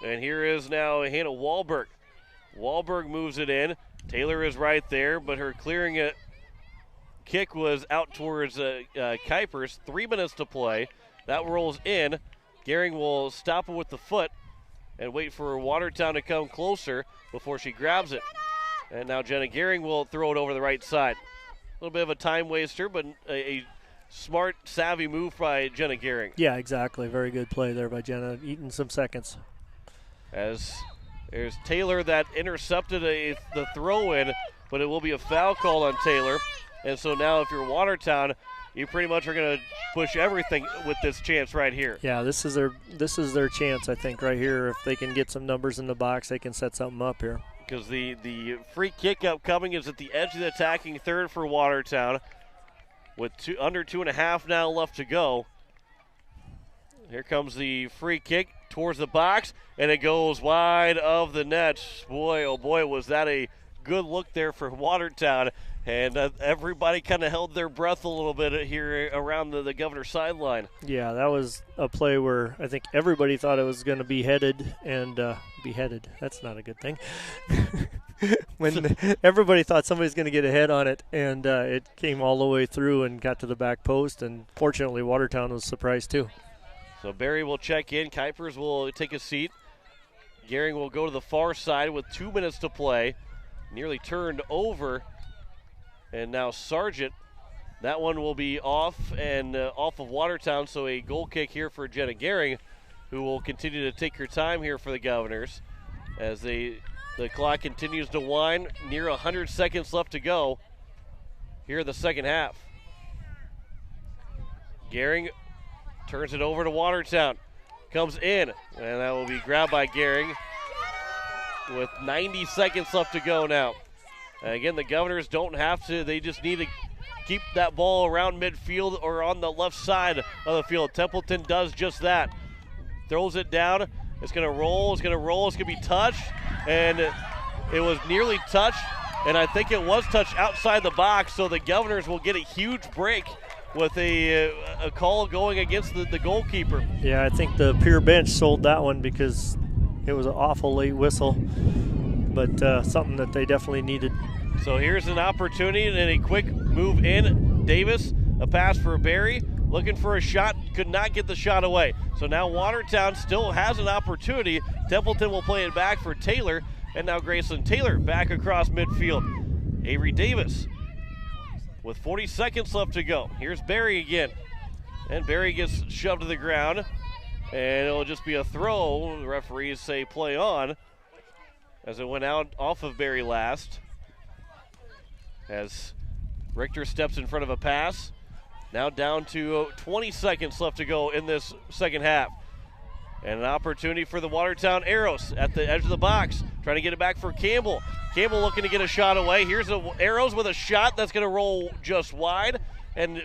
And here is now Hannah Wahlberg. Wahlberg moves it in. Taylor is right there, but her clearing kick was out towards Kuipers. 3 minutes to play. That rolls in. Gehring will stop it with the foot and wait for Watertown to come closer before she grabs it. And now Jenna Gehring will throw it over the right side. A little bit of a time waster, but a smart, savvy move by Jenna Gehring. Yeah, exactly. Very good play there by Jenna, eating some seconds. As there's Taylor that intercepted the throw-in, but it will be a foul call on Taylor. And so now if you're Watertown, you pretty much are going to push everything with this chance right here. Yeah, this is their chance, I think, right here. If they can get some numbers in the box, they can set something up here. Because the free kick upcoming is at the edge of the attacking third for Watertown with under 2.5 now left to go. Here comes the free kick towards the box, and it goes wide of the net. Boy, oh boy, was that a good look there for Watertown. And everybody kind of held their breath a little bit here around the Governor's sideline. Yeah, that was a play where I think everybody thought it was going to be headed and beheaded. That's not a good thing. When everybody thought somebody's going to get a head on it, and it came all the way through and got to the back post, and fortunately Watertown was surprised too. So Barry will check in. Kuipers will take a seat. Gehring will go to the far side with 2 minutes to play. Nearly turned over. And now Sargent, that one will be off and off of Watertown, so a goal kick here for Jenna Gehring, who will continue to take her time here for the Governors as the clock continues to wind. Near 100 seconds left to go here in the second half. Gehring turns it over to Watertown, comes in, and that will be grabbed by Gehring with 90 seconds left to go now. Again, the Governors don't have to. They just need to keep that ball around midfield or on the left side of the field. Templeton does just that. Throws it down. It's going to roll. It's going to roll. It's going to be touched. And it was nearly touched. And I think it was touched outside the box. So the Governors will get a huge break with a call going against the goalkeeper. Yeah, I think the Pierre bench sold that one because it was an awful late whistle. But something that they definitely needed. So here's an opportunity and a quick move in. Davis, a pass for Barry. looking for a shot, could not get the shot away. So now Watertown still has an opportunity. Templeton will play it back for Taylor, and now Graceland Taylor back across midfield. Avery Davis with 40 seconds left to go. Here's Barry again, and Barry gets shoved to the ground, and it'll just be a throw. The referees say play on, as it went out off of Barry last. As Richter steps in front of a pass. Now down to 20 seconds left to go in this second half. And an opportunity for the Watertown Arrows at the edge of the box, trying to get it back for Campbell. Campbell looking to get a shot away. Here's the Arrows with a shot that's going to roll just wide. And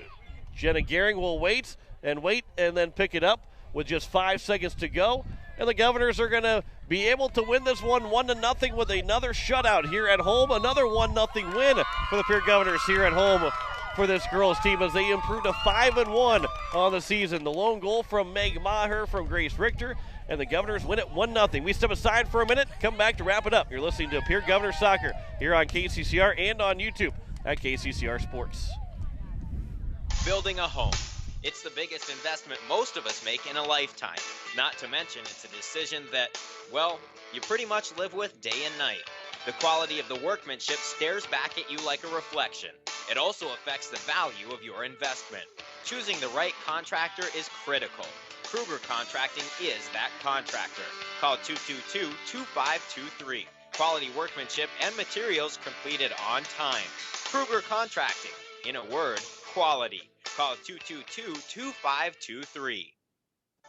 Jenna Gehring will wait and then pick it up with just 5 seconds to go. And the Governors are going to be able to win this one 1-0 with another shutout here at home. Another 1-0 win for the Pierre Governors here at home for this girls team as they improved to 5-1 on the season. The lone goal from Meg Maher from Grace Richter, and the Governors win it 1-0. We step aside for a minute, come back to wrap it up. You're listening to Pierre Governor Soccer here on KCCR and on YouTube at KCCR Sports. Building a home. It's the biggest investment most of us make in a lifetime. Not to mention, it's a decision that, well, you pretty much live with day and night. The quality of the workmanship stares back at you like a reflection. It also affects the value of your investment. Choosing the right contractor is critical. Kruger Contracting is that contractor. Call 222-2523. Quality workmanship and materials completed on time. Kruger Contracting. In a word, quality. Call 222-2523.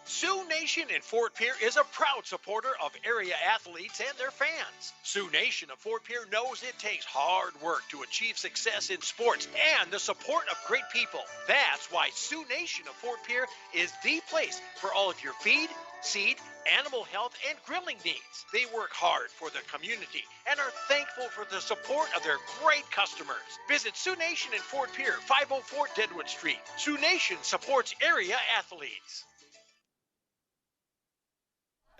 Sioux Nation in Fort Pierre is a proud supporter of area athletes and their fans. Sioux Nation of Fort Pierre knows it takes hard work to achieve success in sports and the support of great people. That's why Sioux Nation of Fort Pierre is the place for all of your feed, seed, animal health, and grilling needs. They work hard for the community and are thankful for the support of their great customers. Visit Sioux Nation in Fort Pierre, 504 Deadwood Street. Sioux Nation supports area athletes.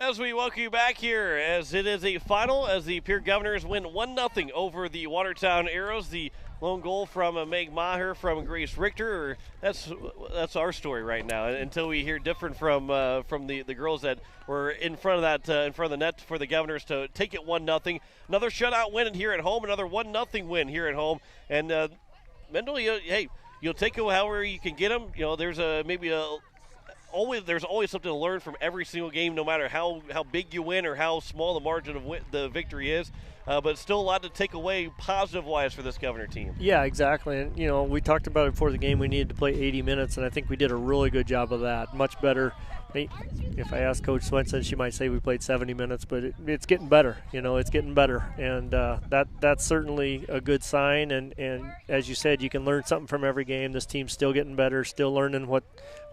As we welcome you back here, as it is a final, as the Pierre Governors win 1-0 over the Watertown Arrows. The lone goal from Meg Maher from Grace Richter. That's our story right now. Until we hear different from the girls that were in front of that in front of the net for the Governors to take it 1-0. Another shutout win here at home. Another 1-0 win here at home. And Mendel, you'll take it however you can get them. You know, there's there's always something to learn from every single game, no matter how big you win or how small the margin of the victory is. But still a lot to take away positive-wise for this Governor team. Yeah, exactly. And, you know, we talked about it before the game. We needed to play 80 minutes, and I think we did a really good job of that. Much better. If I ask Coach Swenson, she might say we played 70 minutes, but it's getting better. You know, it's getting better. And that's certainly a good sign. And as you said, you can learn something from every game. This team's still getting better, still learning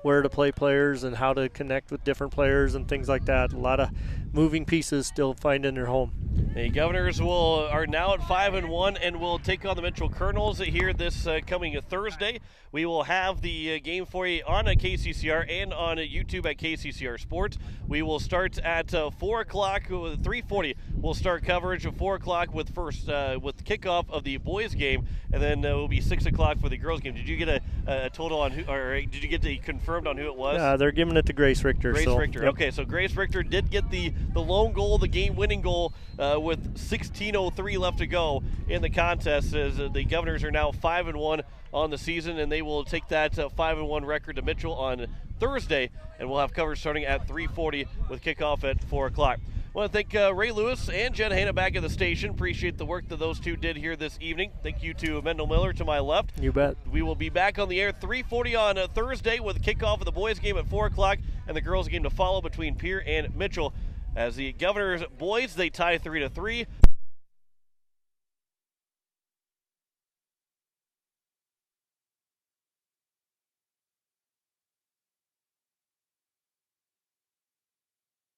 where to play players and how to connect with different players and things like that. A lot of moving pieces still finding their home. The Governors are now at 5-1 and will take on the Mitchell Colonels here this coming Thursday. We will have the game for you on KCCR and on YouTube at KCCR Sports. We will start at 4 o'clock, 3:40. We'll start coverage at 4 o'clock with kickoff of the boys game, and then it will be 6 o'clock for the girls game. Did you get a total on who, or did you get confirmed on who it was? They're giving it to Grace Richter. Grace Richter. Yep. Okay, so Grace Richter did get the lone goal, the game-winning goal, with 16:03 left to go in the contest. As the Governors are now 5-1 on the season, and they will take that 5-1 record to Mitchell on Thursday, and we'll have coverage starting at 3:40 with kickoff at 4 o'clock. I want to thank Ray Lewis and Jen Hanna back at the station. Appreciate the work that those two did here this evening. Thank you to Mendel Miller to my left. You bet. We will be back on the air 3:40 on Thursday with kickoff of the boys game at 4 o'clock and the girls game to follow between Pierre and Mitchell. As the Governors boys, they tie 3-3.